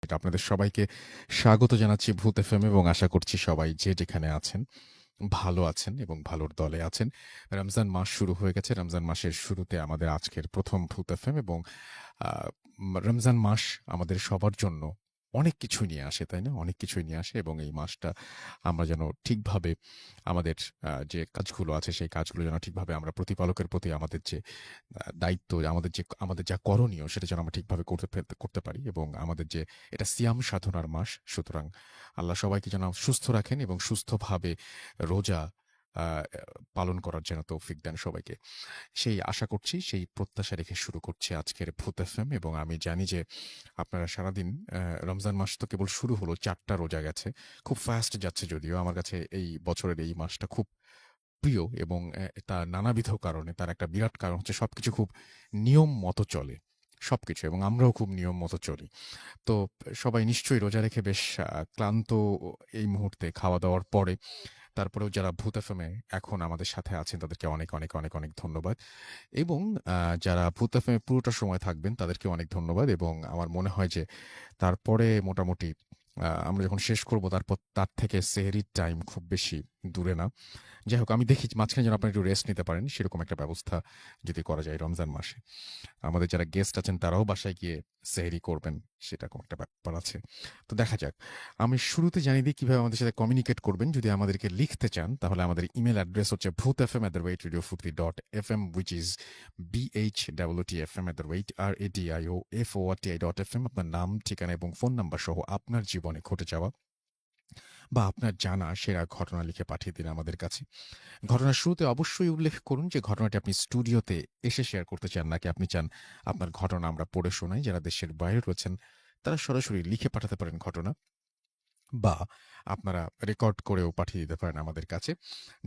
এটা আপনাদের সবাইকে স্বাগত জানাচ্ছি ভূত এফএম এবং আশা করছি সবাই যে যেখানে আছেন ভালো আছেন এবং ভালোর দলে আছেন। রমজান মাস শুরু হয়ে গেছে। রমজান মাসের শুরুতে আমাদের আজকের প্রথম ভূত এফএম এবং রমজান মাস আমাদের সবার জন্য অনেক কিছুই নিয়ে আসে, তাই না? অনেক কিছুই নিয়ে আসে এবং এই মাসটা আমরা যেন ঠিকভাবে আমাদের যে কাজগুলো আছে সেই কাজগুলো যেন ঠিকভাবে আমরা প্রতিপালকের প্রতি আমাদের যে দায়িত্ব, আমাদের যা করণীয় সেটা যেন আমরা ঠিকভাবে করতে পারি এবং আমাদের যে এটা সিয়াম সাধনার মাস। সুতরাং আল্লাহ সবাইকে যেন সুস্থ রাখেন এবং সুস্থভাবে রোজা আ পালন করার যেন তৌফিক দেন সবাইকে। সেই আশা করছি, সেই প্রত্যাশা রেখে শুরু করছি আজকের ভূত এফএম এবং আমি জানি যে আপনারা সারাদিন রমজান মাস তো কেবল শুরু হলো, ৪ টা রোজা গেছে। খুব ফাস্ট যাচ্ছে যদিও। আমার কাছে এই বছরের এই মাসটা খুব প্রিয় এবং তার নানাবিধ কারণে তার একটা বিরাট কারণ হচ্ছে সবকিছু খুব নিয়ম মতো চলে। সবকিছু এবং আমরাও খুব নিয়ম মতো চলি। তো সবাই নিশ্চয়ই রোজা রেখে বেশ ক্লান্ত এই মুহূর্তে খাওয়া-দাওয়ার পরে। তারপরেও যারা ভূত এফএমে এখন আমাদের সাথে আছেন তাদেরকে অনেক, অনেক, অনেক, অনেক ধন্যবাদ। এবং যারা ভূত এফএমে পুরোটা সময় থাকবেন তাদেরকে অনেক ধন্যবাদ এবং আমার মনে হয় যে তারপরে মোটামুটি আমরা যখন শেষ করব তারপর তার থেকে সেহরির টাইম খুব বেশি দূরে না। যাই হোক, আমি দেখি মাঝখানে যেন আপনারা একটু রেস্ট নিতে পারেন সেরকম একটা ব্যবস্থা যদি করা যায় রমজান মাসে। আমাদের যারা গেস্ট আছেন তারাও বাসায় গিয়ে সেহরি করবেন, সেরকম একটা ব্যাপার আছে। তো দেখা যাক। আমি শুরুতে জানিয়ে দিই কিভাবে আমাদের সাথে কমিউনিকেট করবেন। যদি আমাদেরকে লিখতে চান তাহলে আমাদের ইমেল অ্যাড্রেস হচ্ছে bhutfm@radiofurti.fm, which is bhwtfm@radiofurti.fm। আপনার নাম, ঠিকানা এবং ফোন নাম্বার সহ আপনার জীবনে ঘটে যাওয়া বা আপনার জানা সেরা ঘটনা লিখে পাঠিয়ে দিন আমাদের কাছে। ঘটনার শুরুতে অবশ্যই উল্লেখ করুন যে ঘটনাটি আপনি স্টুডিওতে এসে শেয়ার করতে চান নাকি আপনি চান আপনার ঘটনা আমরা পড়ে শোনাই। যারা দেশের বাইরে রয়েছেন তারা সরাসরি লিখে পাঠাতে পারেন ঘটনা, বা আপনারা রেকর্ড করেও পাঠিয়ে দিতে পারেন আমাদের কাছে,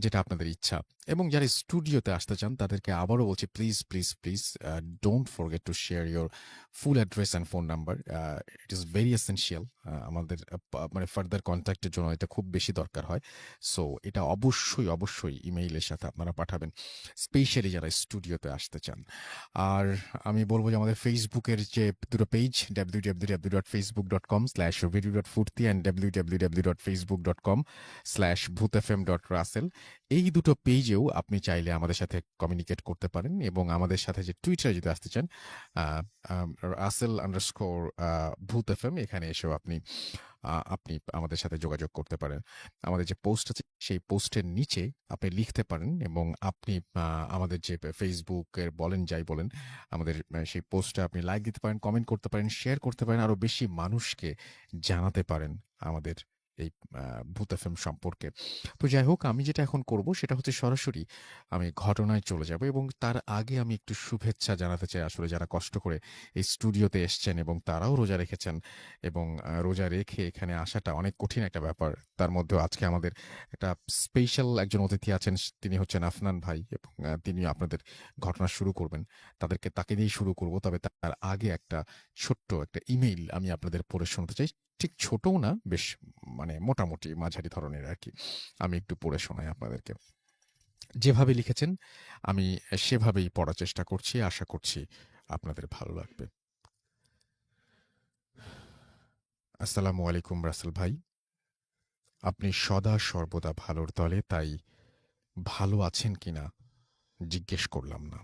যেটা আপনাদের ইচ্ছা। এবং যারা স্টুডিওতে আসতে চান তাদেরকে আবারও বলছি, please please please don't forget to share your full address and phone number. It is very essential. আমাদের মানে ফার্দার কন্ট্যাক্টের জন্য এটা খুব বেশি দরকার হয়। সো এটা অবশ্যই অবশ্যই ইমেইলের সাথে আপনারা পাঠাবেন, স্পেশালি যারা স্টুডিওতে আসতে চান। আর আমি বলব যে আমাদের ফেসবুকের যে দুটো পেজ, www.facebook.com/radio.furti and www.facebook.com/bhutfm.russell, এই দুটো পেজেও আপনি চাইলে আমাদের সাথে কমিউনিকেট করতে পারেন এবং আমাদের সাথে যে টুইটারে যদি আসতে চান, রাসেল_ভূত এফএম, এখানে এসেও আপনি আমাদের সাথে যোগাযোগ করতে পারেন। আমাদের যে পোস্ট আছে সেই পোস্টের নিচে আপনি লিখতে পারেন এবং আপনি আমাদের যে ফেসবুকের বলেন যাই বলেন, আমাদের সেই পোস্টে আপনি লাইক দিতে পারেন, কমেন্ট করতে পারেন, শেয়ার করতে পারেন, আরো বেশি মানুষকে জানাতে পারেন আমাদের এই ভূত এফএম সম্পর্কে। তো যাই হোক, আমি যেটা এখন করব সেটা হচ্ছে সরাসরি আমি ঘটনায় চলে যাব এবং তার আগে আমি একটু শুভেচ্ছা জানাতে চাই আসলে যারা কষ্ট করে এই স্টুডিওতে এসছেন এবং তারাও রোজা রেখেছেন এবং রোজা রেখে এখানে আসাটা অনেক কঠিন একটা ব্যাপার। তার মধ্যেও আজকে আমাদের একটা স্পেশাল একজন অতিথি আছেন, তিনি হচ্ছেন আফনান ভাই এবং তিনি আপনাদের ঘটনা শুরু করবেন। তাকে দিয়েই শুরু করব। তবে তার আগে একটা ছোট্ট একটা ইমেইল আমি আপনাদের পড়ে শোনাতে চাই। ঠিক ছোটও না, বেশ মানে মোটামুটি মাঝারি ধরনের আরকি। আমি একটু পড়ে শোনাই আপনাদেরকে। যেভাবে লিখেছেন আমি সেভাবেই পড়ার চেষ্টা করছি। আশা করছি আপনাদের ভালো লাগবে। আসসালামু আলাইকুম রাসেল ভাই। আপনি সদা সর্বদা ভালোর দলে, তাই ভালো আছেন কিনা জিজ্ঞেস করলাম না।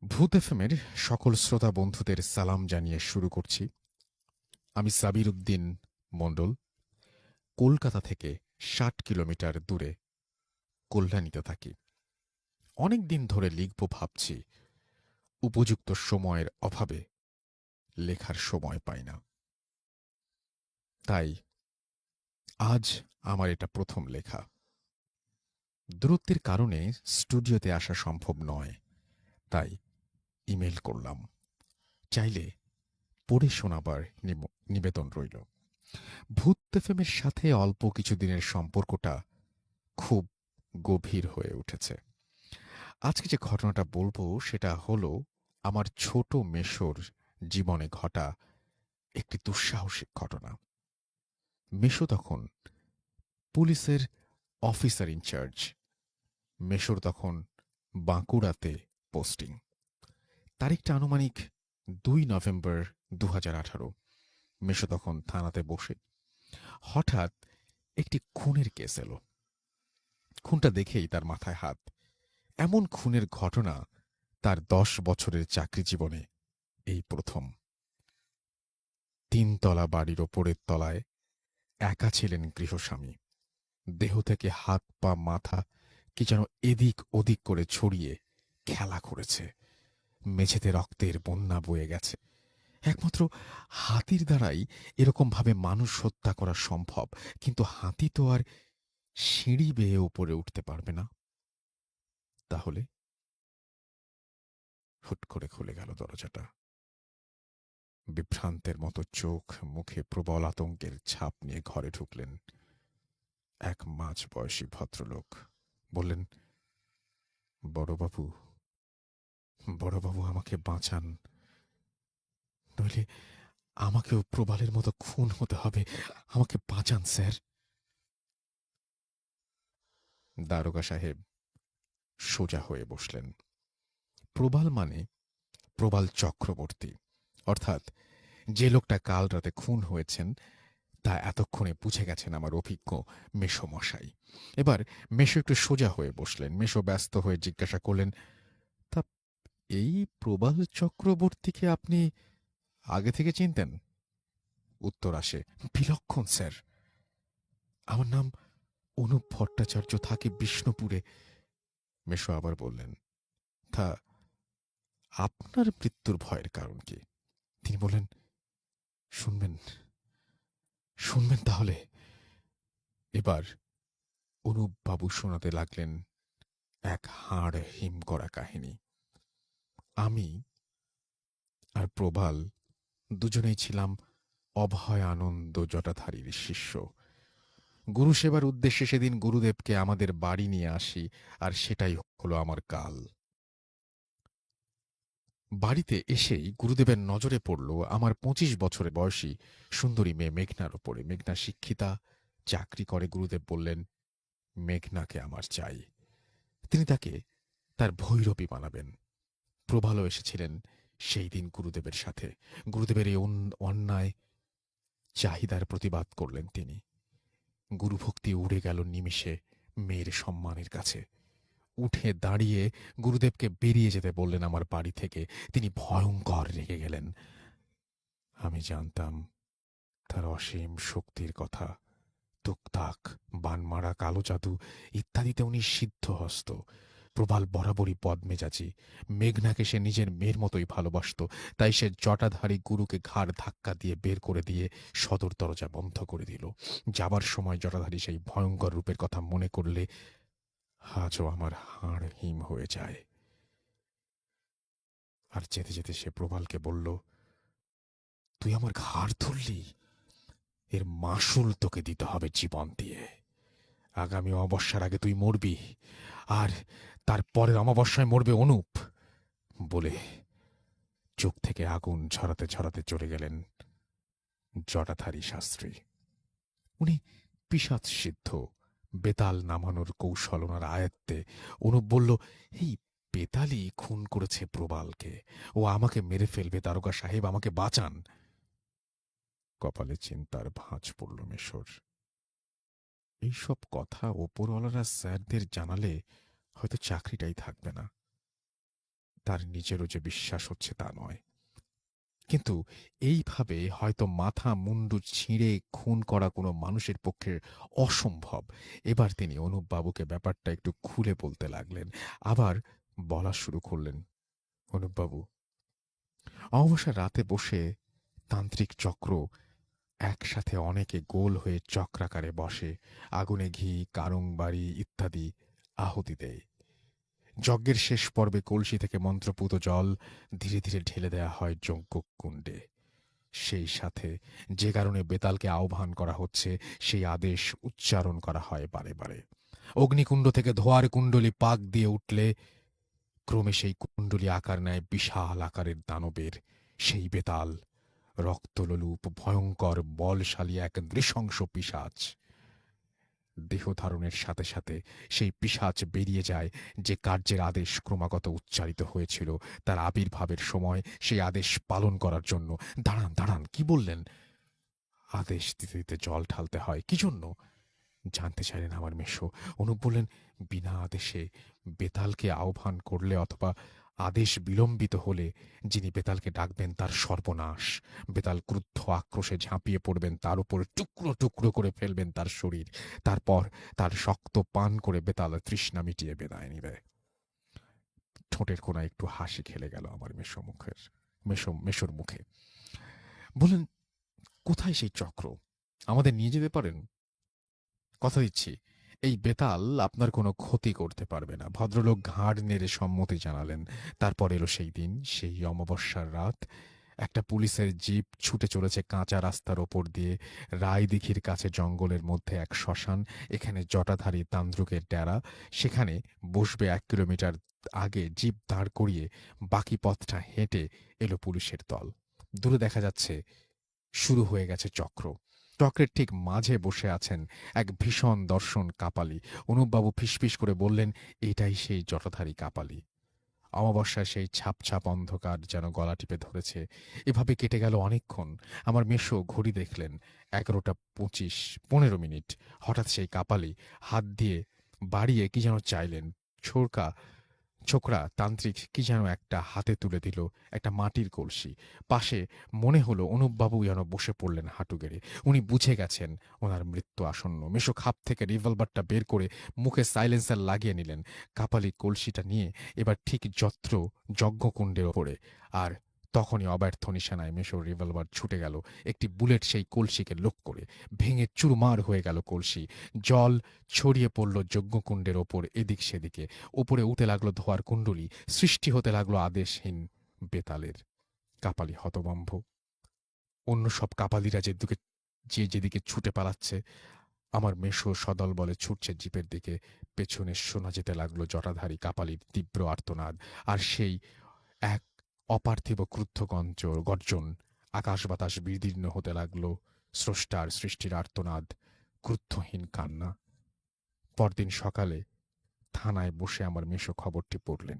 ভূত এফএমের সকল শ্রোতা বন্ধুদের সালাম জানিয়ে শুরু করছি। আমি সাবির উদ্দিন মণ্ডল, কলকাতা থেকে ৬০ কিলোমিটার দূরে কল্যাণীতে থাকি। অনেক দিন ধরে লিখব ভাবছি, উপযুক্ত সময়ের অভাবে লেখার সময় পাই না। তাই আজ আমার এটা প্রথম লেখা। দূরত্বের কারণে স্টুডিওতে আসা সম্ভব নয়, তাই ইমেল করলাম। চাইলে পড়ে শোনাবার নিবেদন রইল। ভূত এফএমের সাথে অল্প কিছুদিনের সম্পর্কটা খুব গভীর হয়ে উঠেছে। আজকে যে ঘটনাটা বলবো সেটা হলো আমার ছোট মেশোর জীবনে ঘটা একটি দুঃসাহসিক ঘটনা। মেশো তখন পুলিশের অফিসার ইনচার্জ। মেশোর তখন বাঁকুড়াতে পোস্টিং। তারিখটা আনুমানিক ২ নভেম্বর 2018। মেশো তখন থানাতে বসে। হঠাৎ একটি খুনের কেস এলো। খুনটা দেখেই তার মাথায় হাত। এমন খুনের ঘটনা তার 10 বছরের চাকরি জীবনে এই প্রথম। 3 তলা বাড়ির ওপরের তলায় একা ছিলেন গৃহস্বামী। দেহ থেকে হাত পা মাথা কি যেন এদিক ওদিক করে ছড়িয়ে খেলা করেছে। মেঝেতে রক্তের বন্যা বয়ে গেছে। একমাত্র হাতির দ্বারাই এরকম ভাবে মানুষ হত্যা করা সম্ভব, কিন্তু হাতি তো আর সিঁড়ি বেয়ে উপরে উঠতে পারবে না। তাহলে হুট করে খুলে গেল দরজাটা। বিভ্রান্তের মতো চোখ মুখে প্রবল আতঙ্কের ছাপ নিয়ে ঘরে ঢুকলেন এক মাঝবয়সী ভদ্রলোক। বললেন, বড়বাবু, বড়বাবু, আমাকে বাঁচান, নইলে আমাকেও প্রবালের মতো খুন হতে হবে। আমাকে বাঁচান স্যার। দারোগা সাহেব সোজা হয়ে বসলেন। প্রবাল মানে প্রবাল চক্রবর্তী, অর্থাৎ যে লোকটা কাল রাতে খুন হয়েছেন তা এতক্ষণে বুঝে গেছেন আমার অভিজ্ঞ মেশো মশাই। এবার মেশো একটু সোজা হয়ে বসলেন। মেশো ব্যস্ত হয়ে জিজ্ঞাসা করলেন, তা এই প্রবাল চক্রবর্তীকে আপনি আগে থেকে চিনতেন? উত্তর আসে, বিলক্ষণ স্যার। আমার নাম অনুপ ভট্টাচার্য, থাকে বিষ্ণুপুরে। মেশো আবার বললেন, তা আপনার মৃত্যুর ভয়ের কারণ কি? তিনি বললেন, শুনবেন, শুনবেন তাহলে। এবার অনুপ বাবু শোনাতে লাগলেন এক হাড় হিম করা কাহিনী। আমি আর প্রবাল দুজনেই ছিলাম অভয় আনন্দ জটাধারীর শিষ্য। গুরু সেবার উদ্দেশ্যে সেদিন গুরুদেবকে আমাদের বাড়ি নিয়ে আসি, আর সেটাই হলো আমার কাল। বাড়িতে এসেই গুরুদেবের নজরে পড়ল আমার 25 বছরের বয়সী সুন্দরী মেয়ে মেঘনার ওপরে। মেঘনা শিক্ষিতা, চাকরি করে। গুরুদেব বললেন, মেঘনাকে আমার চাই। তিনি তাকে তার ভৈরবী বানাবেন। প্রবালও এসেছিলেন সেই দিন গুরুদেবের সাথে। গুরুদেবের এই অন্যায় চাহিদার প্রতিবাদ করলেন তিনি। গুরুভক্তি উড়ে গেল নিমিষে মেয়ের সম্মানের কাছে। উঠে দাঁড়িয়ে গুরুদেবকে বেরিয়ে যেতে বললেন আমার বাড়ি থেকে। তিনি ভয়ঙ্কর রেগে গেলেন। আমি জানতাম তার অসীম শক্তির কথা। তুকতাক, বানমারা, কালো জাদু ইত্যাদিতে উনি সিদ্ধহস্ত। প্রবাল বরাবরই বদমেজাজি। মেঘনাকে সে নিজের মেয়ের মতোই ভালোবাসত। তাই সে জটাধারী গুরুকে ঘাড় ধাক্কা দিয়ে বের করে দিয়ে সদর দরজা বন্ধ করে দিল। যাবার সময় জটাধারী সেই ভয়ঙ্কর রূপের কথা মনে করলে আজও আমার হাড় হিম হয়ে যায়। আর যেতে যেতে সে প্রবালকে বলল, তুই আমার ঘাড় ধরলি, এর মাসুল তোকে দিতে হবে জীবন দিয়ে। আগামী অমাবস্যার আগে তুই মরবি, আর তারপরের অমাবস্যায় মরবে অনুপ। বলে চোখ থেকে আগুন ঝরাতে ঝরাতে চলে গেলেন জটাধারী শাস্ত্রী। উনি পিশাচ সিদ্ধ, বেতাল নামানোর কৌশল ওনার আয়ত্তে। অনুপ বলল, এই বেতালই খুন করেছে প্রবালকে, ও আমাকে মেরে ফেলবে। দারোগা সাহেব, আমাকে বাঁচান। কপালে চিন্তার ভাঁজ পড়ল মেশোর। এইসব কথা ওপরওয়ালারা স্যারদের জানালে হয়তো চাকরিটাই থাকবে না। তার নিজেরও যে বিশ্বাস হচ্ছে তা নয়, কিন্তু এইভাবে হয়তো মাথা মুন্ডু ছিঁড়ে খুন করা কোনো মানুষের পক্ষে অসম্ভব। এবার তিনি অনুপ বাবুকে ব্যাপারটা একটু খুলে বলতে লাগলেন। আবার বলা শুরু করলেন, অনুপবাবু, অমাবস্যার রাতে বসে তান্ত্রিক চক্র একসাথে অনেকে গোল হয়ে চক্রাকারে বসে, আগুনে ঘি, কারংবাড়ি ইত্যাদি আহুতি দেয়। যজ্ঞের শেষ পর্বে কলসি থেকে মন্ত্রপুত জল ধীরে ধীরে ঢেলে দেয়া হয় যজ্ঞ কুণ্ডে। সেই সাথে যে কারণে বেতালকে আহ্বান করা হচ্ছে সেই আদেশ উচ্চারণ করা হয় বারে বারে। অগ্নিকুণ্ড থেকে ধোঁয়ার কুণ্ডলী পাক দিয়ে উঠলে ক্রমে সেই কুণ্ডলী আকার নেয় বিশাল আকারের দানবের। সেই বেতাল রক্তলোলুপ, ভয়ঙ্কর, বলশালী এক নৃশংস পিশাচ। দেহ ধারণের সাথে সাথে সেই পিশাচ বেরিয়ে যায় যে কার্যের আদেশ ক্রমাগত উচ্চারিত হয়েছিল তার আবির্ভাবের সময় সেই আদেশ পালন করার জন্য। দাঁড়ান দাঁড়ান, কি বললেন? আদেশ দিতে দিতে জল ঢালতে হয় কি জন্য জানতে চাইলেন আমার মেশো। অনুপ বললেন, বিনা আদেশে বেতালকে আহ্বান করলে অথবা আদেশ বিলম্বিত হলে যিনি বেতালকে ডাকবেন তার সর্বনাশ। বেতাল ক্রুদ্ধ আক্রোশে ঝাঁপিয়ে পড়বেন তার উপরে, টুকরো টুকরো করে ফেলবেন তার শরীর। তারপর তার শক্ত পান করে বেতাল তৃষ্ণা মিটিয়ে বিদায় নিবে। ঠোঁটের কোণায় একটু হাসি খেলে গেল আমার মেশোর মুখে। বললেন, কোথায় সেই চক্র? আমাদের নিয়ে যেতে পারেন? কথা দিচ্ছি এই বেতাল আপনার কোনো ক্ষতি করতে পারবে না। ভদ্রলোক ঘাড় নেড়ে সম্মতি জানালেন। তারপর এলো সেই দিন, সেই অমাবস্যার রাত। একটা পুলিশের জিপ ছুটে চলেছে কাঁচা রাস্তার ওপর দিয়ে। রায়দিঘির কাছে জঙ্গলের মধ্যে এক শ্মশান, এখানে জটাধারী তান্ত্রিকের ডেরা। সেখানে বসবে 1 কিলোমিটার আগে জিপ দাঁড় করিয়ে বাকি পথটা হেঁটে এলো পুলিশের দল। দূরে দেখা যাচ্ছে শুরু হয়ে গেছে চক্র। চক্রের ঠিক মাঝে বসে আছেন এক ভীষণ দর্শন কাপালি। অনুপবাবু ফিসফিস করে বললেন, এটাই সেই জটাধারী কাপালি। অমাবস্যায় সেই ছাপ ছাপ অন্ধকার যেন গলা টিপে ধরেছে। এভাবে কেটে গেল অনেকক্ষণ। আমার মেশো ঘড়ি দেখলেন 11:25, 15 মিনিট। হঠাৎ সেই কাপালি হাত দিয়ে বাড়িয়ে কি যেন চাইলেন। ছোকরা তান্ত্রিক কি যেন একটা হাতে তুলে দিল, একটা মাটির কলসি। পাশে মনে হলো অনুপবাবু যেন বসে পড়লেন হাঁটু গেড়ে। উনি বুঝে গেছেন ওনার মৃত্যু আসন্ন। মেশো খাপ থেকে রিভলভারটা বের করে মুখে সাইলেন্সার লাগিয়ে নিলেন। কাপালি কলসিটা নিয়ে এবার ঠিক যজ্ঞকুণ্ডের ওপরে। আর তখনই অব্যর্থ নিশানায় মেশোর রিভলভার ছুটে গেল। একটি বুলেট সেই কলসিকে লোক করে ভেঙে চুরমার হয়ে গেল কলসি। জল ছড়িয়ে পড়ল যজ্ঞকুণ্ডের ওপর এদিক সেদিকে। ওপরে উঠে লাগলো ধোয়ার কুণ্ডলী, সৃষ্টি হতে লাগলো আদেশহীন বেতালের। কাপালি হতভম্ব। অন্য সব কাপালিরা যেদিকে ছুটে পালাচ্ছে, আমার মেশো সদল বলে ছুটছে জিপের দিকে। পেছনে শোনা যেতে লাগলো জটাধারী কাপালির তীব্র আর্তনাদ, আর সেই এক অপার্থিব ক্রুদ্ধ গর্জন। আকাশ বাতাস বিদীর্ণ হতে লাগলো স্রষ্টার সৃষ্টির আর্তনাদ, ক্রুদ্ধহীন কান্না। পরদিন সকালে থানায় বসে আমার মেশো খবরটি পড়লেন।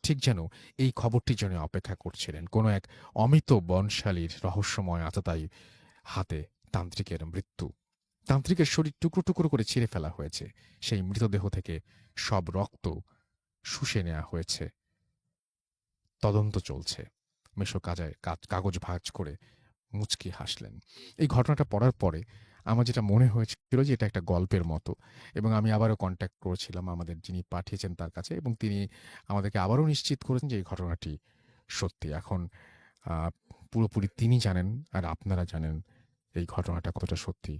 ঠিক যেন এই খবরটির জন্য অপেক্ষা করছিলেন। কোনো এক অমিত বনশালীর রহস্যময় আততায়ী হাতে তান্ত্রিকের মৃত্যু। তান্ত্রিকের শরীর টুকরো টুকরো করে ছিঁড়ে ফেলা হয়েছে। সেই মৃতদেহ থেকে সব রক্ত শুষে নেওয়া হয়েছে। তদন্ত চলছে। মেশো কাগজ ভাঁজ করে মুচকি হাসলেন। এই ঘটনাটা পড়ার পরে আমার যেটা মনে হয়েছিল যে এটা একটা গল্পের মতো, এবং আমি আবারও কন্ট্যাক্ট করেছিলাম আমাদের যিনি পাঠিয়েছেন তার কাছে, এবং তিনি আমাদেরকে আবারও নিশ্চিত করেছেন যে এই ঘটনাটি সত্যি। এখন পুরোপুরি তিনি জানেন আর আপনারা জানেন এই ঘটনাটা কতটা সত্যি।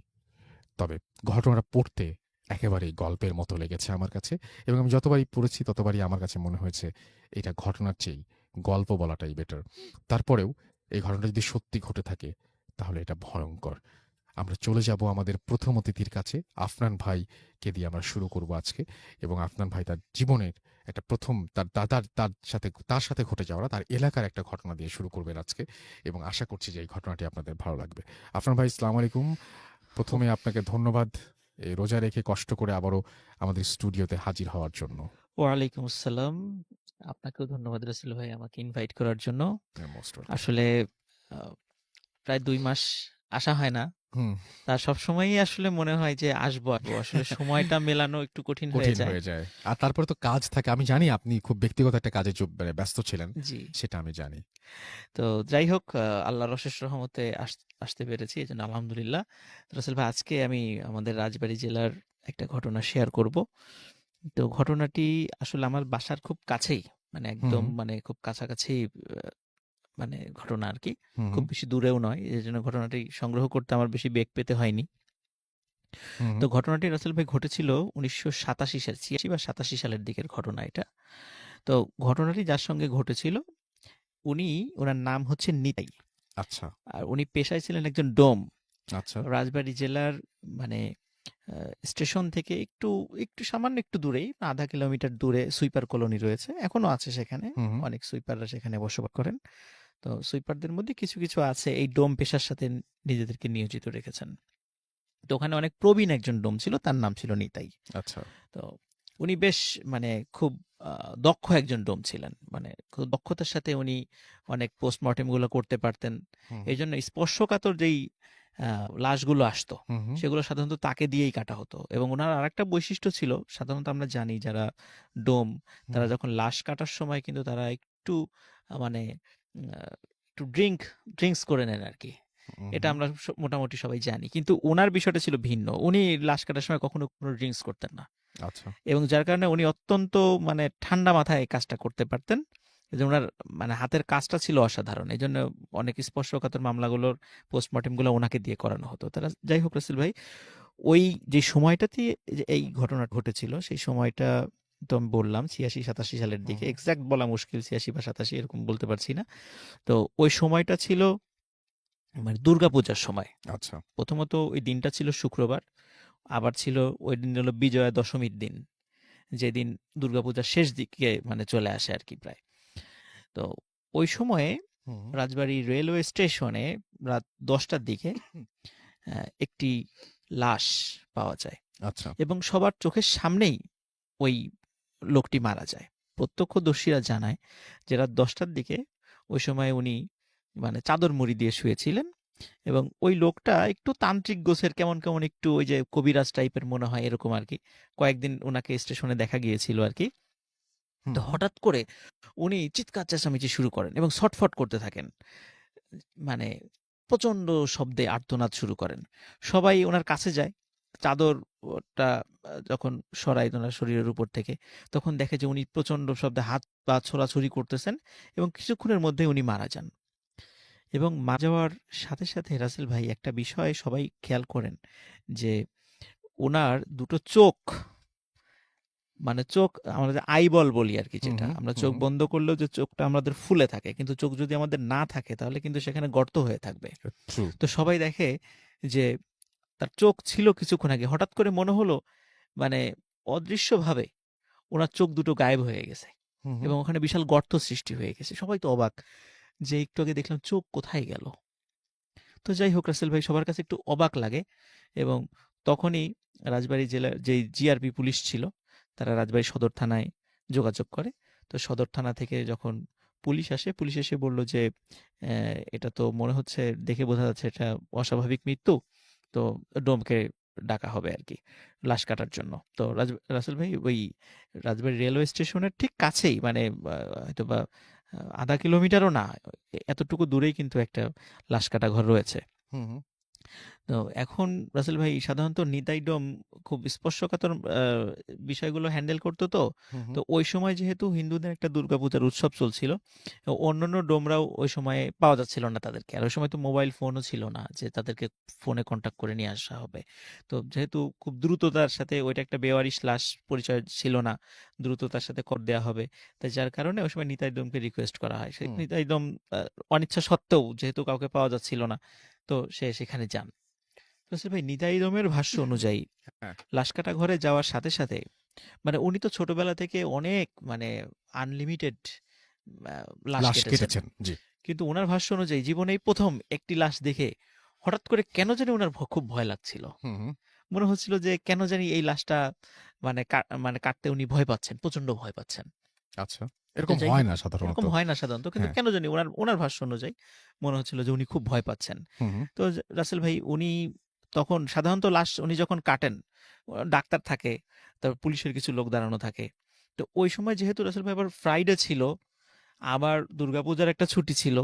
তবে ঘটনাটা পড়তে একেবারেই গল্পের মতো লেগেছে আমার কাছে, এবং আমি যতবারই পড়েছি ততবারই আমার কাছে মনে হয়েছে এটা ঘটনার চেয়েই গল্প বলাটাই বেটার। তারপরেও এই ঘটনাটা যদি সত্যি ঘটে থাকে তাহলে এটা ভয়ঙ্কর। আমরা চলে যাব আমাদের প্রথম অতিথির কাছে। আফনান ভাইকে দিয়ে আমরা শুরু করব আজকে, এবং আফনান ভাই তার জীবনের একটা প্রথম তার সাথে ঘটে যাওয়া, তার এলাকার একটা ঘটনা দিয়ে শুরু করবেন আজকে, এবং আশা করছি যে এই ঘটনাটি আপনাদের ভালো লাগবে। আফনান ভাই, আসসালামু আলাইকুম। প্রথমে আপনাকে ধন্যবাদ এই রোজা রেখে কষ্ট করে আবারও আমাদের স্টুডিওতে হাজির হওয়ার জন্য। ওয়ালাইকুম আসসালাম। আপনাকেও ধন্যবাদ রাসেল ভাই আমাকে ইনভাইট করার জন্য। Most welcome. আসলে প্রায় 2 মাস আসা হয় না। হুম। তার সবসময়ই আসলে মনে হয় যে আসবো। আসলে সময়টা মেলানো একটু কঠিন হয়ে যায়। আর তারপরে তো কাজ থাকে। আমি জানি আপনি খুব ব্যক্তিগত একটা কাজে ব্যস্ত ছিলেন, জি। সেটা আমি জানি। তো যাই হোক, আল্লাহর অশেষ রহমতে আসতে পেরেছি, এজন্য আলহামদুলিল্লাহ। রাসেল ভাই, আজকে আমি আমাদের রাজবাড়ী জেলার একটা ঘটনা শেয়ার করব। তো ঘটনাটি আসলে আমার বাসার খুব কাছেই, মানে একদম মানে খুব কাছাকাছি মানে ঘটনা আর কি, খুব বেশি দূরেও নয়। এই জন্য ঘটনাটি সংগ্রহ করতে আমার বেশি বেগ পেতে হয়নি। তো ঘটনাটি রাসেল ভাই ঘটেছিল 1987 সাল, 86 বা 87 সালের দিকের ঘটনা এটা। তো ঘটনাটি যার সঙ্গে ঘটেছিল ওনার নাম হচ্ছে নিতাই। আচ্ছা। আর উনি পেশায় ছিলেন একজন ডোম। আচ্ছা। রাজবাড়ী জেলার মানে স্টেশন থেকে একটু সামান্য একটু দূরেই, 0.5 কিলোমিটার দূরে সুইপার কলোনি রয়েছে, এখনো আছে সেখানে। অনেক সুইপাররা সেখানে বসবাস করেন। তো সুইপারদের মধ্যে কিছু কিছু আছে এই ডোম পেশার সাথে নিজেদেরকে নিয়োজিত রেখেছেন। তো ওখানে অনেক প্রবীণ একজন ডোম ছিল, তার নাম ছিল নিতাই। আচ্ছা। তো উনি বেশ মানে খুব দক্ষ একজন ডোম ছিলেন, মানে খুব দক্ষতার সাথে উনি অনেক পোস্টমর্টেম গুলো করতে পারতেন। হুম, এই জন্য স্পর্শকাতর যেই লাশগুলো আসতো হুম, হুম, সেগুলো সাধারণত তাকে দিয়েই কাটা হতো। এবং ওনার আরেকটা বৈশিষ্ট্য ছিল, সাধারণত আমরা জানি যারা ডোম হুম, তারা যখন লাশ কাটার সময় কিন্তু তারা একটু মানে একটু ড্রিঙ্কস করে নেন আর কি। হুম, এটা হুম, আমরা মোটামুটি সবাই জানি, কিন্তু ওনার বিষয়টা ছিল ভিন্ন। উনি লাশ কাটার সময় কখনো কোনো ড্রিঙ্কস করতেন না, আচ্ছা। এবং যার কারণে উনি অত্যন্ত মানে ঠান্ডা মাথায় এই কাজটা করতে পারতেন। এই যে ওনার মানে হাতের কাজটা ছিল অসাধারণ, এই জন্য অনেক স্পর্শকাতর মামলাগুলোর পোস্টমর্টেম গুলো ওনাকে দিয়ে করানো হতো। তারা যাই হোক রাসেল ভাই, ওই যে সময়টাতে এই ঘটনা ঘটেছিল সেই সময়টা তো আমি বললাম ৮৬-৮৭ সালের হুম, দিকে, হুম, এক্সাক্ট বলা মুশকিল ৮৬ বা ৮৭ এরকম বলতে পারছি না। তো ওই সময়টা ছিল মানে দুর্গাপূজার সময়। আচ্ছা। প্রথমত ওই দিনটা ছিল শুক্রবার, আবার ছিল ওই দিন হলো বিজয়া দশমীর দিন, যেদিন দুর্গাপূজার শেষ দিকে মানে চলে আসে আর কি প্রায়। তো ওই সময়ে হুম, রাজবাড়ী রেলওয়ে স্টেশনে রাত ১০টার দিকে একটি লাশ পাওয়া যায়, আচ্ছা। এবং সবার চোখের সামনেই ওই লোকটি মারা যায়। প্রত্যক্ষদর্শীরা জানায় যে রাত ১০টার দিকে ওই সময় উনি মানে চাদর মুড়ি দিয়ে শুয়েছিলেন, এবং ওই লোকটা একটু তান্ত্রিক গোছের, কেমন কেমন একটু ওই যে কবিরাজ টাইপের মনে হয় এরকম আর কি। কয়েকদিন ওনাকে স্টেশনে দেখা গিয়েছিল আর কি। হুম, তো হুম, হঠাৎ করে উনি চিৎকার চেঁচামেচি শুরু করেন এবং ছটফট করতে থাকেন, মানে প্রচন্ড শব্দে আর্তনাদ শুরু করেন। সবাই ওনার কাছে যায়, চাদরটা যখন সরায় ওনার শরীরের উপর থেকে, তখন দেখে যে উনি প্রচন্ড শব্দে হাত পা ছোড়াছুড়ি করতেছেন, এবং কিছুক্ষণের মধ্যে উনি মারা যান। এবং মারা যাওয়ার সাথে সাথে রাসেল ভাই একটা বিষয় সবাই খেয়াল করেন, যে উনার দুটো চোখ, মানে চোখ আমরা যে আইবল বলি আর কি, হুম, যেটা হুম, আমরা চোখ হুম, বন্ধ করলেও যে চোখটা আমাদের ফুলে থাকে, কিন্তু চোখ যদি আমাদের না থাকে তাহলে কিন্তু সেখানে গর্ত হয়ে থাকবে। ট্রু। তো সবাই দেখে যে তার চোখ ছিল কিছুক্ষণ আগে, হঠাৎ করে মনে হলো মানে অদৃশ্যভাবে ওনার চোখ দুটো গায়েব হয়ে গেছে, হুম, হুম, এবং ওখানে বিশাল গর্ত সৃষ্টি হয়ে গেছে। সবাই তো অবাক যে একটু আগে দেখলাম চোখ কোথায় গেল। তো যাই হোক রাসেল ভাই, সবার কাছে একটু অবাক লাগে, এবং তখনই রাজবাড়ী জেলার যে জিআরপি পুলিশ ছিল তারা রাজবাড়ী সদর থানায় যোগাযোগ করে। তো সদর থানা থেকে যখন পুলিশ আসে, পুলিশ এসে বলল যে এটা তো মনে হচ্ছে, দেখে বোঝা যাচ্ছে এটা অস্বাভাবিক মৃত্যু, তো ডোমকে ডাকা হবে আর কি লাশ কাটার জন্য। তো রাসেল ভাই ওই রাজবাড়ী রেলওয়ে স্টেশনের ঠিক কাছেই, মানে হয়তো বা ০.৫ কিলোমিটারও না, এতটুকু দূরেই কিন্তু একটা লাশ কাটা ঘর রয়েছে। হুম, হুম, তো এখন রাসেল ভাই সাধারণত নিতাই ডোম খুব স্পর্শকাতর বিষয়গুলো হ্যান্ডেল করতো। তো হুম, হুম, তো ওই সময় যেহেতু হিন্দুদের একটা দুর্গাপূজার উৎসব চলছিল, অন্যান্য ডোমরাও ওই সময়ে পাওয়া যাচ্ছিল না তাদেরকে। আর ওই সময় তো মোবাইল ফোনও ছিল না যে তাদেরকে ফোনে কন্ট্যাক্ট করে নিয়ে আসা হবে। তো যেহেতু খুব দ্রুততার সাথে ওইটা একটা বেওয়ারিশ লাশ, পরিচয় ছিল না, দ্রুততার সাথে কর দেওয়া হবে, তাই যার কারণে ওই সময় নিতাই ডোমকে রিকোয়েস্ট করা হয়। সে হুম, নিতাই ডোম অনিচ্ছা সত্ত্বেও, যেহেতু কাউকে পাওয়া যাচ্ছিল না, তো সে সেখানে যান। তো আসলে ভাই নিতাই দমের ভাষ্য অনুযায়ী হ্যাঁ। লাশকাটা ঘরে যাওয়ার সাথে সাথে, মানে উনি তো ছোটবেলা থেকে অনেক মানে আনলিমিটেড লাশ লাশ কেটেছেন, কেটেছেন। জি। কিন্তু ওনার ভাষ্য অনুযায়ী জীবনে এই প্রথম একটি লাশ দেখে হঠাৎ করে কেন জানি ওনার খুব ভয় লাগছিল। হুম, হুম, মনে হচ্ছিল যে কেন জানি এই লাশটা মানে মানে কাটতে উনি ভয় পাচ্ছেন, প্রচন্ড ভয় পাচ্ছেন। আচ্ছা। তো এরকম যাই হয় হোক, না সাধারণত। এরকম হয় না সাধারণত, কিন্তু হ্যাঁ। কেন জানি ওনার ওনার ভাষ্য অনুযায়ী মনে হচ্ছিল যে উনি খুব ভয় পাচ্ছেন। হুম, হুম, তো রাসেল ভাই উনি তখন সাধারণত লাশ উনি যখন কাটেন, ডাক্তার থাকে, তারপর পুলিশের কিছু লোক দাঁড়ানো থাকে। তো ওই সময় যেহেতু রাসেল ভাই আবার ফ্রাইডে ছিল, আবার দুর্গাপূজার একটা ছুটি ছিল,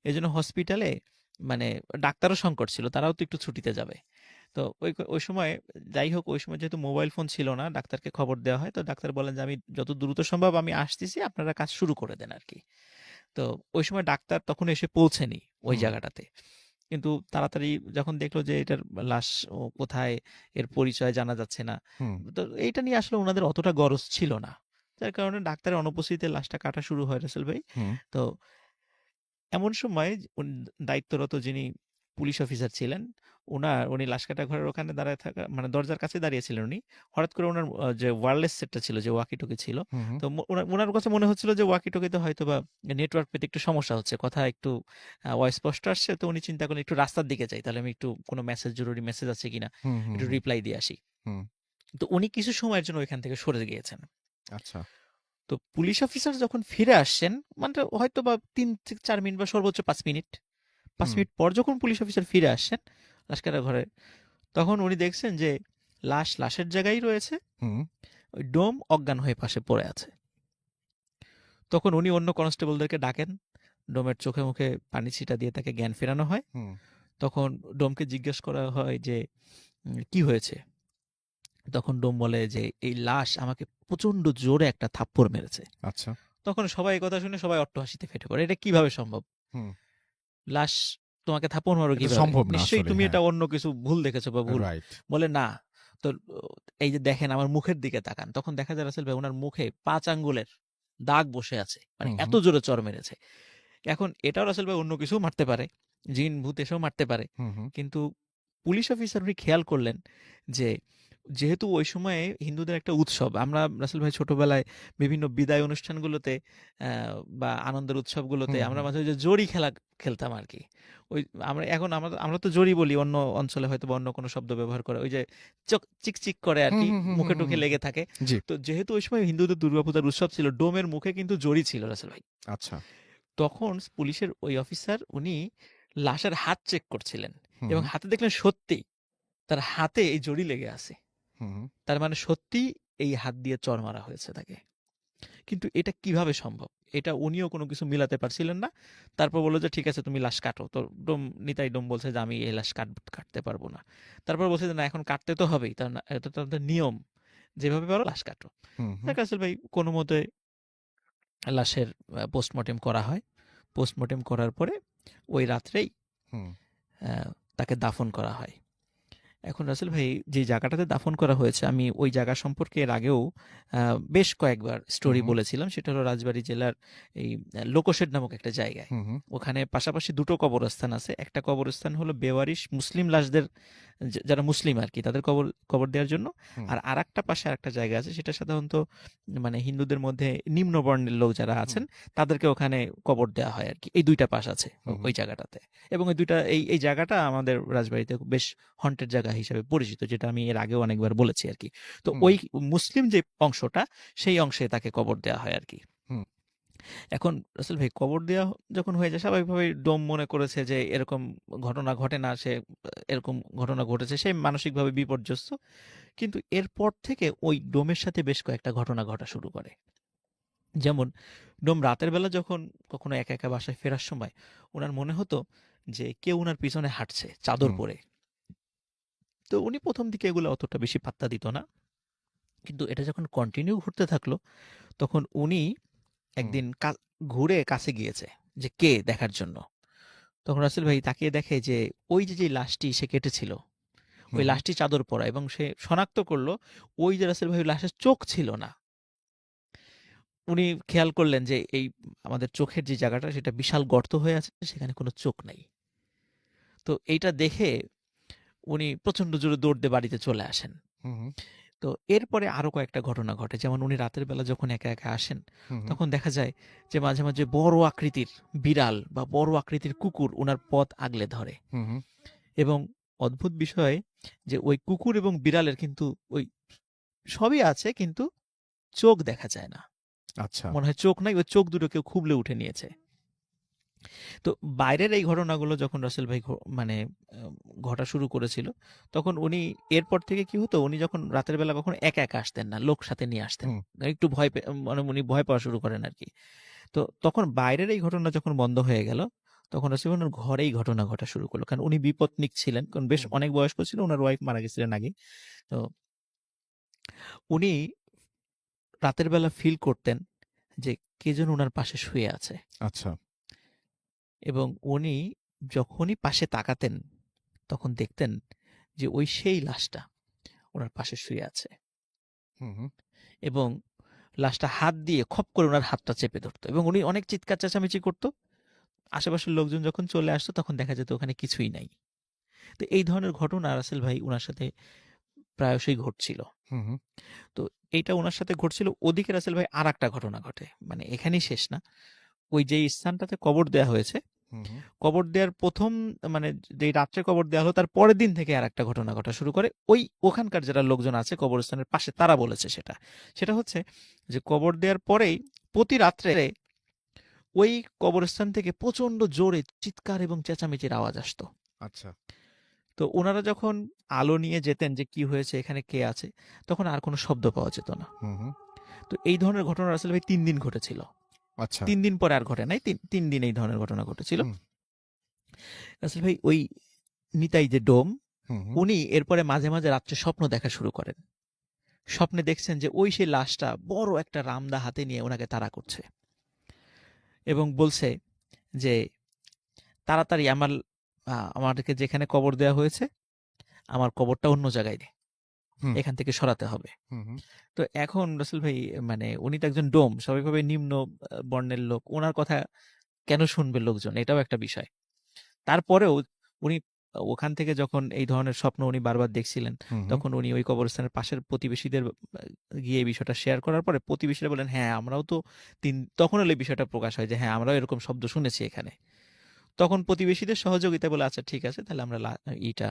এই জন্য হসপিটালে মানে ডাক্তারও সংকট ছিল, তারাও তো একটু ছুটিতে যাবে। তো ওই ওই সময় যাই হোক, ওই সময় যেহেতু মোবাইল ফোন ছিল না, ডাক্তারকে খবর দেওয়া হয়। তো ডাক্তার বলেন যে আমি যত দ্রুত সম্ভব আমি আসতেছি, আপনারা কাজ শুরু করে দেন আর কি। তো ওই সময় ডাক্তার তখন এসে পৌঁছেনি ওই হুম, জায়গাটাতে, কিন্তু তাড়াতাড়ি যখন দেখলো যে এটার লাশ কোথায়, এর পরিচয় জানা যাচ্ছে না, হুম, তো এইটা নিয়ে আসলে ওনাদের অতটা গরজ ছিল না, যার কারণে ডাক্তারের অনুপস্থিতিতে লাশটা কাটা শুরু হয় রাসেল ভাই। হুম, তো এমন সময় দায়িত্বরত যিনি পুলিশ অফিসার ছিলেন, উনি লাশ কাটা ঘরের ওখানে দাঁড়ায় থাকা মানে দরজার কাছে দাঁড়িয়েছিলেন উনি। হঠাৎ করে উনার যে ওয়্যারলেস সেটটা ছিল, যে ওয়াকি-টকি ছিল, হুম, হুম, তো উনার কাছে মনে হচ্ছিল যে ওয়াকি-টকিতে হয়তোবা নেটওয়ার্ক পেতে একটু সমস্যা হচ্ছে। কথা একটু অস্পষ্ট আসছে। তো উনি চিন্তা করলেন একটু রাস্তার দিকে যাই। তাহলে আমি একটু কোনো জরুরি মেসেজ আছে কিনা হুম, হুম, একটু হুম, রিপ্লাই দিয়ে আসি। হুম। তো উনি কিছু সময়ের জন্য ওইখান থেকে সরে গিয়েছেন। আচ্ছা। তো পুলিশ অফিসার যখন ফিরে আসছেন, মানে হয়তোবা ৩ থেকে ৪ মিনিট বা সর্বোচ্চ ৫ মিনিট। ৫ হুম, মিনিট পর যখন পুলিশ অফিসার ফিরে আসছেন লাশ কাটা ঘরে, তখন উনি দেখছেন যে লাশের জায়গায় রয়েছে, হুম, ওই ডোম অজ্ঞান হয়ে পাশে পড়ে আছে। তখন উনি অন্য কনস্টেবলদেরকে ডাকেন, ডোমের চোখে মুখে পানি ছিটা দিয়ে তাকে জ্ঞান ফেরানো হয়। হুম। তখন ডোমকে জিজ্ঞেস করা হয় যে কি হয়েছে? তখন ডোম বলে যে এই লাশ আমাকে প্রচন্ড জোরে একটা থাপ্পড় মেরেছে। আচ্ছা। তখন সবাই এই কথা শুনে সবাই অট্টহাসিতে ফেটে পড়ে। এটা কিভাবে সম্ভব? হুম। লাশ তোমাকে থাপ্পড় মারো এটা কিভাবে? সম্ভব না নিশ্চয়ই আসলে। তুমি হ্যাঁ। এটা অন্য কিছু ভুল দেখেছো বা ভুল। রাইট। বলে না। তো এই যে দেখেন আমার মুখের দিকে তাকান। তখন দেখা যায় রাসেল ভাই উনার মুখে ৫ আঙ্গুলের দাগ বসে আছে। মানে হুম, এত হুম, জোরে চড় মেরেছে। এখন এটাও রাসেল ভাই অন্য কিছুও মারতে পারে। জিন, ভূত এসেও মারতে পারে। হুম, হুম, কিন্তু পুলিশ অফিসার উনি খেয়াল করলেন যে যেহেতু ওই সময়ে হিন্দুদের একটা উৎসব, আমরা রাসেল ভাই ছোটবেলায় বিভিন্ন বিদায় অনুষ্ঠানগুলোতে বা আনন্দের উৎসবগুলোতে হুম, আমরা হুম, মাঝে মাঝে জড়ি খেলা খেলতাম আর কি। ওই আমরা তো জড়ি বলি, অন্য অঞ্চলে হয়তো বা অন্য কোনো শব্দ ব্যবহার করে, ওই যে চিকচিক করে আর হুম, কি, হুম, হুম, হুম, মুখে হুম, টুখে হুম। লেগে থাকে। জি। তো যেহেতু ওই সময় হিন্দুদের দুর্গাপূজার উৎসব ছিল, ডোমের মুখে কিন্তু জড়ি ছিল রাসেল ভাই। আচ্ছা। তখন পুলিশের ওই অফিসার উনি লাশের হাত চেক করছিলেন হুম, এবং হুম, হাতে দেখলেন সত্যি তার হাতে এই জড়ি লেগে আছে। হুম, হুম, তার মানে সত্যি এই হাত দিয়ে চড় মারা হয়েছে তাকে। কিন্তু এটা কিভাবে সম্ভব? এটা উনিও কোনো কিছু মিলাতে পারছিলেন না। তারপর বলল যে ঠিক আছে তুমি লাশ কাটো। তো নিতাই ডোম বলছে যে আমি এই লাশ কাটতে পারবো না। তারপর বলছে যে না এখন কাটতে তো হবেই। এটা তো আমাদের নিয়ম। যেভাবে পারো লাশ কাটো। হুম, হুম, দেখ রাসেল ভাই কোনো মতে লাশের পোস্টমর্টেম করা হয়। পোস্টমর্টেম করার পরে ওই রাত্রেই হুম, তাকে দাফন করা হয়। এখন রাসেল ভাই যে জায়গাটাতে দাফন করা হয়েছে, আমি ওই জায়গা সম্পর্কে এর আগেও বেশ কয়েকবার স্টোরি হুম, বলেছিলাম। সেটা হলো রাজবাড়ী জেলার এই লোকশেড নামক একটা জায়গায়। হুম, হুম, ওখানে পাশাপাশি দুটো কবরস্থান আছে। একটা কবরস্থান হলো বেওয়ারিশ মুসলিম লাশদের, যারা মুসলিম আর কি, তাদের কবর কবর দেওয়ার জন্য। হুম, আর আরেকটা পাশে আরেকটা জায়গা আছে, সেটা সাধারণত মানে হিন্দুদের মধ্যে নিম্ন বর্ণের লোক যারা হুম, আছেন তাদেরকে ওখানে কবর দেওয়া হয় আর কি। এই দুইটা পাশ আছে হুম, ওই জায়গাটাতে। এবং এই জায়গাটা আমাদের রাজবাড়িতে বেশ হন্টেড জায়গা হিসেবে পরিচিত, যেটা আমি এর আগেও অনেকবার বলেছি আর কি। তো হুম, ওই মুসলিম যে অংশটা, সেই অংশে তাকে কবর দেওয়া হয় আর কি। হুম, এখন রাসেল ভাই কবর দেওয়া যখন হয়ে যায়, স্বাভাবিকভাবে ডোম মনে করেছে যে এরকম ঘটনা ঘটে না, সে এরকম ঘটনা ঘটেছে, সে মানসিকভাবে বিপর্যস্ত। কিন্তু এরপর থেকে ওই ডোমের সাথে বেশ কয়েকটা ঘটনা ঘটা শুরু করে। যেমন ডোম রাতের বেলা যখন কখনো একা একা বাসায় ফেরার সময় ওনার মনে হতো যে কেউ ওনার পিছনে হাঁটছে চাদর হুম, পরে। তো উনি প্রথম দিকে এগুলো অতটা বেশি পাত্তা দিত না, কিন্তু এটা যখন কন্টিনিউ ঘুরতে থাকলো তখন উনি হুম, একদিন ঘুরে কাছে গিয়েছে যে কে দেখার জন্য। তখন রাসেল ভাই তাকিয়ে দেখে যে ওই যে লাশটি সে কেটেছিল, ওই হুম, লাশটি চাদর পরা, এবং সে শনাক্ত করলো ওই যে রাসেল ভাই লাশের চোখ ছিল না। উনি খেয়াল করলেন যে এই আমাদের চোখের যে জায়গাটা সেটা বিশাল গর্ত হয়ে আছে, সেখানে কোনো চোখ নাই। তো এইটা দেখে উনি প্রচন্ড জোরে দৌড় দিয়ে বাড়িতে চলে আসেন। হুম, হুম, তো এরপরে আরো কয়েকটা ঘটনা ঘটে। যেমন উনি রাতের বেলা যখন একা একা আসেন, হুম, হুম, তখন দেখা যায় যে মাঝে মাঝে বড় আকৃতির বিড়াল বা বড় আকৃতির কুকুর উনার পথ আগলে ধরে। হুম, হুম। এবং অদ্ভুত বিষয় যে ওই কুকুর এবং বিড়ালের কিন্তু ওই সবই আছে, কিন্তু চোখ দেখা যায় না। আচ্ছা। মনে হয় চোখ নাই, ওই চোখ দুটো কেউ খুবলে উঠে নিয়েছে। তো বাইরের এই ঘটনাগুলো যখন রাসেল ভাই মানে ঘটা শুরু করেছিল, তখন উনি এরপর থেকে কি হতো, উনি যখন রাতের বেলা কখনো একা একা আসতেন না, লোক সাথে নিয়ে আসতেন। হুম, একটু মানে উনি ভয় পাওয়া শুরু করেন আর কি। তো তখন বাইরের এই ঘটনা যখন বন্ধ হয়ে গেল, তখন রাসেল ভাই ওনার ঘরেই ঘটনা ঘটা শুরু করলো, কারণ উনি বিপত্নিক ছিলেন, কারণ বেশ হুম, অনেক বয়স্ক ছিল, ওনার ওয়াইফ মারা গেছিলেন আগে। তো উনি রাতের বেলা ফিল করতেন যে কে যেন ওনার পাশে শুয়ে আছে। আচ্ছা। এবং উনি যখনই পাশে তাকাতেন তখন দেখতেন যে ওই সেই লাশটা ওনার পাশে শুয়ে আছে, হুম, হুম, এবং লাশটা হাত দিয়ে খপ করে ওনার হাতটা চেপে ধরতো, এবং উনি অনেক চিৎকার চেঁচামেচি করতো। আশেপাশের লোকজন যখন চলে আসতো তখন দেখা যেত ওখানে কিছুই নাই। তো এই ধরনের ঘটনা রাসেল ভাই উনার সাথে প্রায়শই ঘটছিল। হুম, হুম, তো এইটা উনার সাথে ঘটছিল। ওদিকে রাসেল ভাই আরেকটা ঘটনা ঘটে। মানে এখানেই শেষ না। ওই যে স্থানটাতে কবর দেয়া হয়েছে, হুম, হুম। কবর দেওয়ার ১ম মানে যেই রাত্রে কবর দেওয়া হলো তার পরের দিন থেকে আরেকটা ঘটনা ঘটা শুরু করে। ওখানকার যারা লোকজন আছে কবরস্থানের পাশে তারা বলেছে সেটা। সেটা হচ্ছে যে কবর দেওয়ার পরেই প্রতি রাত্রে ওই কবরস্থান থেকে প্রচন্ড জোরে চিৎকার এবং চেঁচামেচির আওয়াজ আসতো। আচ্ছা। তো ওনারা যখন আলো নিয়ে যেতেন যে কি হয়েছে, এখানে কে আছে, তখন আর কোনো শব্দ পাওয়া যেত না। হুম, হুম। তো এই ধরনের ঘটনা রাসেল ভাই ৩ দিন ঘটেছিল। আচ্ছা। ৩ দিন পরে আর ঘটে নাই। ৩ দিন এই ধরনের ঘটনা ঘটেছিল। হুম, রাসেল ভাই ওই নিতাই যে ডোম, হুম, হুম। উনি এরপরে মাঝে মাঝে রাত্রে স্বপ্ন দেখা শুরু করেন। স্বপ্নে দেখছেন যে ওই সেই লাশটা বড় একটা রামদা হাতে নিয়ে ওনাকে তাড়া করছে এবং বলছে যে তাড়াতাড়ি আমাদেরকে যেখানে কবর দেওয়া হয়েছে আমার কবরটা অন্য জায়গায় নেই, হুম, এখান থেকে সরাতে হবে। হুম, হুম। তো এখন রাসেল ভাই মানে উনি তো একজন ডোম, স্বাভাবিকভাবে নিম্ন বর্ণের লোক, ওনার কথা কেন শুনবে লোকজন, এটাও একটা বিষয়। তারপরেও উনি ওখান থেকে যখন এই ধরনের স্বপ্ন উনি বারবার দেখছিলেন, হুম, হুম। তখন উনি ওই কবরস্থানের পাশের প্রতিবেশীদের গিয়ে এই বিষয়টা শেয়ার করার পরে প্রতিবেশীরা বলেন, হ্যাঁ আমরাও তো তখন হলে এই বিষয়টা প্রকাশ হয় যে হ্যাঁ আমরাও এরকম শব্দ শুনেছি এখানে। তখন প্রতিবেশীদের সহযোগিতা বলে আচ্ছা ঠিক আছে, তাহলে আমরা এইটা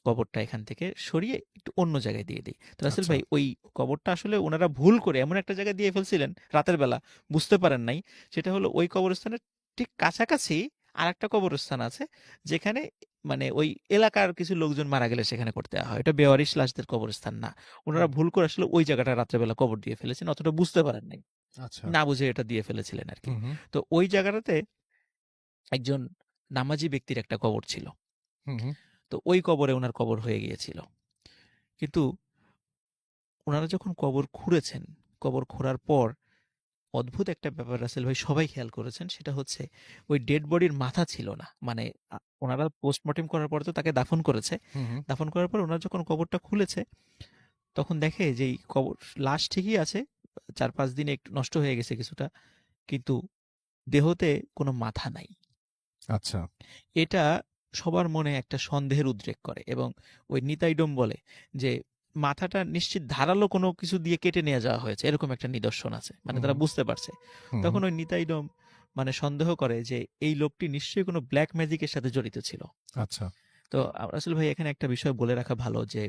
কবরটা এখান থেকে সরিয়ে একটু অন্য জায়গায় দিয়ে দিই। তো রাসেল আচ্ছা। ভাই ওই কবরটা আসলে ওনারা ভুল করে এমন একটা জায়গায় দিয়ে ফেলছিলেন রাতের বেলা, বুঝতে পারেন নাই। সেটা হলো ওই কবরস্থানের ঠিক কাছাকাছি আর একটা কবরস্থান আছে যেখানে মানে ওই এলাকার কিছু লোকজন মারা গেলে সেখানে করতে দেওয়া হয়। এটা বেওয়ারিশ লাশদের কবরস্থান না। ওনারা হুম, ভুল করে আসলে ওই জায়গাটা রাত্রেবেলা কবর দিয়ে ফেলেছেন, অতটা বুঝতে পারেন নাই, আচ্ছা। না বুঝে এটা দিয়ে ফেলেছিলেন আর কি। হুম, হুম, তো ওই জায়গাটাতে একজন নামাজি ব্যক্তির একটা কবর ছিল। হুম, হুম। তো ওই কবরে ওনার কবর হয়ে গিয়েছিল। কিন্তু ওনারা যখন কবর খুঁড়েছেন, কবর খোঁড়ার পর অদ্ভুত একটা ব্যাপার রাসেল ভাই সবাই খেয়াল করেছেন, সেটা হচ্ছে ওই ডেড বডির মাথা ছিল না। মানে ওনারা পোস্টমর্টেম করার পর তো তাকে দাফন করেছে। হুম, হুম। দাফন করার পর ওনারা যখন কবরটা খুলেছে তখন দেখে যে এই কবর লাশ ঠিকই আছে, ৪-৫ দিনে একটু নষ্ট হয়ে গেছে কিছুটা, কিন্তু দেহতে কোনো মাথা নাই। আচ্ছা। এটা সবার মনে একটা সন্দেহের উদ্রেক করে এবং ওই নিতাই ডোম বলে যে মাথাটা নিশ্চিত ধারালো কোনো কিছু দিয়ে কেটে নিয়ে যাওয়া হয়েছে, এরকম একটা নিদর্শন আছে, মানে হুম, তারা হুম, বুঝতে পারছে। হুম, হুম। তখন ওই নিতাই ডোম মানে সন্দেহ করে যে এই লোকটি নিশ্চয়ই কোনো ব্ল্যাক ম্যাজিকের সাথে জড়িত ছিল। আচ্ছা। তো আসলে ভাই এখানে একটা বিষয় বলে রাখা ভালো যে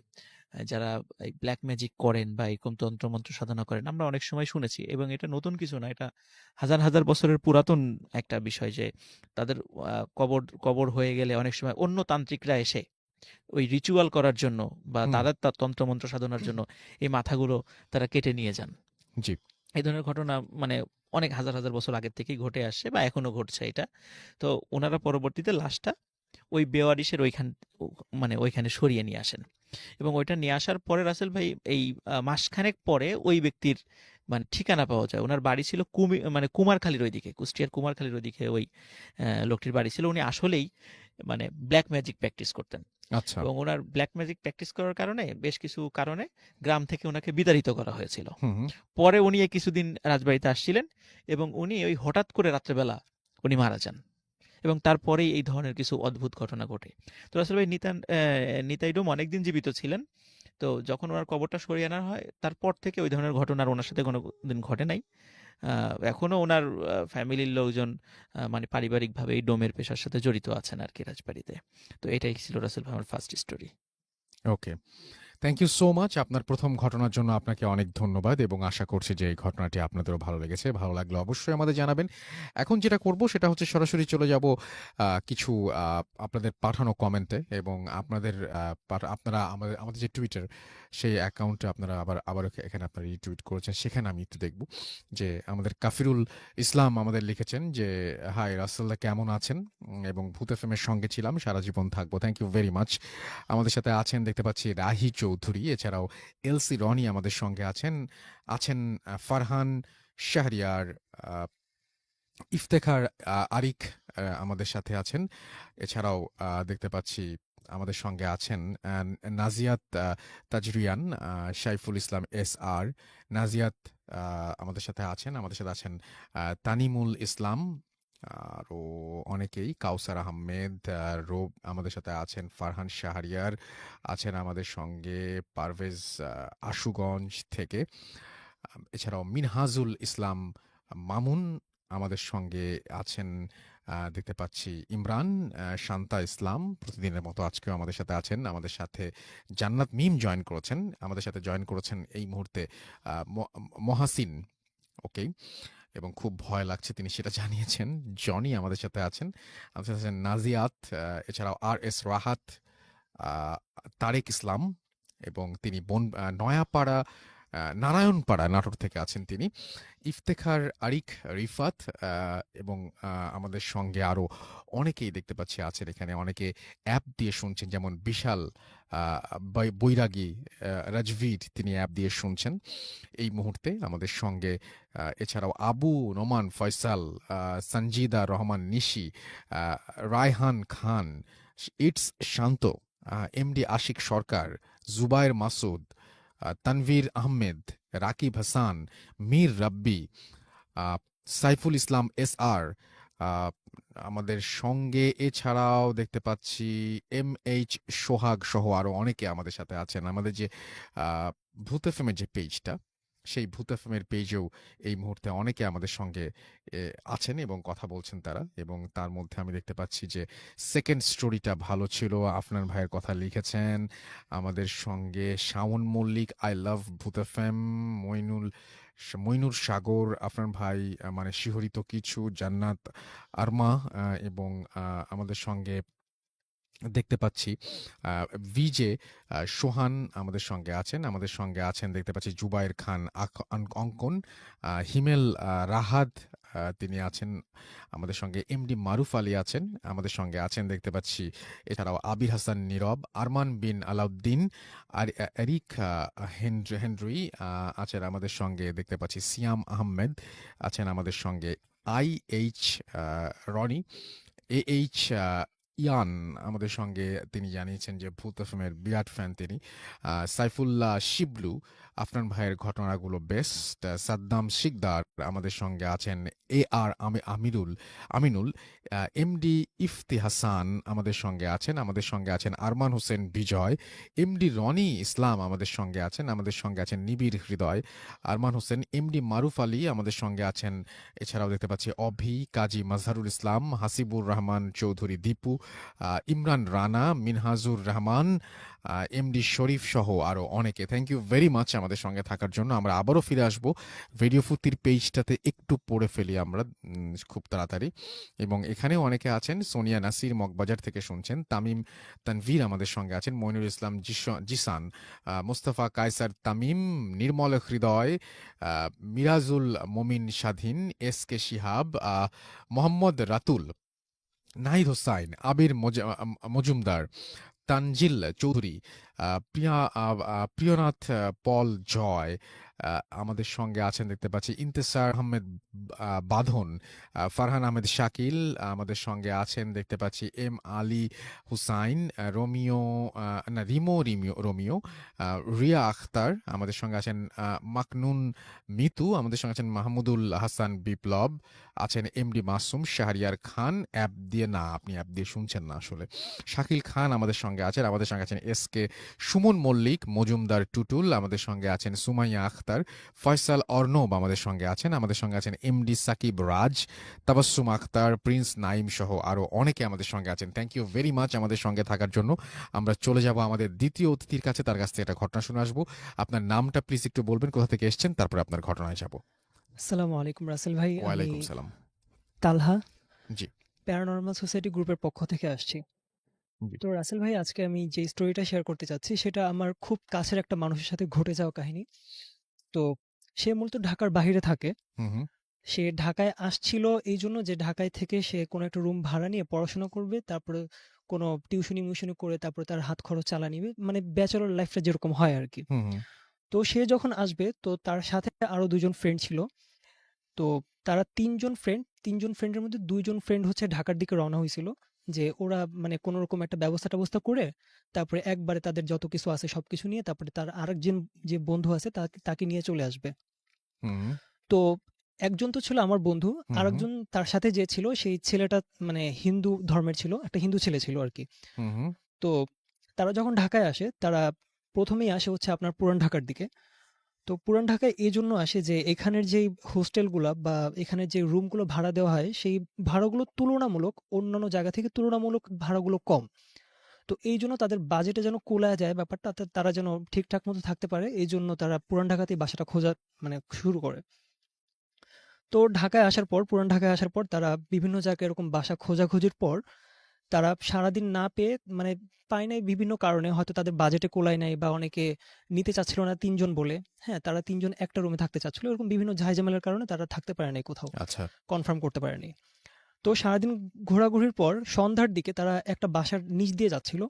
যারা এই ব্ল্যাক ম্যাজিক করেন বা এরকম তন্ত্রমন্ত্র সাধনা করেন, আমরা অনেক সময় শুনেছি এবং এটা নতুন কিছু না, এটা হাজার হাজার বছরের পুরাতন একটা বিষয় যে তাদের কবর কবর হয়ে গেলে অনেক সময় অন্য তান্ত্রিকরা এসে ওই রিচুয়াল করার জন্য বা হুম, তাদের তন্ত্রমন্ত্র সাধনার জন্য এই মাথাগুলো তারা কেটে নিয়ে যান। জি। এই ধরনের ঘটনা মানে অনেক হাজার হাজার বছর আগের থেকেই ঘটে আসছে বা এখনো ঘটছে এটা। তো ওনারা পরবর্তীতে লাশটা ওই বেওয়ারিশের মানে ওইখানে সরিয়ে নিয়ে আসেন এবং ওইটা নিয়ে আসার পরে রাসেল ভাই এই মাসখানেক পরে ওই ব্যক্তির মানে ঠিকানা পাওয়া যায়। ওনার বাড়ি ছিল মানে কুমারখালীর ওইদিকে, কুষ্টিয়ার কুমারখালীর ওইদিকে ওই লোকটির বাড়ি ছিল। উনি আসলেই মানে ব্ল্যাক ম্যাজিক প্র্যাকটিস করতেন আচ্ছা। এবং ওনার ব্ল্যাক ম্যাজিক প্র্যাকটিস করার কারণে বেশ কিছু কারণে গ্রাম থেকে ওনাকে বিতাড়িত করা হয়েছিল। হুম, হুম। পরে উনি এই কিছুদিন রাজবাড়িতে আসছিলেন এবং উনি ওই হঠাৎ করে রাত্রেবেলা উনি মারা যান এবং তারপরেই এই ধরনের কিছু অদ্ভুত ঘটনা ঘটে। তো আসলে ভাই নিতাই ডোম অনেকদিন জীবিত ছিলেন। তো যখন ওনার কবরটা সরিয়ে আনা হয় তারপর থেকে ওই ধরনের ঘটনা আর ওনার সাথে কোনো দিন ঘটে নাই। এখনো ওনার ফ্যামিলির লোকজন মানে পারিবারিকভাবে এই ডোমের পেশার সাথে জড়িত আছেন আর কি রাজবাড়িতে। তো এটাই ছিল রাসেল ভাই আমার first story. Okay. Thank you so much. আপনার প্রথম ঘটনার জন্য আপনাকে অনেক ধন্যবাদ এবং আশা করছি যে এই ঘটনাটি আপনাদেরও ভালো লেগেছে। ভালো লাগলে অবশ্যই আমাদের জানাবেন। এখন যেটা করব সেটা হচ্ছে সরাসরি চলে যাব কিছু আপনাদের পাঠানো কমেন্টে এবং আপনাদের আপনারা আমাদের যে টুইটার সেই অ্যাকাউন্টে আপনারা আবার এখানে আপনারা রিটুইট করেছেন, সেখানে আমি একটু দেখব যে আমাদের কাফিরুল ইসলাম আমাদের লিখেছেন যে, হাই রাসেলদা কেমন আছেন? এবং ভূত এফএম এর সঙ্গে ছিলাম, সারা জীবন থাকবো। Thank you very much. আমাদের সাথে আছেন দেখতে পাচ্ছি রাহি চৌধুরী, এছাড়াও এলসি রনি আমাদের সঙ্গে আছেন। আছেন ফারহান শাহরিয়ার, আহ, ইফতেখার আরিক আমাদের সাথে আছেন। এছাড়াও দেখতে পাচ্ছি আমাদের সঙ্গে আছেন নাজিয়াত তাজরিয়ান, সাইফুল ইসলাম এস আর নাজিয়াত আমাদের সাথে আছেন। আমাদের সাথে আছেন তানিমুল ইসলাম, আরো অনেকেই, কাউসার আহমেদ, রোব আমাদের সাথে আছেন, ফারহান শাহরিয়ার আছেন আমাদের সঙ্গে, পারভেজ আশুগঞ্জ থেকে। এছাড়াও মিনহাজুল ইসলাম মামুন আমাদের সঙ্গে আছেন। দেখতে পাচ্ছি ইমরান, শান্তা ইসলাম প্রতিদিনের মতো আজকেও আমাদের সাথে আছেন। আমাদের সাথে জান্নাত মিম জয়েন করেছেন, আমাদের সাথে জয়েন করেছেন এই মুহূর্তে মহাসিন। ওকে, এবং খুব ভয় লাগছে তিনি সেটা জানিয়েছেন। জনি আমাদের সাথে আছেন, আমাদের সাথে আছেন নাজিয়াত, এছাড়াও আর এস রাহাত, আহ, তারেক ইসলাম, এবং তিনি নয়াপাড়া নারায়ণপাড়া নাটোর থেকে আছেন তিনি। ইফতেখার আরিক রিফাত, এবং আমাদের সঙ্গে আরো অনেকেই দেখতে পাচ্ছি আছেন এখানে। অনেকে অ্যাপ দিয়ে শুনছেন, যেমন বিশাল বৈরাগী রাজভীর, তিনি অ্যাপ দিয়ে শুনছেন এই মুহূর্তে আমাদের সঙ্গে। এছাড়াও Abu Noman Faisal, Sanjida Rahman Nishi, Raihan Khan, it's Shanto, MD Ashik Sarkar, Zubair Masud, Tanvir Ahmed, Rakib Hasan, Mir Rabbi, Saiful Islam S R আমাদের সঙ্গে। এছাড়াও দেখতে পাচ্ছি এম এইচ সোহাগ সহ আরো অনেকে আমাদের সাথে আছেন। আমাদের যে ভূত এফএমের যে পেজটা, সেই ভূত এফএমের পেজেও এই মুহূর্তে অনেকে আমাদের সঙ্গে আছেন এবং কথা বলছেন তারা। এবং তার মধ্যে আমি দেখতে পাচ্ছি যে সেকেন্ড স্টোরিটা ভালো ছিল, আফনান ভাইয়ের কথা লিখেছেন। আমাদের সঙ্গে শাওন মল্লিক, আই লাভ ভূত এফএম, মইনুর সাগর, আফনান ভাই মানে শিহরিত কিছু, জান্নাত আরমা, এবং আমাদের সঙ্গে দেখতে পাচ্ছি ভিজে সোহান আমাদের সঙ্গে আছেন। আমাদের সঙ্গে আছেন দেখতে পাচ্ছি জুবায়ের খান অঙ্কন, হিমেল রাহাত, তিনি আছেন আমাদের সঙ্গে। এমডি মারুফ আলী আছেন আমাদের সঙ্গে আছেন দেখতে পাচ্ছি। এছাড়াও আবির হাসান নীরব, আরমান বিন আলাউদ্দিন, আর এরিক হেনরি আছেন আমাদের সঙ্গে দেখতে পাচ্ছি। সিয়াম আহমেদ আছেন আমাদের সঙ্গে। আই এইচ রনি, এইচ ইয়ান আমাদের সঙ্গে, তিনি জানিয়েছেন যে ভূত এফএমের বিরাট ফ্যান তিনি। সাইফুল্লাহ শিবলু, আফনান ভাইয়ের ঘটনাগুলো বেস্ট। সাদ্দাম শিকদার আমাদের সঙ্গে আছেন। এ আর আমিনুল, এমডি ইফতি হাসান আমাদের সঙ্গে আছেন। আমাদের সঙ্গে আছেন আরমান হোসেন বিজয়, এমডি রনি ইসলাম আমাদের সঙ্গে আছেন। আমাদের সঙ্গে আছেন নিবিড় হৃদয়, আরমান হোসেন, এমডি মারুফ আলী আমাদের সঙ্গে আছেন। এছাড়াও দেখতে পাচ্ছি অভি, কাজী মাজহারুল ইসলাম, হাসিবুর রহমান চৌধুরী দীপু, ইমরান রানা, মিনহাজুর রহমান, এমডি শরীফ সহ আরো অনেকে। থ্যাংক ইউ ভেরি মাচ আমাদের সঙ্গে থাকার জন্য। আমরা আবারও ফিরে আসবো রেডিও ফুর্তির পেজটাতে, একটু পড়ে ফেলি আমরা খুব তাড়াতাড়ি। এবং এখানেও অনেকে আছেন, সোনিয়া নাসির মগবাজার থেকে শুনছেন, তামিম তানভীর আমাদের সঙ্গে আছেন, মইনুল ইসলাম জিসান, মোস্তফা কায়সার তামিম, নির্মল হৃদয়, মিরাজুল মমিন স্বাধীন, এস কে শিহাব, মোহাম্মদ রাতুল, নাহিদ হোসাইন, আবির মজুমদার, তানজিল চৌধুরী, প্রিয়নাথ পল জয় আমাদের সঙ্গে আছেন দেখতে পাচ্ছি। ইন্তেসার আহমেদ বাঁধন, ফারহান আহমেদ শাকিল আমাদের সঙ্গে আছেন দেখতে পাচ্ছি। এম আলী হুসাইন, রোমিও না রোমিও, রিয়া আখতার আমাদের সঙ্গে আছেন। মাকনুন মিতু আমাদের সঙ্গে আছেন। মাহমুদুল হাসান বিপ্লব আছেন। এমডি মাসুম, শাহরিয়ার খান, অ্যাপ দিয়ে না, আপনি অ্যাপ দিয়ে শুনছেন না আসলে। শাকিল খান আমাদের সঙ্গে আছেন। আমাদের সঙ্গে আছেন এস কে সুমন মল্লিক, মজুমদার টুটুল আমাদের সঙ্গে আছেন। সুমাইয়া আখতার, ফয়সাল অর্ণব আমাদের সঙ্গে আছেন। আমাদের সঙ্গে আছেন এমডি সাকিব রাজ, তাবাসসুম আখতার, প্রিন্স নাইম সহ আরো অনেকে আমাদের সঙ্গে আছেন। থ্যাংক ইউ ভেরি মাচ আমাদের সঙ্গে থাকার জন্য। আমরা চলে যাব আমাদের দ্বিতীয় অতিথির কাছে, তার কাছ থেকে একটা ঘটনা শুনে আসবো। আপনার নামটা প্লিজ একটু বলবেন, কোথা থেকে এসেছেন, তারপরে আপনার ঘটনায় যাব। আসসালামু আলাইকুম রাসেল ভাই, আমি ওয়ালাইকুম সালাম। তালহা জি প্যারানর্মাল সোসাইটি গ্রুপের পক্ষ থেকে আসছি। জি। তো রাসেল ভাই, আজকে আমি যে স্টোরিটা শেয়ার করতে চাচ্ছি সেটা আমার খুব কাছের একটা মানুষের সাথে ঘটে যাওয়া কাহিনী। তো সে মূলত ঢাকার বাইরে থাকে। হুম হুম সে ঢাকায় আসছিল এই জন্য যে ঢাকায় থেকে সে কোনো একটা রুম ভাড়া নিয়ে পড়াশোনা করবে, তারপরে কোনো টিউশনি মিউশনি করে তারপরে তার হাত খরচ চালা নিবে, মানে ব্যাচেলর লাইফটা যেরকম হয় আর কি। হুম হুম তো সে যখন আসবে তো তার সাথে আরো দুজন ফ্রেন্ড ছিল। তো তারা তিনজন ফ্রেন্ডের মধ্যে দুইজন ফ্রেন্ড হচ্ছে ঢাকার দিকে রওনা হয়েছিল, যে ওরা মানে কোনো রকম একটা ব্যবস্থা করে তারপরে একবারে তাদের যত কিছু আছে সবকিছু নিয়ে তারপরে তার আরেকজন যে বন্ধু আছে তাকে তাকে নিয়ে চলে আসবে। হুম তো একজন তো ছিল আমার বন্ধু, হুম, হুম, আরেকজন তার সাথে যে ছিল সেই ছেলেটা মানে হিন্দু ধর্মের ছিল, একটা হিন্দু ছেলে ছিল আরকি। হুম, হুম। তো তারা যখন ঢাকায় আসে, তারা ১ম এই আসে হচ্ছে আপনার পুরান ঢাকার দিকে। তো পুরান ঢাকায় এজন্য আসে যে এখানের যেই হোস্টেলগুলা বা এখানের যে রুমগুলো ভাড়া দেওয়া হয়, সেই ভাড়াগুলো তুলনামূলক অন্যান্য জায়গা থেকে তুলনামূলক ভাড়াগুলো কম। তো এইজন্য তাদের বাজেটে যেন কুলায় যায় ব্যাপারটা, তারা যেন ঠিকঠাক মতো থাকতে পারে, এইজন্য তারা পুরান ঢাকাতেই বাসাটা খোঁজা মানে শুরু করে। তো পুরান ঢাকায় আসার পর তারা বিভিন্ন জায়গায় এরকম বাসা খোঁজাখুঁজির পর তারা সারাদিন না পেয়ে মানে পায় নাই বিভিন্ন কারণে, হয়তো তাদের বাজেটে কুলায় নাই বা অনেকে নিতে চাচ্ছিল না ৩ জন বলে। হ্যাঁ, তারা ৩ জন একটা রুমে থাকতে চাচ্ছিল। এরকম বিভিন্ন ঝাই-ঝামেলার কারণে তারা থাকতে পারে নাই কোথাও। আচ্ছা। কনফার্ম করতে পারেনি। তো সারাদিন ঘোরাঘুরির পর সন্ধ্যার দিকে তারা একটা বাসার নিচ দিয়ে যাচ্ছিল।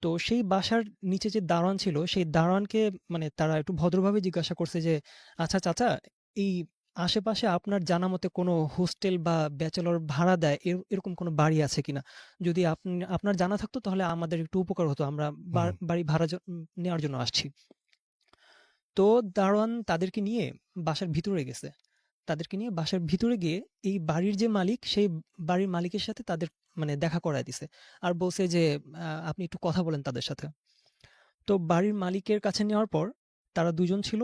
তো সেই বাসার নিচে যে দারোয়ান ছিল, সেই দারোয়ানকে মানে তারা একটু ভদ্রভাবে জিজ্ঞাসা করছে যে, "আচ্ছা চাচা, এই আশেপাশে আপনার জানা মতে কোনো হোস্টেল বা ব্যাচেলর ভাড়া দেয় এরকম কোনো বাড়ি আছে কিনা? যদি আপনার জানা থাকতো তাহলে আমাদের একটু উপকার হতো। আমরা হুম, বাড়ি ভাড়া নেওয়ার জন্য আসছি।" তো দারোয়ান তাদেরকে নিয়ে বাসার ভিতরে গেছে। তাদেরকে নিয়ে বাসার ভিতরে গিয়ে এই বাড়ির যে মালিক, সেই বাড়ির মালিকের সাথে তাদের মানে দেখা করায় দিছে। আর বলছে যে, "আপনি একটু কথা বলেন তাদের সাথে।" তো বাড়ির মালিকের কাছে নেওয়ার পর তারা ২ জন ছিল।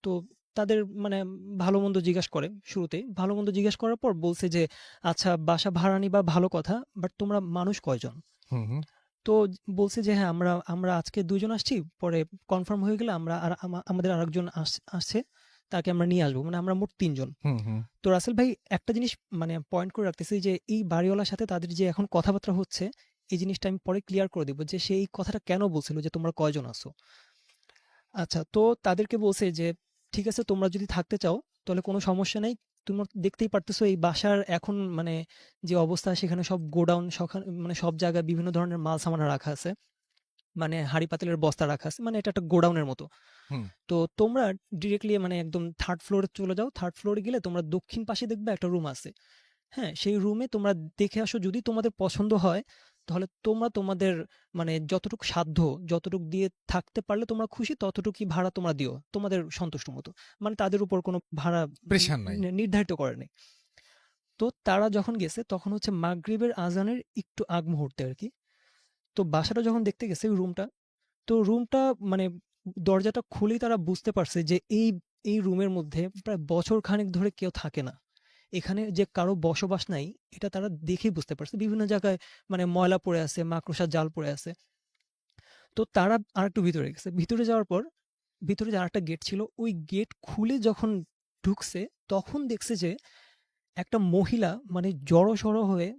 তো তাদের মানে ভালো-মন্দ জিজ্ঞেস করে শুরুতেই। ভালো-মন্দ জিজ্ঞেস করার পর বলছে যে, "আচ্ছা, বাসা ভাড়া নিবা ভালো কথা। বাট তোমরা মানুষ কয়জন?" হুম, হুম, তো বলছে যে, "হ্যাঁ, আমরা আমরা আজকে ২ জন আসছি। পরে কনফার্ম হয়ে গেলে আমরা আর আমাদের আরেকজন আসছে। তাকে আমরা নিয়ে আসবো। মানে আমরা মোট ৩ জন।" হুম, হুম। তো রাসেল ভাই, একটা জিনিস মানে পয়েন্ট করে রাখতেছি যে এই বাড়িওয়ালার সাথে তাদের যে এখন কথাবার্তা হচ্ছে, এই জিনিসটা আমি পরে ক্লিয়ার করে দিব যে সে এই কথাটা কেন বলছিল যে তোমরা কয়জন আছো। আচ্ছা, তো তাদেরকে বলছে যে, "ঠিক আছে, তোমরা যদি থাকতে চাও তাহলে কোনো সমস্যা নাই। তোমরা দেখতেই পারতেছো এই বাসার এখন মানে যে অবস্থা, সেখানে সব গোডাউন মানে সব জায়গায় বিভিন্ন ধরনের মাল-সামান রাখা আছে। মানে হাঁড়ি-পাতিলের বস্তা রাখা আছে। মানে এটা একটা গোডাউনের মতো। হুম। তো তোমরা ডিরেক্টলি মানে একদম 3rd ফ্লোরে চলে যাও। 3rd ফ্লোরে গেলে তোমরা দক্ষিণ পাশে দেখবে একটা রুম আছে। হ্যাঁ, সেই রুমে তোমরা দেখে আসো। যদি তোমাদের পছন্দ হয়, তাহলে তোমরা তোমাদের মানে যতটুকু সাধ্য, যতটুকু দিয়ে থাকতে পারলে তোমরা খুশি, ততটুকুই ভাড়া তোমরা দিও। তোমাদের সন্তুষ্ট মতো। মানে তাদের উপর কোনো ভাড়া প্রেশার নাই। নির্ধারিত করে নাই। তো তারা যখন গেছে তখন হচ্ছে মাগরিবের আজানের একটু আগ মুহূর্তে আরকি। তো বাসাটা যখন দেখতে গেছে রুমটা, তো রুমটা মানে দরজাটা খুলেই তারা বুঝতে পারছে যে এই রুমের মধ্যে প্রায় বছর খানেক ধরে কেউ থাকে না। এখানে যে কারো বসবাস নাই, এটা তারা দেখেই বুঝতে পারছে। বিভিন্ন জায়গায় মানে ময়লা পড়ে আছে, মাকড়সার জাল পড়ে আছে। তো তারা আরেকটু ভিতরে গেছে। ভিতরে যাওয়ার পর ভিতরে যে আরেকটা গেট ছিল, ওই গেট খুলে যখন ঢুকছে, তখন দেখছে যে একটা মহিলা মানে জড়ো-সড়ো হয়ে,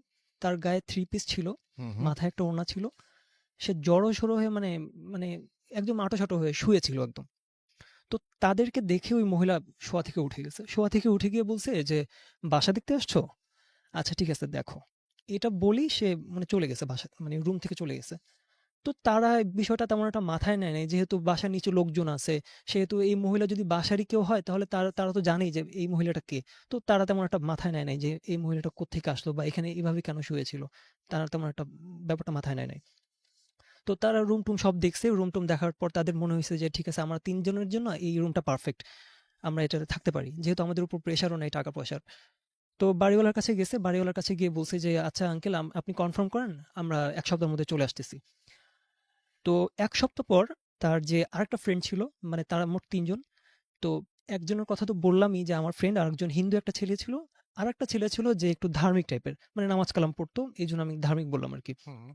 তার গায়ে 3 পিস ছিল, হুম, হুম। মাথায় একটা ওড়না ছিল। সে জড়ো-সড়ো হয়ে মানে মানে একদম আঁটো-সাঁটো হয়ে শুয়ে ছিল একদম। তো তাদেরকে দেখে ওই মহিলা শোয়া থেকে উঠে গেছে। শোয়া থেকে উঠে গিয়ে বলছে যে, "বাসা দেখতে আসছো? আচ্ছা ঠিক আছে, দেখো।" এটা বলেই সে মানে চলে গেছে, বাসা মানে রুম থেকে চলে গেছে। তো তারা এই বিষয়টা তেমন একটা মাথায় নেয় নাই। যেহেতু বাসার নিচে লোকজন আছে, সেহেতু এই মহিলা যদি বাসারই কেউ হয় তাহলে তারা তারা তো জানেই যে এই মহিলাটা কে। তো তারা তেমন একটা মাথায় নেয় নাই যে এই মহিলাটা কোত্থেকে আসলো বা এখানে এভাবে কেন শুয়েছিল। তারা তেমন একটা ব্যাপারটা মাথায় নেয় নাই। তো তারা রুম-টুম সব দেখছে। রুম-টুম দেখার পর তাদের মনে হইছে যে ঠিক আছে, আমরা ৩ জনের জন্য এই রুমটা পারফেক্ট। আমরা এটাতে থাকতে পারি। যেহেতু আমাদের উপর প্রেশারও নাই টাকা-পয়সার। তো বাড়িওয়ালার কাছে গেছে। বাড়িওয়ালার কাছে গিয়ে বলছে যে, "আচ্ছা আঙ্কেল, আপনি কনফার্ম করেন। আমরা ১ সপ্তাহের মধ্যে চলে আসতেছি।" তো ১ সপ্তাহ পর তার যে আরেকটা ফ্রেন্ড ছিল, মানে তারা মোট ৩ জন। তো একজনের কথা তো বললামই যে আমার ফ্রেন্ড, আরেকজন হিন্দু একটা ছেলে ছিল। আরেকটা ছেলে ছিল যে একটু ধার্মিক টাইপের। মানে নামাজ কালাম পড়তো। এইজন্য আমি ধার্মিক বললাম আরকি। হুম,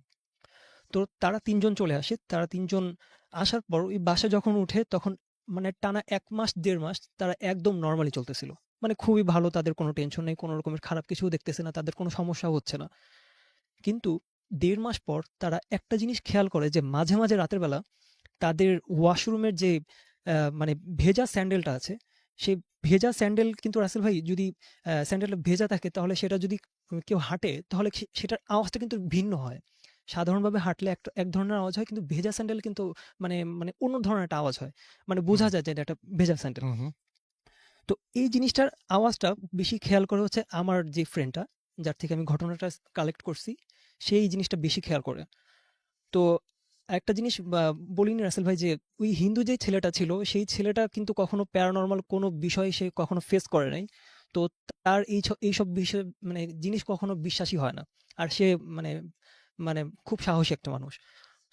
তো তারা ৩ জন চলে আসে। তারা ৩ জন আসার পর ওই বাসায় যখন উঠে, তখন মানে টানা ১ মাস ১.৫ মাস তারা একদম নরমালি চলতেছিল। মানে খুবই ভালো, তাদের কোনো টেনশন নেই, কোনো রকমের খারাপ কিছুও দেখতেছে না, তাদের কোনো সমস্যাও হচ্ছে না। কিন্তু ১.৫ মাস পর তারা একটা জিনিস খেয়াল করে যে মাঝে, মাঝে রাতের বেলা তাদের ওয়াশরুমের যে মানে ভেজা স্যান্ডেলটা আছে, সেই ভেজা স্যান্ডেল কিন্তু রাসেল ভাই, যদি স্যান্ডেলটা ভেজা থাকে তাহলে সেটা যদি কেউ হাঁটে তাহলে সেটার আওয়াজটা কিন্তু ভিন্ন হয়। সাধারণভাবে হাঁটলে এক ধরনের আওয়াজ হয়, কিন্তু ভেজা স্যান্ডেল কিন্তু মানে মানে অন্য ধরনের একটা আওয়াজ হয়। মানে হুম, বোঝা যায় যে এটা একটা ভেজা স্যান্ডেল। হুম, হুম। তো এই জিনিসটার আওয়াজটা বেশি খেয়াল করে হচ্ছে আমার যে ফ্রেন্ডটা, যার থেকে আমি ঘটনাটা কালেক্ট করছি, সে এই জিনিসটা বেশি খেয়াল করে। তো একটা জিনিস বলিনি রাসেল ভাই, যে ওই হিন্দু যে ছেলেটা ছিল, সেই ছেলেটা কিন্তু কখনো প্যারানরমাল কোনো বিষয় সে কখনো ফেস করে নাই। তো তার এইসব বিষয় মানে জিনিস কখনো বিশ্বাসই হয় না। আর সে মানে মানে খুব সাহসী একটা মানুষ।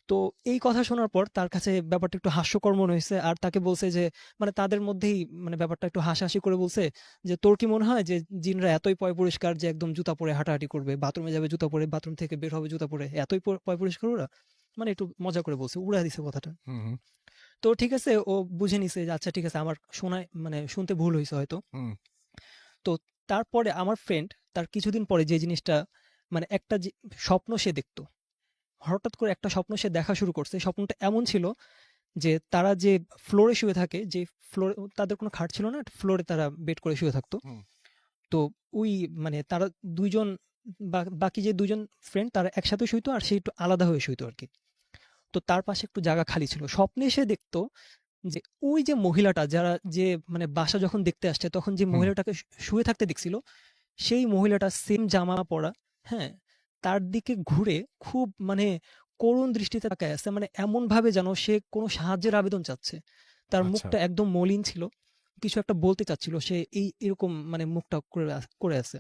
তো এই কথা শোনার পর তার কাছে ব্যাপারটা একটু হাস্যকর মনে হয়েছে। আর তাকে বলছে যে মানে তাদের মধ্যেই মানে ব্যাপারটা একটু হাসাহাসি করে বলছে যে, "তোর কি মনে হয় যে জিনরা এতই পয়ঃপরিষ্কার যে একদম জুতা পরে হাঁটাহাঁটি করবে, বাথরুমে যাবে জুতা পরে, বাথরুম থেকে বের হবে জুতা পরে, এতই পয়ঃপরিষ্কার ওরা?" মানে একটু মজা করে বলছে, উড়ায় দিছে কথাটা। হুম, হুম, তো ঠিক আছে, ও বুঝে নিছে যে আচ্ছা ঠিক আছে, আমার শোনায় মানে শুনতে ভুল হইছে হয়তো। হুম, তো তারপরে আমার ফ্রেন্ড তার কিছুদিন পরে যে জিনিসটা মানে একটা স্বপ্ন সে দেখতো। হঠাৎ করে একটা স্বপ্ন সে দেখা শুরু করছে। স্বপ্নটা এমন ছিল যে তারা যে ফ্লোরে শুয়ে থাকে, যে ফ্লোরে তাদের কোনো খাট ছিল না, ফ্লোরে তারা বেড করে শুয়ে থাকতো। হুম, তো ওই মানে তারা ২ জন বাকি যে ২ জন ফ্রেন্ড তারা একসাথে শুইতো আর সে একটু আলাদা হয়ে শুইতো আরকি। তো তার পাশে একটু জায়গা খালি ছিল। স্বপ্নে সে দেখতো যে ওই যে মহিলাটা যারা যে মানে বাসা যখন দেখতে আসছে তখন যে হুম। মহিলাটাকে শুয়ে থাকতে দেখছিল, সেই মহিলাটা সেম জামা পরা, হ্যাঁ? তার দিকে ঘুরে খুব মানে করুণ দৃষ্টিতে তাকায় আছে। মানে এমনভাবে যেন সে কোনো সাহায্যের আবেদন চাচ্ছে। তার আচ্ছা। মুখটা একদম মলিন ছিল। কিছু একটা বলতে চাচ্ছিল। সে এরকম মানে মুখটা করে আছে।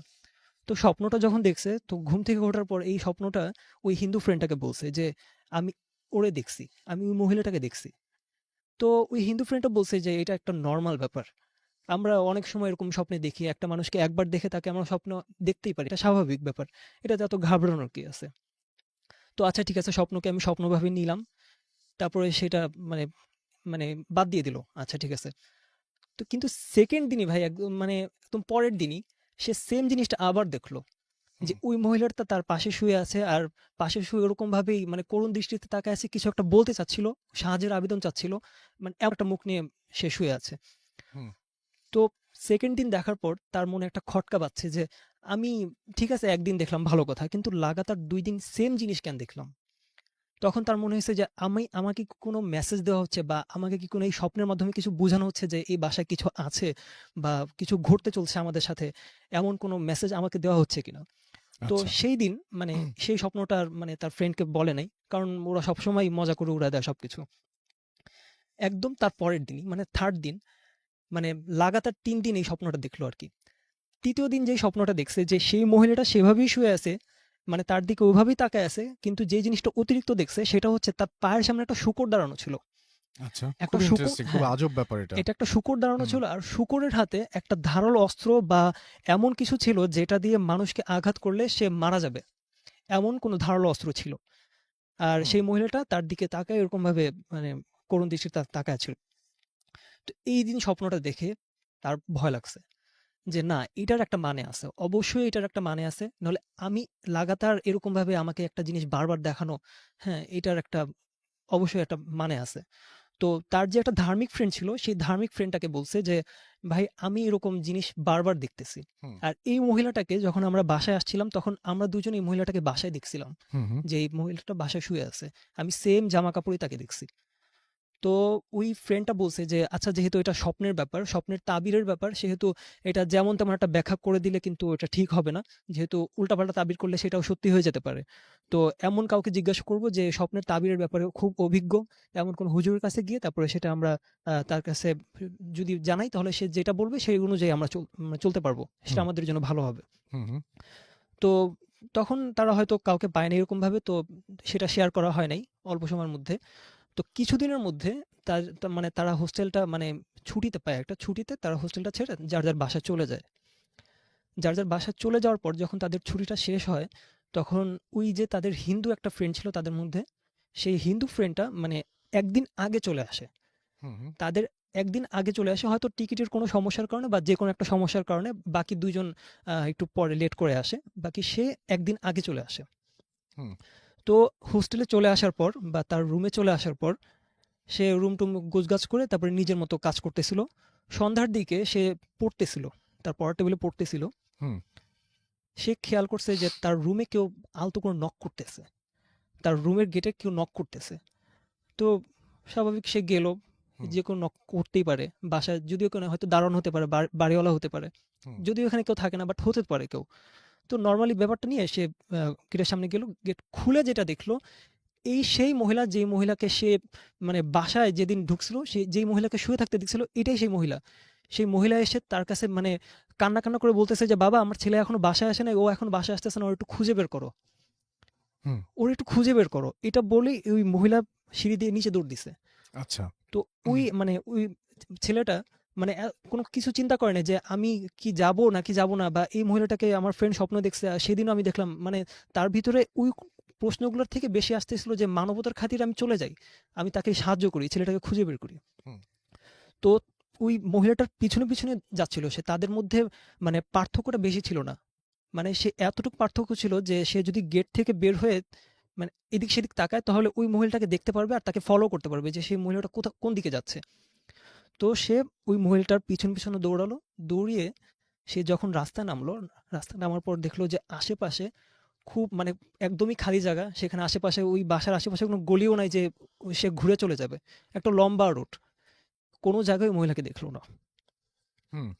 তো স্বপ্নটা যখন দেখছে, তো ঘুম থেকে ওঠার পর এই স্বপ্নটা ওই হিন্দু ফ্রেন্ডটাকে বলছে যে, "আমি ওরে দেখছি। আমি ওই মহিলাটাকে দেখছি।" তো ওই হিন্দু ফ্রেন্ডটা বলছে যে, "এটা একটা নরমাল ব্যাপার। আমরা অনেক সময় এরকম স্বপ্নে দেখি। একটা মানুষকে একবার দেখে তাকে আমরা স্বপ্ন দেখতেই পারি। এটা স্বাভাবিক ব্যাপার। এটাতে এত ঘাবড়ানোর কি আছে?" তো আচ্ছা ঠিক আছে, স্বপ্নকে আমি স্বপ্ন ভাবে নিলাম। তারপরে সেটা মানে মানে বাদ দিয়ে দিল। আচ্ছা ঠিক আছে। তো কিন্তু 2nd দিনই ভাই একদম মানে একদম পরের দিনই সে সেম জিনিসটা আবার দেখল। যে হুম, ওই মহিলাটা তার পাশে শুয়ে আছে আর পাশে শুয়ে ওরকম ভাবেই মানে করুণ দৃষ্টিতে তাকায় আছে, কিছু একটা বলতে চাচ্ছিল, সাহায্যের আবেদন চাচ্ছিল। মানে এমন একটা মুখ নিয়ে সে শুয়ে আছে। হুম। তো 2nd দিন দেখার পর তার মনে একটা খটকা বাজছে যে আমি ঠিক আছে ১ দিন দেখলাম ভালো কথা। কিন্তু লাগাতার ২ দিন সেম জিনিস কেন দেখলাম? তখন তার মনে হয়েছে যে আমাকে কি কোনো মেসেজ দেওয়া হচ্ছে বা আমাকে কি কোনো এই স্বপ্নের মাধ্যমে কিছু বোঝানো হচ্ছে যে এই বাসায় কিছু আছে বা কিছু ঘটতে চলছে আমাদের সাথে, এমন কোনো মেসেজ আমাকে দেওয়া হচ্ছে কিনা। তো আচ্ছা। সেই দিন মানে সেই স্বপ্নটা আর মানে তার ফ্রেন্ডকে বলে নাই, কারণ ওরা সবসময় মজা করে উড়ায় দেয় সবকিছু। একদম তার পরের দিনই মানে থার্ড দিন মানে লাগাতার ৩ দিন এই স্বপ্নটা দেখলো আর কি। তৃতীয় দিন যেই স্বপ্নটা দেখছে যে সেই মহিলাটা সেভাবেই শুয়ে আছে, মানে তার দিকে ওইভাবেই তাকায় আছে, কিন্তু যে জিনিসটা অতিরিক্ত দেখছে সেটা হচ্ছে তার পায়ের সামনে একটা শূকর দাঁড়ানো ছিল। আচ্ছা। একটা খুবই শূকর, ইন্টারেস্টিং। খুব হ্যাঁ, আজব ব্যাপার এটা। এটা একটা শূকর দাঁড়ানো হুম, ছিল আর শূকরের হাতে একটা ধারালো অস্ত্র বা এমন কিছু ছিল যেটা দিয়ে মানুষকে আঘাত করলে সে মারা যাবে, এমন কোনো ধারালো অস্ত্র ছিল। আর হুম, সেই মহিলাটা তার দিকে তাকায় এরকম ভাবে মানে করুণ দৃষ্টিতে তাকায় ছিল। তো এই দিন স্বপ্নটা দেখে তার ভয় লাগছে যে না, এটার একটা মানে আছে, অবশ্যই এটার একটা মানে আছে, নাহলে আমি লাগাতার এরকম ভাবে আমাকে একটা জিনিস বারবার দেখানো, হ্যাঁ, এটার একটা অবশ্যই একটা মানে আছে। তো তার যে একটা ধার্মিক ফ্রেন্ড ছিল, সেই ধার্মিক ফ্রেন্ডটাকে বলছে যে, "ভাই আমি এরকম জিনিস বারবার দেখতেছি। হুম, আর এই মহিলাটাকে যখন আমরা বাসায় আসছিলাম তখন আমরা দুজন এই মহিলাটাকে বাসায় দেখছিলাম। হুম, হুম, যে এই মহিলাটা বাসায় শুয়ে আছে। আমি সেম জামা কাপড়েই তাকে দেখছি।" তো ওই ফ্রেন্ডটা বলছে যে, "আচ্ছা যেহেতু এটা স্বপ্নের ব্যাপার, স্বপ্নের তাবিরের ব্যাপার, সেহেতু এটা যেমন তেমন একটা ব্যাখ্যা করে দিলে কিন্তু এটা ঠিক হবে না। যেহেতু উল্টাপাল্টা তাবির করলে সেটাও সত্যি হয়ে যেতে পারে। তো এমন কাউকে জিজ্ঞাসা করব যে স্বপ্নের তাবিরের ব্যাপারে খুব অভিজ্ঞ, এমন কোনো হুজুরের কাছে গিয়ে তারপরে সেটা আমরা তার কাছে যদি জানাই তাহলে সে যেটা বলবে সেই অনুযায়ী আমরা চলতে পারবো। সেটা হুম, আমাদের জন্য ভালো হবে।" হুম, হুম, তো তখন তারা হয়তো কাউকে পায়নি এরকমভাবে, তো সেটা শেয়ার করা হয় নাই অল্প সময়ের মধ্যে। তো কিছুদিনের মধ্যে মানে তারা হোস্টেলটা মানে ছুটিতে পায়, একটা ছুটিতে তারা হোস্টেলটা ছেড়ে যার যার বাসায় চলে যায়। যার যার বাসায় চলে যাওয়ার পর যখন তাদের ছুটিটা শেষ হয়, তখন ওই যে তাদের হিন্দু একটা ফ্রেন্ড ছিল তাদের মধ্যে, সেই হিন্দু ফ্রেন্ডটা মানে একদিন আগে চলে আসে। হুম, হুম, তাদের একদিন আগে চলে আসে হয়তো টিকিটের কোনো সমস্যার কারণে বা যে কোনো একটা সমস্যার কারণে। বাকি ২ জন একটু পরে লেট করে আসে, বাকি সে একদিন আগে চলে আসে। হুম, তো হোস্টেলে চলে আসার পর বা তার রুমে চলে আসার পর সে রুম-টুম গোছগাছ করে তারপরে নিজের মতো কাজ করতেছিল। সন্ধ্যার দিকে সে পড়তেছিল। তার পড়ার টেবিলে পড়তেছিল। হুম, সে খেয়াল করছে যে তার রুমে কেউ আলতো করে নক করতেছে। তার রুমের গেটে কেউ নক করতেছে। তো স্বাভাবিক সে গেল। হুম, যে কেউ নক করতেই পারে। বাসায় যদিও কেউ না, হয়তো দারোয়ান হতে পারে, বাড়িওয়ালা হতে পারে। হুম, যদিও এখানে কেউ থাকে না, বাট হতে পারে কেউ। তো নরমালি ব্যাপারটা নিয়ে সে গেটের সামনে গেল। গেট খুলে যেটা দেখলো, এই সেই মহিলা যেই মহিলাকে সে মানে বাসায় যেদিন ঢুকছিল, সে যেই মহিলাকে শুয়ে থাকতে দেখছিল, এটাই সেই মহিলা। সেই মহিলা এসে তার কাছে মানে কান্না কান্না করে বলতেছে যে বাবা আমার ছেলে এখনো বাসায় আসে নাই, ও এখন বাসায় আসতেছে না, ওর একটু খুঁজে বের করো, হুম। ওর একটু খুঁজে বের করো। এটা বলেই ওই মহিলা সিঁড়ি দিয়ে নিচে দৌড় দিছে। আচ্ছা। তো ওই মানে ওই ছেলেটা মানে কোনো কিছু চিন্তা করে না যে আমি কি যাব নাকি যাব না, বা এই মহিলাটাকে আমার ফ্রেন্ড স্বপ্ন দেখছে। আর সেদিনও আমি দেখলাম মানে তার ভিতরে ওই প্রশ্নগুলোর থেকে বেশি আসতেছিল যে মানবতার খাতিরে আমি চলে যাই, আমি তাকে সাহায্য করি, ছেলেটাকে খুঁজে বের করি। হুম। তো ওই মহিলাটার পিছনে পিছনে যাচ্ছিল সে, তাদের মধ্যে মানে পার্থক্যটা বেশি ছিল না, মানে সে এতটুকু পার্থক্য ছিল যে সে যদি গেট থেকে বের হয়ে মানে এদিক সেদিক তাকায় তাহলে ওই মহিলাটাকে দেখতে পারবে আর তাকে ফলো করতে পারবে যে সেই মহিলাটা কোন দিকে যাচ্ছে। তো সে ওই মহিলাটার পিছনে পিছনে দৌড়ালো, দৌড়িয়ে সে যখন রাস্তায় নামলো, রাস্তায় নামার পর দেখলো যে আশেপাশে খুব মানে একদমই খালি জায়গা, সেখানে আশেপাশে ওই বাসার আশেপাশে কোনো গলিও নাই যে সে ঘুরে চলে যাবে, একটা লম্বা রোড, কোনো জায়গায় ওই মহিলাকে দেখলো না। হুম।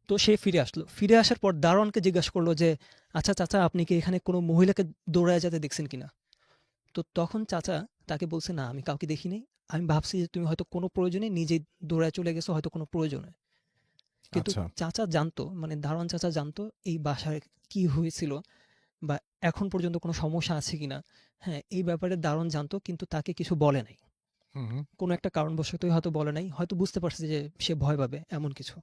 তো সে ফিরে আসলো, ফিরে আসার পর দারোয়ানকে জিজ্ঞাসা করলো যে আচ্ছা চাচা আপনি কি এখানে কোনো মহিলাকে দৌড়ায় যেতে দেখছেন কিনা। তো তখন চাচা তাকে বলছে না আমি কাউকে দেখিনি, আমি ভাবছি যে তুমি হয়তো কোনো প্রয়োজনে নিজেই দৌড়ায় চলে গেছো, হয়তো কোনো প্রয়োজনে। কিন্তু আচ্ছা। চাচা জানতো, মানে দারোয়ান চাচা জানতো এই বাসায় কি হয়েছিল বা এখন পর্যন্ত কোনো সমস্যা আছে কিনা। হ্যাঁ, এই ব্যাপারে দারোয়ান জানতো, কিন্তু তাকে কিছু বলে নাই, হুম, হুম। কোনো একটা কারণবশতই হয়তো বলে নাই, হয়তো বুঝতে পারছে যে সে ভয় পাবে এমন কিছু।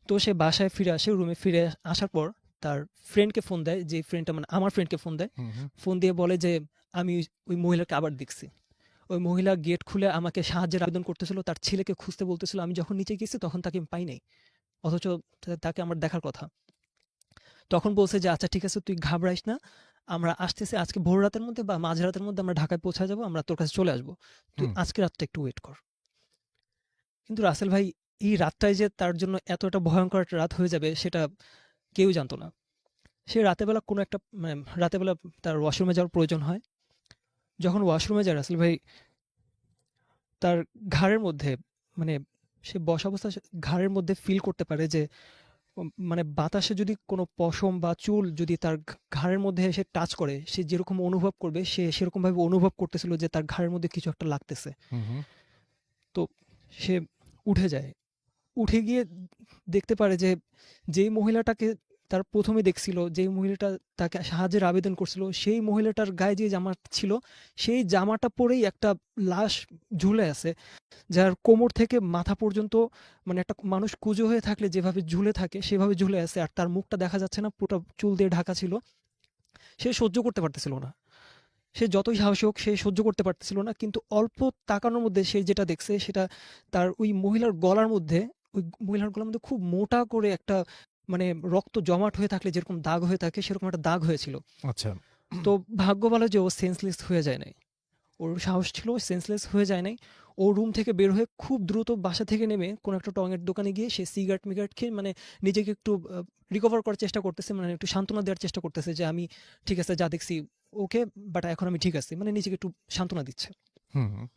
তো সে বাসায় ফিরে আসে, রুমে ফিরে আসার পর তার ফ্রেন্ডকে ফোন দেয়, যে ফ্রেন্ডটা মানে আমার ফ্রেন্ডকে ফোন দেয়, হুম, হুম। ফোন দিয়ে বলে যে আমি ওই মহিলাকে আবার দেখছি, ওই মহিলা গেট খুলে আমাকে সাহায্যের আবেদন করতেছিল, তার ছেলেকে খুঁজতে বলতেছিল, আমি যখন নিচে গেছি তখন তাকে আমি পাই নাই, অথচ তাকে আমার দেখার কথা। তখন বলছে যে আচ্ছা ঠিক আছে তুই ঘাবড়াইস না, আমরা আসতেছি আজকে ভোর রাতের মধ্যে বা মাঝরাতের মধ্যে আমরা ঢাকায় পৌঁছে যাবো, আমরা তোর কাছে চলে আসবো, তুই হুম। আজকে রাতটা একটু ওয়েট কর। কিন্তু রাসেল ভাই, এই রাতটাই যে তার জন্য এতটা ভয়ঙ্কর একটা রাত হয়ে যাবে সেটা কেউ জানতো না। সে রাতের বেলা কোনো একটা মানে রাতের বেলা তার ওয়াশরুমে যাওয়ার প্রয়োজন হয়। যখন ওয়াশরুমে যায় রাসেল ভাই, তার ঘাড়ের মধ্যে মানে সে বসা অবস্থায় ঘাড়ের মধ্যে ফিল করতে পারে যে মানে বাতাসে যদি কোনো পশম বা চুল যদি তার ঘাড়ের মধ্যে এসে টাচ করে, সে যেরকম অনুভব করবে সে সেরকম ভাবে অনুভব করতেছিল যে তার ঘাড়ের মধ্যে কিছু একটা লাগতেছে। হুম, হুম। তো সে উঠে যায়, উঠে গিয়ে দেখতে পারে যে যেই মহিলাটাকে তার প্রথমে দেখছিল, যেই মহিলাটা তাকে সাহায্যের আবেদন করছিল, সেই মহিলাটার গায়ে যে জামা ছিল সেই জামাটা পরেই একটা লাশ ঝুলে আছে, যার কোমর থেকে মাথা পর্যন্ত মানে একটা মানুষ কুঁজো হয়ে থাকলে যেভাবে ঝুলে থাকে সেভাবে ঝুলে আছে, আর তার মুখটা দেখা যাচ্ছে না, পুরো চুল দিয়ে ঢাকা ছিল। সে সহ্য করতে পারতেছিল না, সে যতই সাহসী হোক সে সহ্য করতে পারতেছিল না, কিন্তু অল্প তাকানোর মধ্যে সে যেটা দেখছে সেটা তার ওই মহিলার গলার মধ্যে, ওই মহিলার গলার মধ্যে খুব মোটা করে একটা মানে রক্ত জমাট হয়ে থাকলে যেরকম দাগ হয়ে থাকে সেরকম একটা দাগ হয়েছিল। আচ্ছা। তো ভাগ্য ভালো যে ও সেন্সলেস হয়ে যায় নাই, ওর সাহস ছিল, সেন্সলেস হয়ে যায় নাই। ও রুম থেকে বের হয়ে খুব দ্রুত বাসা থেকে নেমে কোনো একটা টঙের দোকানে গিয়ে সে সিগারেট মিগারেট খেয়ে মানে নিজেকে একটু রিকভার করার চেষ্টা করতেছে, মানে একটু সান্ত্বনা দেওয়ার চেষ্টা করতেছে যে আমি ঠিক আছে, যা দেখছি ওকে, বাট এখন আমি ঠিক আছি, মানে নিজেকে একটু সান্ত্বনা দিচ্ছে। হুম, হুম।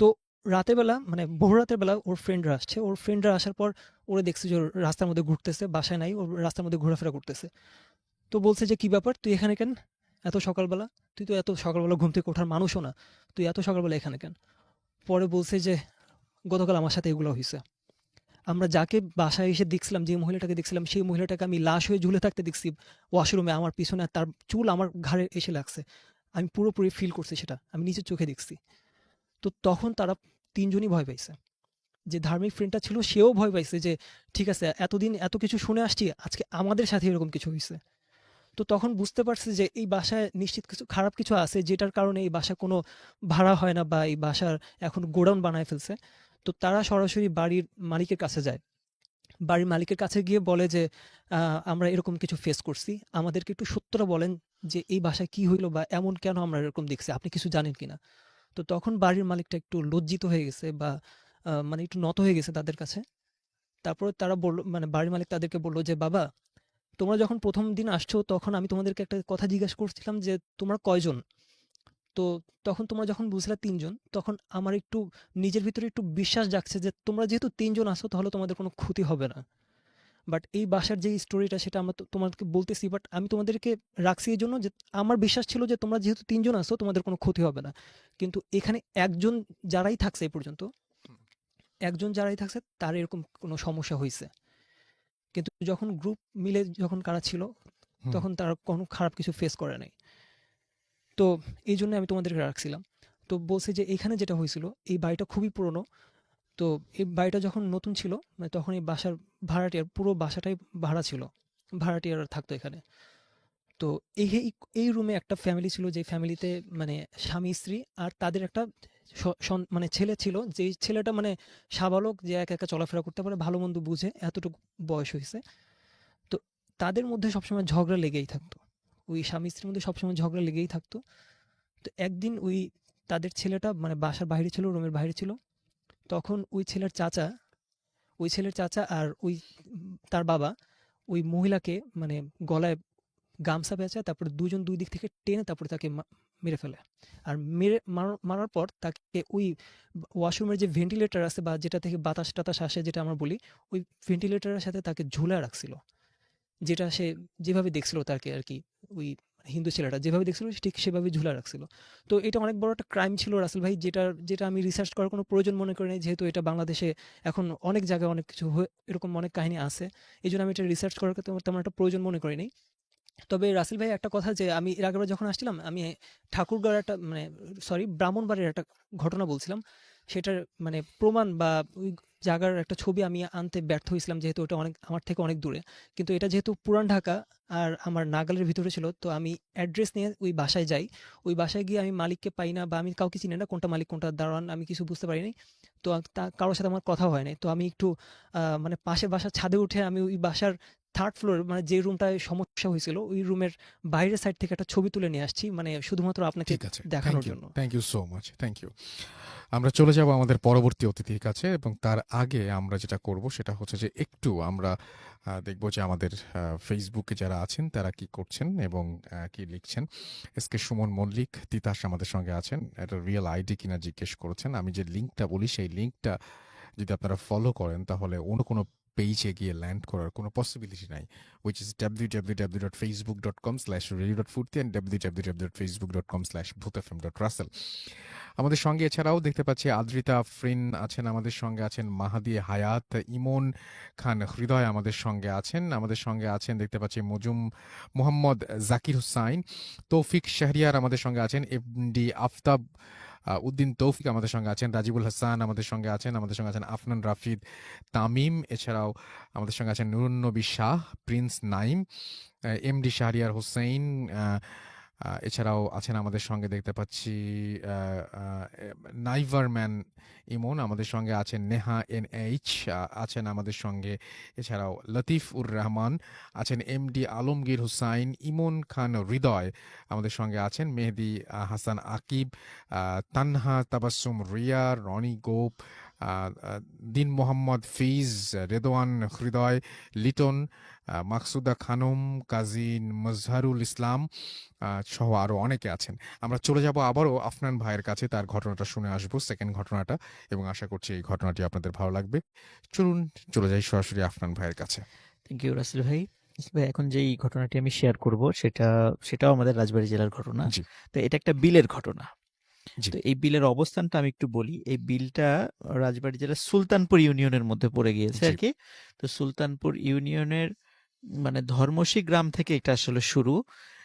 তো রাতের বেলা মানে ভোর রাতের বেলা ওর ফ্রেন্ডরা আসছে, ওর ফ্রেন্ডরা আসার পর ওরা দেখছে যে ওর রাস্তার মধ্যে ঘুরতেছে, বাসায় নাই, ওর রাস্তার মধ্যে ঘোরাফেরা করতেছে। তো বলছে যে কি ব্যাপার তুই এখানে কেন এত সকালবেলা, তুই তো এত সকালবেলা ঘুম থেকে ওঠার মানুষও না, তুই এত সকালবেলা এখানে কেন। পরে বলছে যে গতকাল আমার সাথে এগুলো হয়েছে, আমরা যাকে বাসায় এসে দেখছিলাম, যে মহিলাটাকে দেখছিলাম সেই মহিলাটাকে আমি লাশ হয়ে ঝুলে থাকতে দেখছি ওয়াশরুমে আমার পিছনে, আর তার চুল আমার ঘাড়ে এসে লাগছে, আমি পুরোপুরি ফিল করছি, সেটা আমি নিজের চোখে দেখছি। তো তখন তারা তিনজনই ভয় পাইছে, যে ধার্মিক ফ্রেন্ডটা ছিল সেও ভয় পাইছে যে ঠিক আছে এতদিন এত কিছু শুনে আসছি, আজকে আমাদের সাথে এরকম কিছু হয়েছে। তো তখন বুঝতে পারছে যে এই বাসায় নিশ্চিত কিছু খারাপ কিছু আছে, যেটার কারণে এই বাসা কোনো ভাড়া হয় না বা এই বাসার এখন গোডাউন বানায় ফেলছে। তো তারা সরাসরি বাড়ির মালিকের কাছে যায়, বাড়ির মালিকের কাছে গিয়ে বলে যে আমরা এরকম কিছু ফেস করছি, আমাদেরকে একটু সত্যটা বলেন যে এই বাসায় কি হইলো বা এমন কেন আমরা এরকম দেখছি, আপনি কিছু জানেন কিনা। তো তখন বাড়ির মালিকটা একটু লজ্জিত হয়ে গেছে বা মানে একটু নত হয়ে গেছে তাদের কাছে। তারপরে তারা বলল, মানে বাড়ির মালিক তাদেরকে বলল যে বাবা, তোমরা যখন প্রথম দিন আসছো তখন আমি তোমাদেরকে একটা কথা জিজ্ঞাসা করছিলাম যে তোমরা কয়জন। তো তখন তোমরা যখন বুঝলা তিনজন, তখন আমার একটু নিজের ভিতরে একটু বিশ্বাস জাগছে যে তোমরা যেহেতু তিনজন আসো তাহলে তোমাদের কোনো ক্ষতি হবে না। বাট এই বাসার যে স্টোরিটা সেটা আমরা তোমাদেরকে বলতেছি, বাট আমি তোমাদেরকে রাখছি এই জন্য যে আমার বিশ্বাস ছিল যে তোমরা যেহেতু তিনজন আসো তোমাদের কোনো ক্ষতি হবে না। কিন্তু এখানে একজন যারাই থাকছে এই পর্যন্ত, একজন যারাই থাকছে তার এরকম কোনো সমস্যা হয়েছে, কিন্তু যখন গ্রুপ মিলে যখন কারা ছিল হুম। তখন তারা কোনো খারাপ কিছু ফেস করে নাই। তো এই জন্য আমি তোমাদেরকে রাখছিলাম। তো বলছে যে এখানে যেটা হয়েছিল, এই বাড়িটা খুবই পুরনো। তো এই বাড়িটা যখন নতুন ছিল, মানে তখন এই বাসার ভাড়াটিয়ার পুরো বাসাটাই ভাড়া ছিল, ভাড়াটিয়ার থাকতো এখানে। তো এই এই এই রুমে একটা ফ্যামিলি ছিল, যে ফ্যামিলিতে মানে স্বামী স্ত্রী আর তাদের একটা মানে ছেলে ছিল, যেই ছেলেটা মানে সাবালক, যে একা একা চলাফেরা করতে পারে, ভালো মন্দ বুঝে, এতটুকু বয়স হয়েছে। তো তাদের মধ্যে সবসময় ঝগড়া লেগেই থাকতো, ওই স্বামী স্ত্রীর মধ্যে সবসময় ঝগড়া লেগেই থাকতো। তো একদিন ওই তাদের ছেলেটা মানে বাসার বাইরে ছিল, রুমের বাইরে ছিল। তখন ওই ছেলের চাচা আর ওই তার বাবা ওই মহিলাকে মানে গলায় গামছা পেঁচায়, তারপরে দুজন দুই দিক থেকে টেনে তারপরে তাকে মেরে ফেলে। আর মারার পর তাকে ওই ওয়াশরুমের যে ভেন্টিলেটর আছে বা যেটা থেকে বাতাস টাতাস আসে যেটা আমরা বলি, ওই ভেন্টিলেটরের সাথে তাকে ঝুলা রাখছিল, যেটা সে যেভাবে দেখছিল তাকে আর কি, ওই হিন্দু ছেলেটা যেভাবে দেখছিল ঠিক সেভাবে ঝুলা রাখছিল। তো এটা অনেক বড় একটা ক্রাইম ছিল রাসেল ভাই, যেটা যেটা আমি রিসার্চ করার কোনো প্রয়োজন মনে করি নাই, যেহেতু এটা বাংলাদেশে এখন অনেক জায়গায় অনেক কিছু এরকম অনেক কাহিনী আছে। এই জন্য আমি এটা রিসার্চ করার তেমন একটা প্রয়োজন মনে করি নাই। তবে রাসেল ভাই একটা কথা, যে আমি এর আগেবার যখন আসছিলাম আমি ঠাকুরগাঁওয়ের একটা মানে সরি ব্রাহ্মণবাড়ির একটা ঘটনা বলছিলাম, সেটার মানে প্রমাণ বা ওই জায়গার একটা ছবি আমি আনতে ব্যর্থ হয়েছিলাম, যেহেতু ওটা অনেক আমার থেকে অনেক দূরে। কিন্তু এটা যেহেতু পুরান ঢাকা আর আমার নাগালের ভিতরে ছিল, তো আমি অ্যাড্রেস নিয়ে ওই বাসায় যাই। ওই বাসায় গিয়ে আমি মালিককে পাই না, বা আমি কাউকে চিনি না, কোনটা মালিক কোনটা দারোয়ান আমি কিছু বুঝতে পারিনি। তো কারোর সাথে আমার কথা হয় নাই। তো আমি একটু মানে পাশের বাসার ছাদে উঠে আমি ওই বাসার থার্ড ফ্লোর মানে যে রুমটায় সমস্যা হয়েছিল ওই রুমের বাইরের সাইড থেকে একটা ছবি তুলে নিয়ে আসছি, মানে শুধুমাত্র আপনাকে ঠিক আছে, থ্যাংক দেখানোর ইউ, জন্য। Thank you so much, thank you. আমরা চলে যাব আমাদের পরবর্তী অতিথির কাছে, এবং তার আগে আমরা যেটা করব সেটা হচ্ছে যে একটু আমরা দেখব যে আমাদের ফেসবুকে যারা আছেন তারা কি করছেন এবং কি লিখছেন। এসকে সুমন মল্লিক তিতাস আমাদের সঙ্গে আছেন, এটা রিয়েল আইডি কিনা জিজ্ঞেস করেছেন। আমি যে লিঙ্কটা বলি সেই লিঙ্কটা যদি আপনারা ফলো করেন তাহলে অন্য কোনো পেজে গিয়ে ল্যান্ড করার কোনো পসিবিলিটি নাই, which is www.facebook.com/radio.ফুর্তি and www.facebook.com/bhutfm.russell। আমাদের সঙ্গে এছাড়াও দেখতে পাচ্ছি আদ্রিতা আফরিন আছেন, আমাদের সঙ্গে আছেন মাহাদি হায়াত, ইমন খান হৃদয় আমাদের সঙ্গে আছেন দেখতে পাচ্ছি মোহাম্মদ জাকির হুসাইন, তৌফিক শাহরিয়ার আমাদের সঙ্গে আছেন, এমডি আফতাব উদ্দিন তৌফিক আমাদের সঙ্গে আছেন, রাজিবুল হাসান আমাদের সঙ্গে আছেন আফনান রাফিদ তামিম, এছাড়াও আমাদের সঙ্গে আছেন নুরুন্নবী শাহ, প্রিন্স নাইম, এমডি শাহরিয়ার হোসেন, এছাড়াও আছেন আমাদের সঙ্গে দেখতে পাচ্ছি নাইভারম্যান ইমন, আমাদের সঙ্গে আছেন নেহা NH, আছেন আমাদের সঙ্গে এছাড়াও লতিফ উর রহমান, আছেন এমডি আলমগীর হুসাইন, ইমন খান হৃদয় আমাদের সঙ্গে আছেন, মেহেদি হাসান আকিব, তানহা তাবাসসুম রিয়া, রনি গোপ, দিন মোহাম্মদ ফিজ, রেদওয়ান হৃদয়, লিটন, মাকসুদা খানম, কাজী মজহারুল ইসলাম সহ আরও অনেকে আছেন। আমরা চলে যাব আবারও আফনান ভাইয়ের কাছে, তার ঘটনাটা শুনে আসবো, সেকেন্ড ঘটনাটা, এবং আশা করছি এই ঘটনাটি আপনাদের ভালো লাগবে। চলুন চলে যাই সরাসরি আফনান ভাইয়ের কাছে। থ্যাংক ইউ রাসেল ভাই। ভাই এখন যেই ঘটনাটি আমি শেয়ার করব সেটাও আমাদের রাজবাড়ী জেলার ঘটনা। জি তো এটা একটা বিলের ঘটনা। জি তো এই বিলের অবস্থানটা আমি একটু বলি। এই বিলটা রাজবাড়ী জেলার সুলতানপুর ইউনিয়নের মধ্যে পড়ে গিয়েছে জি আর কি। তো সুলতানপুর ইউনিয়নের মানে ধর্মসী গ্রাম থেকে এটা আসলে শুরু।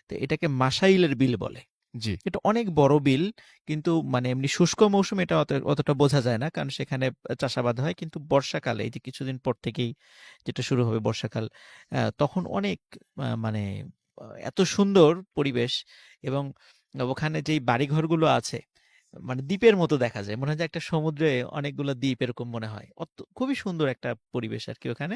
তো এটাকে মাসাইলের বিল বলে। জি এটা অনেক বড় বিল, কিন্তু মানে এমনি শুষ্ক মৌসুমে এটা অতটা বোঝা যায় না, কারণ সেখানে চাষাবাদ হয়। কিন্তু বর্ষাকালে এই যে কিছুদিন পর থেকেই যেটা শুরু হবে বর্ষাকাল, তখন অনেক মানে এত সুন্দর পরিবেশ, এবং ওখানে যেই বাড়িঘরগুলো আছে মানে দ্বীপের মতো দেখা যায়, মনে হয় যে একটা সমুদ্রে অনেকগুলো দ্বীপ এরকম মনে হয়। খুবই সুন্দর একটা পরিবেশ আর কি ওখানে।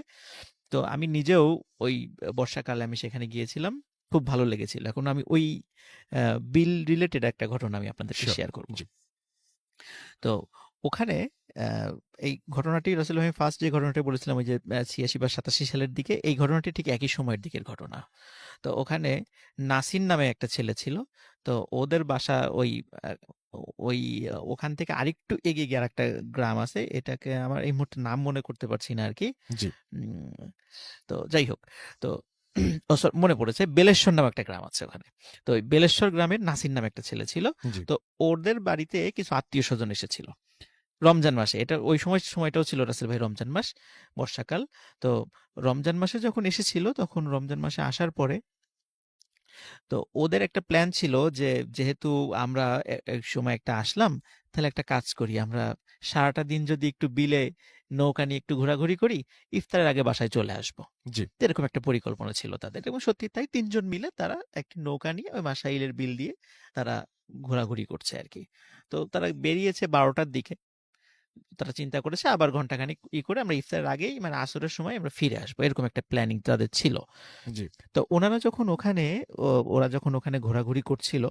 তো আমি নিজেও ওই বর্ষাকালে আমি সেখানে গিয়েছিলাম, খুব ভালো লেগেছিল। এখন আমি ওই বিল রিলেটেড একটা ঘটনা আমি আপনাদেরকে শিওর, শেয়ার করব। জি তো ওখানে এই ঘটনাটি রাসেল ভাই ফার্স্ট যে ঘটনাটি বলেছিলাম ওই যে ৮৬ বা ৮৭ সালের দিকে, এই ঘটনাটি ঠিক একই সময়ের দিকের ঘটনা। তো ওখানে নাসির নামে একটা ছেলে ছিল। তো ওদের বাসা ওই ওই ওখান থেকে আরেকটু এগিয়ে গিয়ে আরেকটা গ্রাম আছে, এটাকে আমার এই মুহূর্তে নাম মনে করতে পারছি না আর কি। জি উম, তো যাই হোক, তো মনে পড়েছে, বেলেশ্বর নামে একটা গ্রাম আছে ওখানে। তো ওই বেলেশ্বর গ্রামের নাসির নামে একটা ছেলে ছিল। জি তো ওদের বাড়িতে কিছু আত্মীয় স্বজন এসেছিল। রমজান মাসে, এটা ওই সময়টাও ছিল রাসেল ভাই রমজান মাস, বর্ষাকাল। তো রমজান মাসে যখন এসেছিল, তখন রমজান মাসে আসার পরে তো ওদের একটা প্ল্যান ছিল যে যেহেতু আমরা এক সময় একটা আসলাম, তাহলে একটা কাজ করি, আমরা সারাটা দিন যদি একটু বিলে নৌকা নিয়ে একটু ঘোরাঘুরি করি, ইফতারের আগে বাসায় চলে আসবো। জি। তো এরকম একটা পরিকল্পনা ছিল তাদের, এবং সত্যি তাই, 3 জন মিলে তারা একটি নৌকা নিয়ে ওই মাসাইলের বিল দিয়ে তারা ঘোরাঘুরি করছে আর কি। তো তারা বেরিয়েছে 12টার দিকে। তারা চিন্তা করেছে আবার ঘন্টাখানিক করে আমরা ইফতারের আগেই, মানে আসরের সময় আমরা ফিরে আসবো, এরকম একটা প্ল্যানিং তাদের ছিল। জি। তো ওরা যখন ওখানে ঘোরাঘুরি করছিল,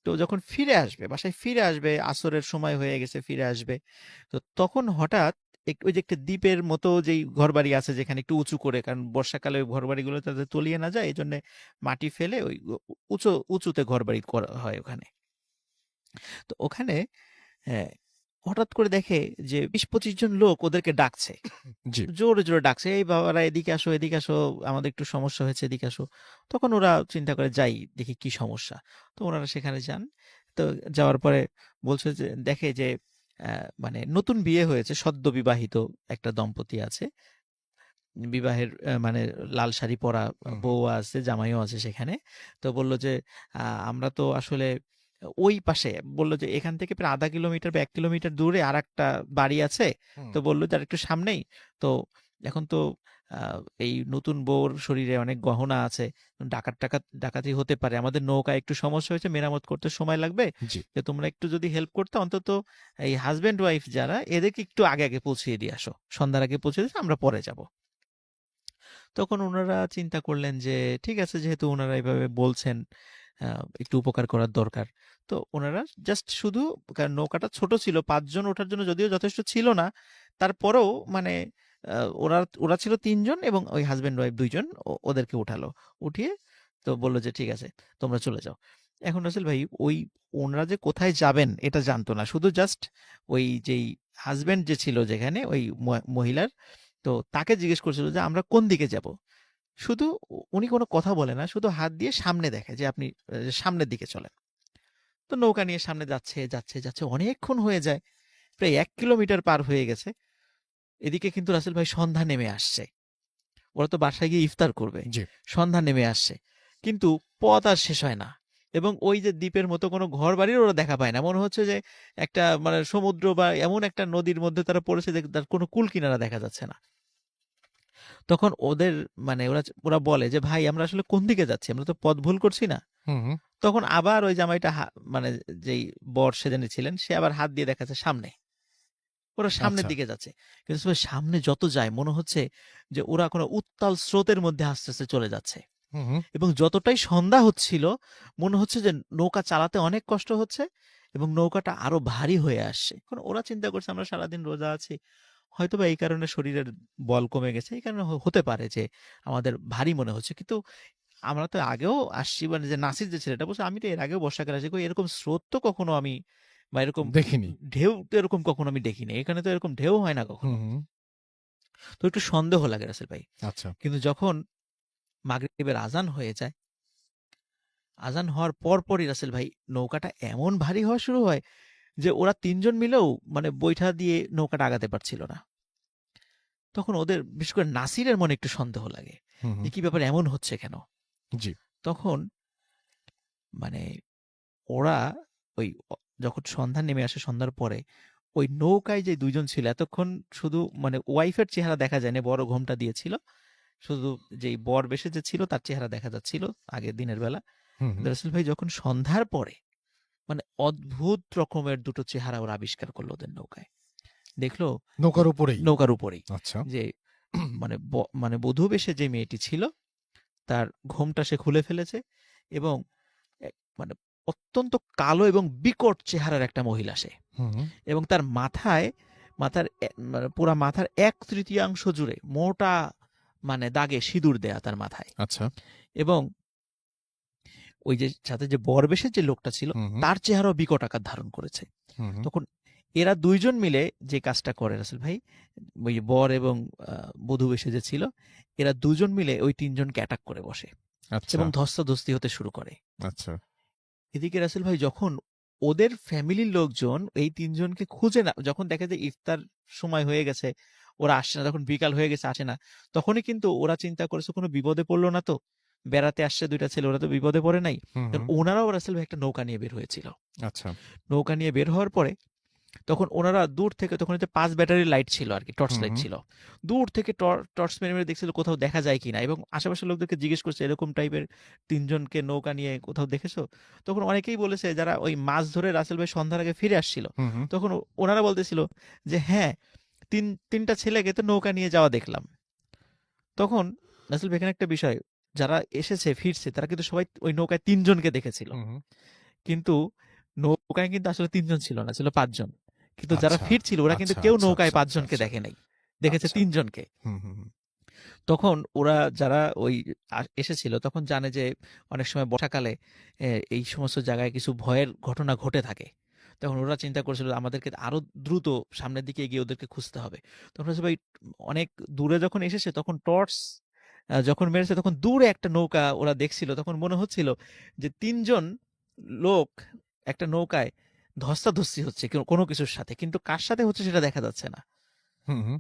তো যখন ফিরে আসবে, বাসায় ফিরে আসবে, আসরের সময় হয়ে গেছে, ফিরে আসবে, তো তখন হঠাৎ ওই যে একটা দ্বীপের মতো যেই ঘরবাড়ি আছে যেখানে একটু উঁচু করে, কারণ বর্ষাকালে ওই ঘরবাড়িগুলো তাদের তলিয়ে না যায়, এই জন্য মাটি ফেলে ওই উঁচুতে ঘরবাড়ি করা হয় ওখানে। তো ওখানে হ্যাঁ, হঠাৎ করে দেখে যে 20-25 জন লোক ওদেরকে ডাকছে, জি। জোরে জোরে ডাকছে, এই বাবারা এদিকে আসো, এদিকে আসো, আমাদের একটু সমস্যা হয়েছে, এদিকে আসো। তখন ওরা চিন্তা করে যাই দেখি কি সমস্যা। তো ওনারা সেখানে যান। তো যাওয়ার পরে বলছে যে দেখে যে মানে নতুন বিয়ে হয়েছে, সদ্য বিবাহিত একটা দম্পতি আছে, বিবাহের মানে লাল শাড়ি পরা বউ আছে, জামাইও আছে সেখানে। তো বলল যে আমরা তো আসলে ওই পাশে, বলল যে এখান থেকে প্রায় আধা কিলোমিটার বা 1 কিলোমিটার দূরে আর একটা বাড়ি আছে। তো বললো যে আর একটু সামনেই তো, এখন তো এই নতুন বউর শরীরে অনেক গহনা আছে, ডাকাতি হতে পারে, আমাদের নৌকা একটু সমস্যা হয়েছে, মেরামত করতে সময় লাগবে, জি। যে তোমরা একটু যদি হেল্প করতে, অন্তত এই হাজবেন্ড ওয়াইফ যারা, এদেরকে একটু আগে আগে পৌঁছিয়ে দিয়ে আসো, সন্ধ্যার আগে পৌঁছে দিয়ে আমরা পরে যাব। তখন ওনারা চিন্তা করলেন যে ঠিক আছে, যেহেতু ওনারা এভাবে বলছেন, একটু উপকার করার দরকার। তো ওনারা জাস্ট শুধু, কারণ নৌকাটা ছোট ছিল, 5 জন ওঠার জন্য যদিও যথেষ্ট ছিল না, তারপরেও মানে ওরা ওরা ছিল 3 জন, এবং ওই হাজবেন্ড ওয়াইফ 2 জন ওদেরকে উঠালো, উঠিয়ে তো বললো যে ঠিক আছে তোমরা চলে যাও। এখন রাসেল ভাই ওই ওনারা যে কোথায় যাবেন এটা জানতো না, শুধু জাস্ট ওই যেই হাজবেন্ড যে ছিল যেখানে, ওই মহিলার, তো তাকে জিজ্ঞেস করছিল যে আমরা কোন দিকে যাব। শুধু উনি কোনো কথা বলে না, শুধু হাত দিয়ে সামনে দেখে যে আপনি সামনের দিকে চলেন। তো নৌকা নিয়ে সামনে যাচ্ছে যাচ্ছে যাচ্ছে, অনেকক্ষণ হয়ে যায়, প্রায় 1 কিলোমিটার পার হয়ে গেছে। এদিকে কিন্তু রাসেল ভাই সন্ধ্যা নেমে আসছে, ওরা তো বাসায় গিয়ে ইফতার করবে, জি। সন্ধ্যা নেমে আসছে, কিন্তু পথ আর শেষ হয় না, এবং ওই যে দ্বীপের মতো কোনো ঘর বাড়ির ওরা দেখা পায় না, মনে হচ্ছে যে একটা মানে সমুদ্র বা এমন একটা নদীর মধ্যে তারা পড়েছে যে তার কোনো কুল কিনারা দেখা যাচ্ছে না। তখন ওদের মানে ওরা ওরা বলে যে ভাই আমরা আসলে কোন দিকে যাচ্ছি, আমরা তো পথ ভুল করছি না? তখন আবার ওই জামাইটা মানে যেই বর সেজনে ছিলেন, সে আবার হাত দিয়ে দেখাচ্ছে সামনে, ওরা সামনের আচ্ছা। দিকে যাচ্ছে। কিন্তু সামনে যত যায় মনে হচ্ছে যে ওরা কোনো উত্তাল স্রোতের মধ্যে আস্তে আস্তে চলে যাচ্ছে, এবং যতটাই সন্ধ্যা হচ্ছিল মনে হচ্ছে যে নৌকা চালাতে অনেক কষ্ট হচ্ছে, এবং নৌকাটা আরো ভারী হয়ে আসছে। এখন ওরা চিন্তা করছে আমরা সারাদিন রোজা আছি, হয়তোবা এই কারণে শরীরের বল কমে গেছে, এই কারণে হতে পারে যে আমাদের ভারী মনে হচ্ছে। কিন্তু আমরা তো আগেও আসছি, মানে যে নাসির যে ছেলেটা বলছে আমি তো এর আগেও বর্ষাকালে আসি, কই এরকম স্রোত তো কখনো আমি, বা এরকম দেখিনি। ঢেউ তো এরকম কখনো আমি দেখিনি, এখানে তো এরকম ঢেউ হয় না কখনো। তো একটু সন্দেহ লাগে রাসেল ভাই। আচ্ছা। কিন্তু যখন মাগরিবের আজান হয়ে যায়, আজান হওয়ার পরপরই রাসেল ভাই নৌকাটা এমন ভারী হওয়া শুরু হয় যে ওরা 3 জন মিলেও মানে বৈঠা দিয়ে নৌকাটা আগাতে পারছিল না। তখন ওদের বিশেষ করে নাসিরের মনে একটু সন্দেহ লাগে যে কি ব্যাপার, এমন হচ্ছে কেন। জি। তখন মানে ওরা ওই যখন সন্ধ্যা নেমে আসে, সন্ধ্যার পরে ওই নৌকায় যে 2 জন ছিল, এতক্ষণ শুধু মানে ওয়াইফের চেহারা দেখা যায়নি, বড় ঘোমটা দিয়েছিল, শুধু যেই বর বেশে যে ছিল তার চেহারা দেখা যাচ্ছিল আগের দিনের বেলা। রাসেল ভাই যখন সন্ধ্যার পরে মানে অদ্ভুত রকমের দুটো চেহারা ওরা আবিষ্কার করলো ওদের নৌকায়। দেখলো নৌকার উপরেই? নৌকার উপরেই আচ্ছা। যে মানে মানে বধূ বেশে যে মেয়েটি ছিল তার ঘোমটা সে খুলে ফেলেছে, এবং মানে অত্যন্ত কালো এবং বিকট চেহারার একটা মহিলা সে, এবং তার মাথার মানে পুরা মাথার 1/3 জুড়ে মোটা মানে দাগে সিঁদুর দেয়া তার মাথায়। আচ্ছা। এবং ওই যে সাথে যে বরবেশের যে লোকটা ছিল তার চেহারাও বিকট আকার ধারণ করেছে। তখন এরা 2 জন মিলে যে কাজটা করে রাসেল ভাই, ওই বর এবং বধূ বেশে যে ছিল, এরা 2 জন মিলে ওই 3 জনকে অ্যাটাক করে বসে, এবং ধস্তাধস্তি হতে শুরু করে। আচ্ছা। এদিকে রাসেল ভাই যখন ওদের ফ্যামিলির লোকজন এই ৩ জনকে খুঁজে না যখন দেখে যে ইফতার সময় হয়ে গেছে, ওরা আসছে না, যখন বিকাল হয়ে গেছে আসে না, তখনই কিন্তু ওরা চিন্তা করেছে কোনো বিপদে পড়লো না তো? বেড়াতে আসছে ২ টা ছেলে, ওরা তো বিপদে পড়ে নাই। হুম, কারণ হুম। ওনারাও রাসেল ভাই একটা নৌকা নিয়ে বের হয়েছিল। আচ্ছা। নৌকা নিয়ে বের হওয়ার পরে তখন ওনারা দূর থেকে, তখন ওই যে ৫ ব্যাটারির লাইট ছিল আরকি, টর্চ হুম, লাইট হুম। ছিল। দূর থেকে টর্চ মেরে, মেরে দেখছিল কোথাও দেখা যায় কিনা, এবং আশেপাশের লোকদেরকে জিজ্ঞেস করছে এরকম টাইপের ৩ জনকে নৌকা নিয়ে কোথাও দেখেছো? তখন অনেকেই বলেছে যারা ওই মাছ ধরে রাসেল ভাই সন্ধ্যার আগে ফিরে আসছিল। হুম, হুম। তখন ওনারা বলতেছিল যে হ্যাঁ, ৩ টা ছেলেকে তো নৌকা নিয়ে যাওয়া দেখলাম। তখন রাসেল ভাই এখানে একটা বিষয়, যারা এসেছে ফিরছে তারা কিন্তু সবাই ওই নৌকায় ৩ জনকে দেখেছিল। হুম, হুম। কিন্তু নৌকায় কিন্তু আসলে ৩ জন ছিল না, ছিল ৫ জন। কিন্তু যারা আচ্ছা, ফিরছিল ওরা কিন্তু আচ্ছা, কেউ আচ্ছা, নৌকায় আচ্ছা, ৫ আচ্ছা, জনকে আচ্ছা, দেখে নাই। দেখেছে আচ্ছা। ৩ জনকে। হুম, হুম, হুম। তখন ওরা যারা ওই এসেছিল তখন জানে যে অনেক সময় বর্ষাকালে এই সমস্ত জায়গায় কিছু ভয়ের ঘটনা ঘটে থাকে। তখন ওরা চিন্তা করছিল আমাদেরকে আরো দ্রুত সামনের দিকে এগিয়ে ওদেরকে খুঁজতে হবে। তখন হচ্ছে ভাই অনেক দূরে যখন এসেছে তখন টর্চ যখন মেরেছে তখন দূরে একটা নৌকা ওরা দেখছিল, তখন মনে হচ্ছিল যে ৩ জন লোক একটা নৌকায় ধস্তাধস্তি হচ্ছে কোনো কিছুর সাথে, কিন্তু কার সাথে হচ্ছে সেটা দেখা যাচ্ছে না। হুম, হুম।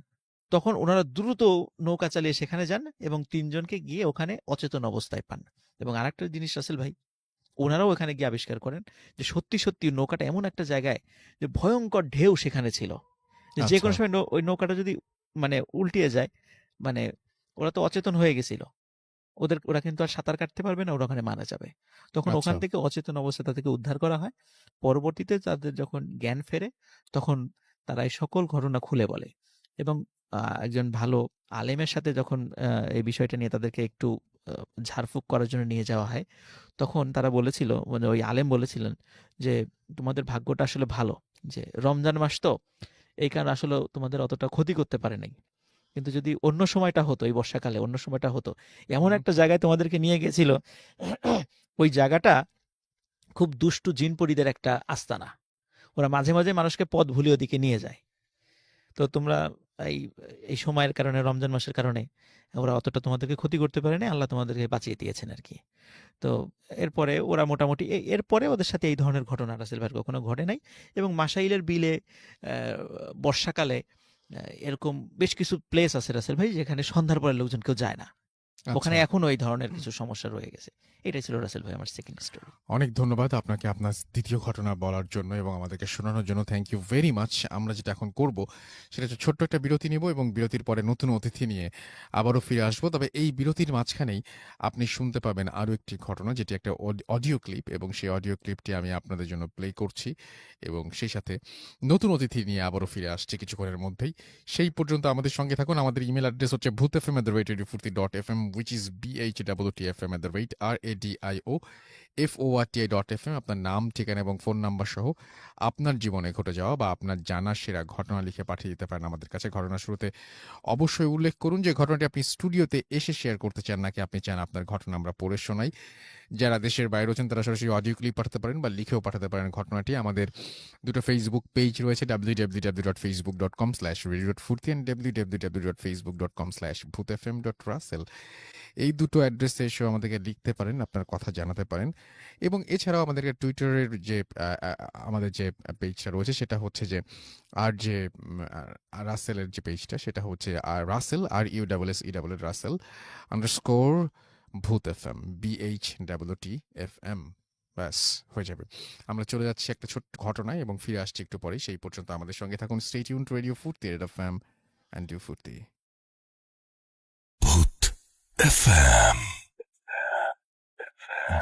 তখন ওনারা দ্রুত নৌকা চালিয়ে সেখানে যান এবং ৩ জনকে গিয়ে ওখানে অচেতন অবস্থায় পান। এবং আরেকটা জিনিস রাসেল ভাই, ওনারাও ওখানে গিয়ে আবিষ্কার করেন যে সত্যি সত্যি নৌকাটা এমন একটা জায়গায় যে ভয়ঙ্কর ঢেউ সেখানে ছিল, যে আচ্ছা, কোনো সময় ওই নৌকাটা যদি মানে উল্টিয়ে যায়, মানে ওরা তো অচেতন হয়ে গেছিল, ওরা কিন্তু আর সাঁতার কাটতে পারবে না, ওরা ওখানে মারা যাবে। তখন আচ্ছা। ওখান থেকে অচেতন অবস্থায় তাদেরকে উদ্ধার করা হয়। পরবর্তীতে তাদের যখন জ্ঞান ফেরে তখন তারা এই সকল ঘটনা খুলে বলে। এবং একজন ভালো আলেমের সাথে যখন এই বিষয়টা নিয়ে তাদেরকে একটু ঝাড়ফুঁক করার জন্য নিয়ে যাওয়া হয়, তখন তারা বলেছিল, মানে ওই আলেম বলেছিলেন যে তোমাদের ভাগ্যটা আসলে ভালো, যে রমজান মাস তো এই কারণে আসলে তোমাদের অতটা ক্ষতি করতে পারে নাই। কিন্তু যদি অন্য সময়টা হতো, এই বর্ষাকালে অন্য সময়টা হতো, এমন হুম। একটা জায়গায় তোমাদেরকে নিয়ে গেছিল, ওই জায়গাটা খুব দুষ্টু জিনপরিদের একটা আস্তানা। ওরা মাঝে মাঝে মানুষকে পথ ভুলিয়ে ওদিকে নিয়ে যায়। তো তোমরা এই এই সময়ের কারণে, রমজান মাসের কারণে ওরা অতটা তোমাদেরকে ক্ষতি করতে পারেনি, আল্লাহ তোমাদেরকে বাঁচিয়ে দিয়েছেন আর কি। তো এরপরে ওরা মোটামুটি এরপরে ওদের সাথে এই ধরনের ঘটনা রাসেল ভাইয়ের কখনো ঘটে নাই। এবং মাসাইলের বিলে বর্ষাকালে এরকম বেশ কিছু প্লেস আছে রাসেল ভাই যেখানে সন্ধ্যার পরে লোকজন কেউ যায় না। আচ্ছা। ওখানে এখনো এই ধরনের কিছু সমস্যা রয়ে গেছে। এটাই ছিল রাসেল ভাই আমার সেকেন্ড স্টোরি। অনেক ধন্যবাদ আপনাকে আপনার দ্বিতীয় ঘটনা বলার জন্য এবং আমাদেরকে শোনানোর জন্য। Thank you very much. আমরা যেটা এখন করব সেটা হচ্ছে ছোট্ট একটা বিরতি নিব এবং বিরতির পরে নতুন অতিথি নিয়ে আবারও ফিরে আসবো। তবে এই বিরতির মাঝখানেই আপনি শুনতে পাবেন আরো একটি ঘটনা, যেটি একটা অডিও ক্লিপ, এবং সেই অডিও ক্লিপটি আমি আপনাদের জন্য প্লে করছি এবং সেই সাথে নতুন অতিথি নিয়ে আবারও ফিরে আসছি কিছুক্ষণের মধ্যেই। সেই পর্যন্ত আমাদের সঙ্গে থাকুন। আমাদের ইমেল অ্যাড্রেস হচ্ছে bhutfm@radiofurti.fm, which is BHWTFM@radio FORTI.FM। আপনার নাম, ঠিকানা এবং ফোন নাম্বার সহ আপনার জীবনে ঘটে যাওয়া বা আপনার জানা সেরা ঘটনা লিখে পাঠিয়ে দিতে পারেন আমাদের কাছে। ঘটনা শুরুতে অবশ্যই উল্লেখ করুন যে ঘটনাটি আপনি স্টুডিওতে এসে শেয়ার করতে চান, নাকি আপনি চান আপনার ঘটনা আমরা পড়ে শোনাই। যারা দেশের বাইরে আছেন তারা সরাসরি অডিও ক্লিপ পাঠাতে পারেন বা লিখেও পাঠাতে পারেন ঘটনাটি। আমাদের দুটো ফেসবুক পেজ রয়েছে, www.facebook.com/radio.furti and www.facebook.com/bhutfm.russell। এই দুটো অ্যাড্রেসে এসেও আমাদেরকে লিখতে পারেন, আপনার কথা জানাতে পারেন। এবং এছাড়াও আমাদেরকে টুইটারের যে আমাদের যে পেজটা রয়েছে সেটা হচ্ছে যে আর যে রাসেলের যে পেজটা সেটা হচ্ছে আর রাসেল, RUSSEL রাসেল আন্ডারস্কোর ভূত FM, BHWTFM। ব্যাস হয়ে যাবে। আমরা চলে যাচ্ছি একটা ছোট্ট ঘটনায় এবং ফিরে আসছি একটু পরেই। সেই পর্যন্ত আমাদের সঙ্গে থাকুন। স্টে টিউনড টু রেডিও ফুর্তি, রেড FM and do ফুর্তি। Bhoot FM.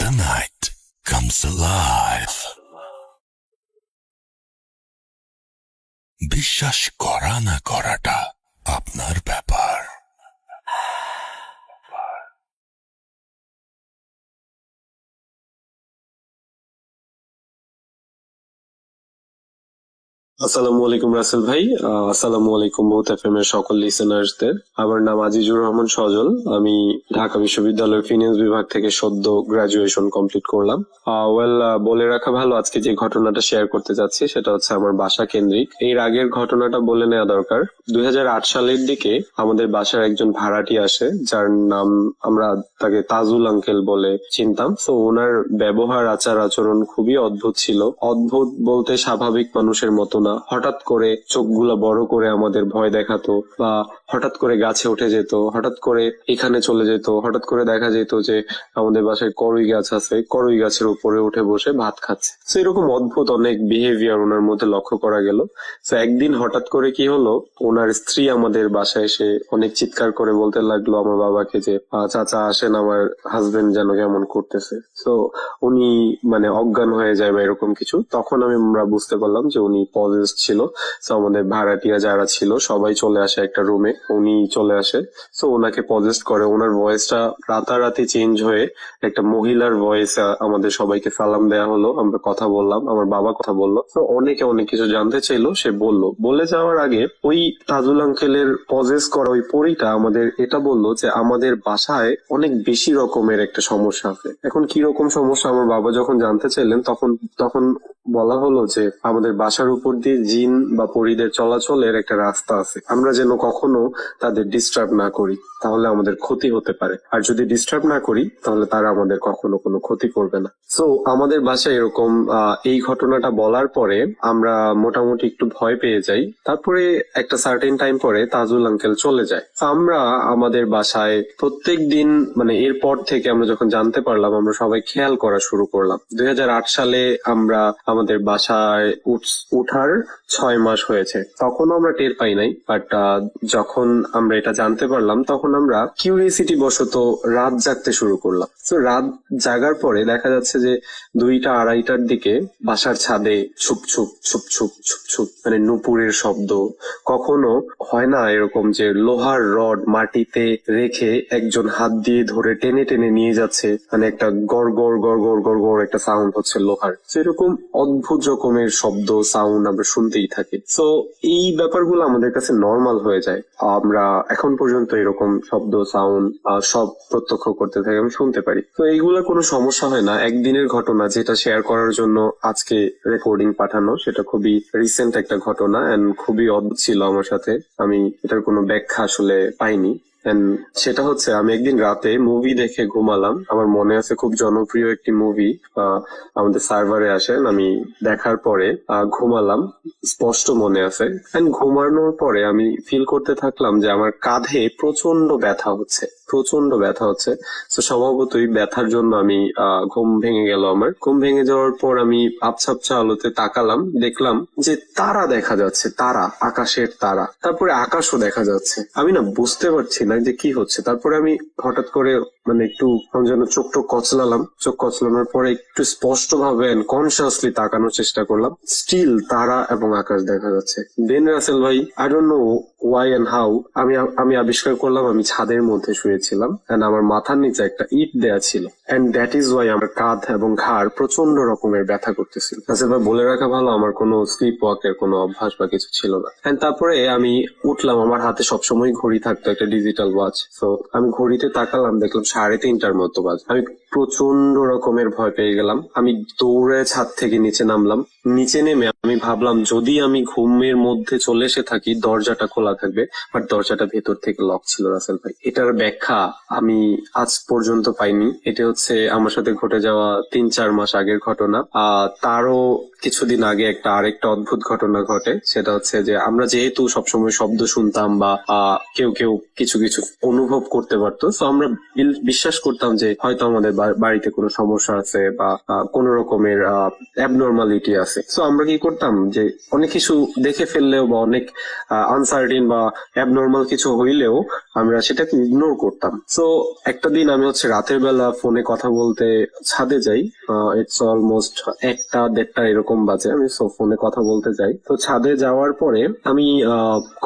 The night comes alive. বিশ্বাস করা না করাটা আপনার ব্যাপার। আসসালামু আলাইকুম রাসেল ভাই। আসসালামু আলাইকুম বহুত এফএম এর সকল লিসেনার্সদের। আমার নাম আজিজুর রহমান সজল। আমি ঢাকা বিশ্ববিদ্যালয়ের ফিনান্স বিভাগ থেকে সদ্য গ্রাজুয়েশন কমপ্লিট করলাম। বলে রাখা ভালো, আজকে যে ঘটনাটা শেয়ার করতে যাচ্ছি সেটা হচ্ছে আমার বাসা কেন্দ্রিক। এর আগের ঘটনাটা বলে নেওয়া দরকার। 2008 সালের দিকে আমাদের বাসার একজন ভাড়াটি আসে, যার নাম আমরা তাকে তাজুল আঙ্কেল বলে চিনতাম। তো ওনার ব্যবহার আচার আচরণ খুবই অদ্ভুত ছিল। অদ্ভুত বলতে স্বাভাবিক মানুষের মতো না। হঠাৎ করে চোখগুলা বড় করে আমাদের ভয় দেখাতো, বা হঠাৎ করে গাছে উঠে যেত, হঠাৎ করে এখানে চলে যেত, হঠাৎ করে দেখা যেত যে আমাদের বাসায় করই গাছ আছে, করই গাছের উপরে উঠে বসে ভাত খাচ্ছে। তো এরকম অদ্ভুত অনেক বিহেভিয়ার ওনার মধ্যে লক্ষ্য করা গেল। তো একদিন হঠাৎ করে কি হলো, ওনার স্ত্রী আমাদের বাসায় এসে অনেক চিৎকার করে বলতে লাগলো আমার বাবাকে যে চাচা আসেন, আমার হাজবেন্ড যেন কেমন করতেছে। তো উনি মানে অজ্ঞান হয়ে যায় বা এরকম কিছু। তখন আমরা বুঝতে পারলাম যে উনি পজেসড ছিল। তো আমাদের ভাড়াটিয়া যারা ছিল সবাই চলে আসে একটা রুমে, উনি চলে আসে। তো ওনাকে পজেসড করে। ওনার ভয়েসটা রাতারাতি চেঞ্জ হয়ে একটা মহিলার ভয়েস আমাদের সবাইকে সালাম দেয়া হলো, আমরা কথা বললাম, আমার বাবা কথা বললো। তো অনেকে অনেক কিছু জানতে চাইলো, সে বলে যাওয়ার আগে ওই তাজুল আঙ্কেলের পজেস করা ওই পরীটা আমাদের এটা বললো যে আমাদের বাসায় অনেক বেশি রকমের একটা সমস্যা আছে। এখন কি রকম সমস্যা আমার বাবা যখন জানতে চাইলেন, তখন বলা হলো যে আমাদের বাসার উপর দিয়ে জিন বা পরীদের চলাচলের একটা রাস্তা আছে, আমরা যেন কখনো তাদের ডিস্টার্ব না করি, তাহলে আমাদের ক্ষতি হতে পারে। আর যদি ডিস্টার্ব না করি তাহলে তারা আমাদের কখনো কোনো ক্ষতি করবে না। সো আমাদের বাসায় এরকম এই ঘটনাটা বলার পরে আমরা মোটামুটি একটু ভয় পেয়ে যাই। তারপরে একটা সার্টেন টাইম পরে তাজুল আঙ্কেল চলে যায়। তো আমরা আমাদের বাসায় প্রত্যেক দিন মানে এরপর থেকে আমরা যখন জানতে পারলাম, আমরা সবাই খেয়াল করা শুরু করলাম। 2008 সালে আমরা আমাদের বাসায় উঠার 6 মাস হয়েছে। তখনও আমরা টের পাই নাই, বাট যখন আমরা এটা জানতে পারলাম তখন আমরা কিউরিয়াসিটি বশত রাত জাগতে শুরু করলাম। তো রাত জাগার পরে দেখা যাচ্ছে যে 2টা 2:30টার দিকে বাসার ছাদে soup soup soup soup soup soup মানে নুপুরের শব্দ। কখনো হয় না এরকম যে লোহার রড মাটিতে রেখে একজন হাত দিয়ে ধরে টেনে টেনে নিয়ে যাচ্ছে, মানে একটা গড় গড় গড় গড় গড় গড় একটা সাউন্ড হচ্ছে লোহার। এরকম অদ্ভুত রকমের শব্দ সাউন্ড আমরা শুনতেই থাকি। তো এই ব্যাপারগুলো আমাদের কাছে নর্মাল হয়ে যায়। আমরা এখন পর্যন্ত এরকম শব্দ সাউন্ড সব প্রত্যক্ষ করতে থাকি, আমি শুনতে পারি। তো এইগুলোর কোনো সমস্যা হয় না। একদিনের ঘটনা যেটা শেয়ার করার জন্য আজকে রেকর্ডিং পাঠানো, সেটা খুবই রিসেন্ট একটা ঘটনা এন্ড খুবই অদ্ভুত ছিল আমার সাথে। আমি এটার কোনো ব্যাখ্যা আসলে পাইনি। সেটা হচ্ছে আমি একদিন রাতে মুভি দেখে ঘুমালাম। আমার মনে আছে খুব জনপ্রিয় একটি মুভি আমাদের সার্ভারে আসেন, আমি দেখার পরে ঘুমালাম, স্পষ্ট মনে আছে। ঘুমানোর পরে আমি ফিল করতে থাকলাম যে আমার কাঁধে প্রচন্ড ব্যথা হচ্ছে। তো স্বভাবতই ব্যথার জন্য আমি ঘুম ভেঙে গেল। আমার ঘুম ভেঙে যাওয়ার পর আমি আবছা আবছা আলোতে তাকালাম, দেখলাম যে তারা দেখা যাচ্ছে, তারা, আকাশের তারা। তারপরে আকাশও দেখা যাচ্ছে। আমি না বুঝতে পারছি না যে কি হচ্ছে। তারপরে আমি হঠাৎ করে মানে একটু যেন চোখ কচলালাম। চোখ কচলানোর পরে একটু স্পষ্ট ভাবে কনসিয়াসলি তাকানোর চেষ্টা করলাম। স্টিল তারা এবং আকাশ দেখা যাচ্ছে। দেন রাসেল ভাই, I don't know why and how, আমি আবিষ্কার করলাম আমি ছাদের মধ্যে শুয়েছিলাম এন্ড আমার মাথার নিচে একটা ইট দেয়া ছিল। এন্ড দ্যাট ইজ ওয়াই আমার কাঁধ এবং ঘাড় প্রচন্ড রকমের ব্যথা করতেছিল। রাসেল ভাই, বলে রাখা ভালো, আমার কোনো স্লিপ ওয়াকের কোনো অভ্যাস বা কিছু ছিল না। এন্ড তারপরে আমি উঠলাম, আমার হাতে সবসময় ঘড়ি থাকতো, একটা ডিজিটাল ওয়াচ। তো আমি ঘড়িতে তাকালাম, দেখলাম 3:30টার মতো বাজে। আমি প্রচন্ড রকমের ভয় পেয়ে গেলাম। আমি দৌড়ে ছাদ থেকে নিচে নামলাম। নিচে নেমে আমি ভাবলাম যদি আমি ঘুমের মধ্যে চলে এসে থাকি দরজাটা খোলা থাকবে, বাট দরজাটা ভেতর থেকে লক ছিল। রাসেল ভাই, এটার ব্যাখ্যা আমি আজ পর্যন্ত পাইনি। এটা হচ্ছে আমার সাথে ঘটে যাওয়া 3-4 মাস আগের ঘটনা। তারও কিছুদিন আগে আরেকটা অদ্ভুত ঘটনা ঘটে। সেটা হচ্ছে যে আমরা যেহেতু সবসময় শব্দ শুনতাম বা কেউ কেউ কিছু কিছু অনুভব করতে পারতো, তো আমরা বিশ্বাস করতাম যে হয়তো আমাদের বাড়িতে কোনো সমস্যা আছে বা কোনো রকমের অ্যাবনর্মালিটি আছে। তো আমরা কি করতাম যে অনেক কিছু দেখে ফেললেও বা অনেক আনসার্টিন বা অ্যাবনর্মাল কিছু হইলেও আমরা সেটাকে ইগনোর করতাম। তো একটা দিন আমি রাতের বেলা ফোনে কথা বলতে ছাদে যাই। ইটস অলমোস্ট 1টা-1:30 এরকম বাজে। আমি ফোনে কথা বলতে যাই। তো ছাদে যাওয়ার পরে আমি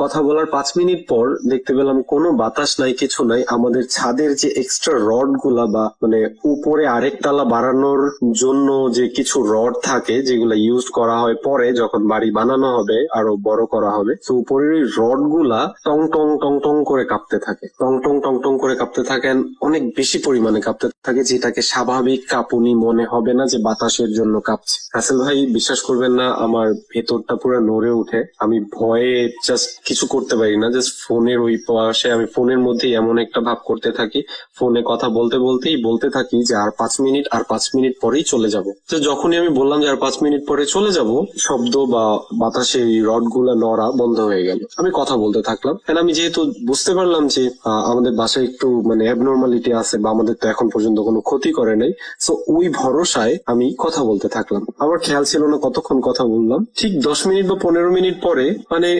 কথা বলার 5 মিনিট পর দেখতে পেলাম কোনো বাতাস নাই, কিছু নাই। আমাদের ছাদের যে এক্সট্রা রড গুলা বা মানে উপরে আরেক তালা বাড়ানোর জন্য যে কিছু রড থাকে যেগুলা ইউজ ইউজ করা হয় পরে, যখন বাড়ি বানানো হবে, আরো বড় করা হবে। তো উপরের এই রড গুলা টং টং টং টং করে কাঁপতে থাকে, টং টং টং টং করে কাঁপতে থাকেন, অনেক বেশি পরিমাণে কাঁপতে থাকে, যেটাকে স্বাভাবিক কাঁপুনি মনে হবে না, যে বাতাসের জন্য কাঁপছে। রাসেল ভাই, বিশ্বাস করবেন না, আমার ভেতরটা পুরো নড়ে ওঠে। আমি ভয়ে জাস্ট কিছু করতে পারি না, জাস্ট ফোনের ওই পাশে আমি ফোনের মধ্যেই এমন একটা ভাব করতে থাকি, ফোনে কথা বলতে বলতেই বলতে থাকি যে আর 5 মিনিট, আর 5 মিনিট পরেই চলে যাব। তো যখনই আমি বললাম যে আর 5 মিনিট পরে চলে যাব, শব্দ বা বাতাসে এই রড গুলা নড়া বন্ধ হয়ে গেল। আমি কথা বলতে থাকলাম, and আমি যেহেতু বুঝতে পারলাম যে আমাদের বাসায় একটু মানে অ্যাবনর্মালিটি আছে, বা আমাদের তো এখন পর্যন্ত কোনো ক্ষতি করে নাই, সো ওই ভরসায় আমি কথা বলতে থাকলাম। আমার খেয়াল ছিল না কতক্ষণ কথা বললাম। ঠিক 10 মিনিট বা 15 মিনিট পরে মানে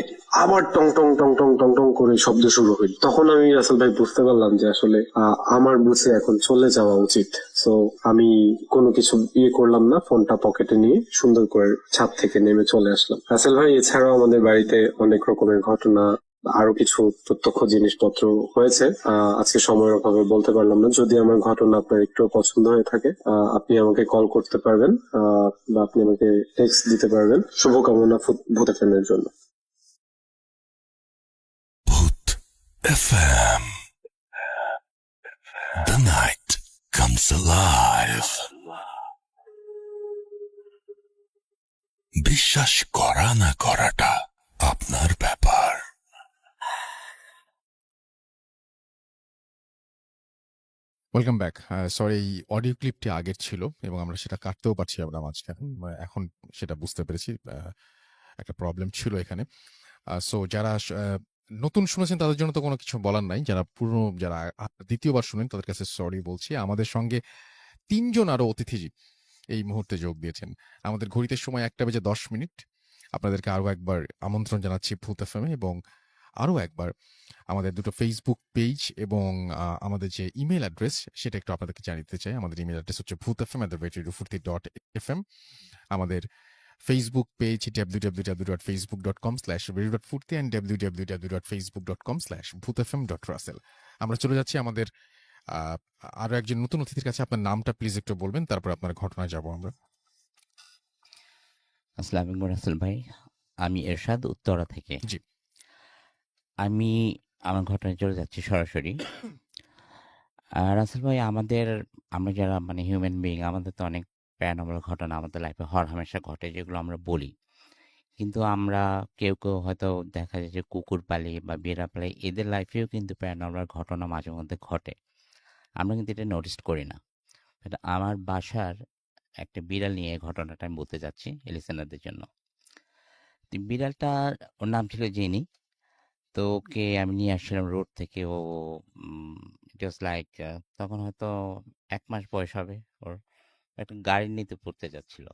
আবার টং টং টং টং টং টং করে শব্দ শুরু হইল। তখন আমি রাসেল ভাই বুঝতে পারলাম যে আসলে আমার বুঝে এখন চলে যাওয়া উচিত। সো আমি কোনো কিছু করলাম না, ফোনটা পকেটে নিয়ে সুন্দর করে ছাদ থেকে নেমে চলে আসলাম। রাসেল ভাই, এছাড়াও আমাদের বাড়িতে অনেক রকমের ঘটনা, আরো কিছু প্রত্যক্ষ জিনিসপত্র হয়েছে, আজকে সময়ের অভাবে বলতে পারলাম না। যদি আমার ঘটনা আপনার একটু পছন্দ হয়ে থাকে, আপনি আমাকে কল করতে পারবেন, বা আপনি আমাকে টেক্সট দিতে পারবেন। শুভকামনা ভূত এফএম-এর জন্য। ভূত FM. The night comes alive. বিশ্বাস করা না করাটা আপনার ব্যাপার। Welcome back. সরি, এই অডিও ক্লিপটি আগের ছিল এবং আমরা সেটা কাটতেও পারছি আমরা মাঝখানে। এখন সেটা বুঝতে পেরেছি, একটা প্রবলেম ছিল এখানে। সো যারা নতুন শুনেছেন তাদের জন্য তো কোনো কিছু বলার নাই, যারা পুরনো, যারা দ্বিতীয়বার শুনেন তাদের কাছে সরি বলছি। আমাদের সঙ্গে 3 জন আরো অতিথি এই মুহূর্তে যোগ দিয়েছেন। আমাদের ঘড়িতে সময় 1:10। আপনাদেরকে আরো একবার আমন্ত্রণ জানাচ্ছি ভূত এফএম-এ, এবং আরো একবার আমাদের দুটো ফেসবুক পেজ এবং আমাদের যে ইমেল অ্যাড্রেস সেটা একটু আপনাদেরকে জানিয়ে দিতে চাই। আমাদের ইমেল অ্যাড্রেস হচ্ছে bhutfm@radiofurti.fm। আমাদের Facebook page www.facebook.com/radio.furti and www.facebook.com/bhutfm.russell। আমরা চলে যাচ্ছি আমাদের আরো একজন নতুন অতিথির কাছে। আপনার নামটা প্লিজ একটু বলবেন, তারপর আপনার ঘটনায় যাব আমরা। আসসালামু আলাইকুম রাসেল ভাই, আমি এরশাদ উত্তরা থেকে। জি। আমি আমার ঘটনায় চলে যাচ্ছি সরাসরি। রাসেল ভাই, আমরা যারা মানে হিউম্যান বিইং, আমাদের তো অনেক প্যারানর্মাল ঘটনা আমাদের লাইফে হামেশা ঘটে, যেগুলো আমরা বলি। কিন্তু আমরা কেউ হয়তো দেখা যায় যে কুকুর পালি বা বিড়াল পালি, এদের লাইফেও কিন্তু প্যারানর্মাল ঘটনা মাঝে মধ্যে ঘটে। আমরা কিন্তু এটা নোটিস করি না। আমার বাসার একটা বিড়াল নিয়ে ঘটনাটা আমি বলতে যাচ্ছি লিসেনারদের জন্য। বিড়ালটার ওর নাম ছিল জেনি। তো ওকে আমি নিয়ে আসছিলাম রোড থেকে। ও ইট ওয়াজ লাইক তখন হয়তো 1 মাস বয়স হবে ওর। একটা গাড়ি নিতে পড়তে যাচ্ছিল।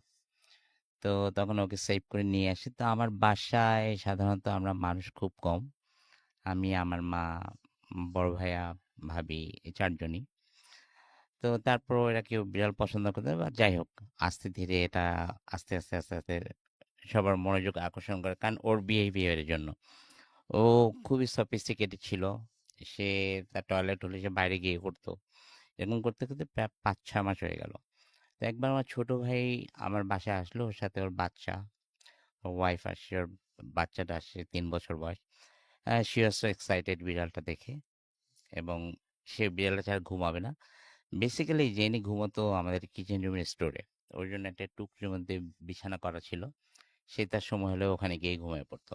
তো তখন ওকে সেভ করে নিয়ে আসি। তো আমার বাসায় সাধারণত আমরা মানুষ খুব কম। আমি, আমার মা, বড় ভাইয়া, ভাবি, এই 4 জনই। তো তারপরও এরা কেউ বিড়াল পছন্দ করতে বা যাই হোক, আস্তে ধীরে এটা আস্তে আস্তে সবার মনোযোগ আকর্ষণ করে, কারণ ওর বিহেভিয়ারের জন্য। ও খুবই সফিস্টিকেটেড ছিল। সে তার টয়লেট হলে সে বাইরে গিয়ে করতো। এরকম করতে করতে প্রায় 5-6 মাস হয়ে গেল। তো একবার আমার ছোট ভাই আমার বাসায় আসলো, ওর সাথে ওর বাচ্চা, ওর ওয়াইফ আসছে, ওর বাচ্চাটা আসছে 3 বছর বয়স। শি ওয়াজ সো এক্সাইটেড বিড়ালটা দেখে, এবং সে বিড়ালটা ছাড়া ঘুমাবে না। বেসিক্যালি জেনি ঘুমোতো আমাদের কিচেন রুমের স্টোরে। ওর জন্য একটা টুকরির মধ্যে বিছানা করা ছিল। সে তার সময় হলে ওখানে গিয়ে ঘুমিয়ে পড়তো,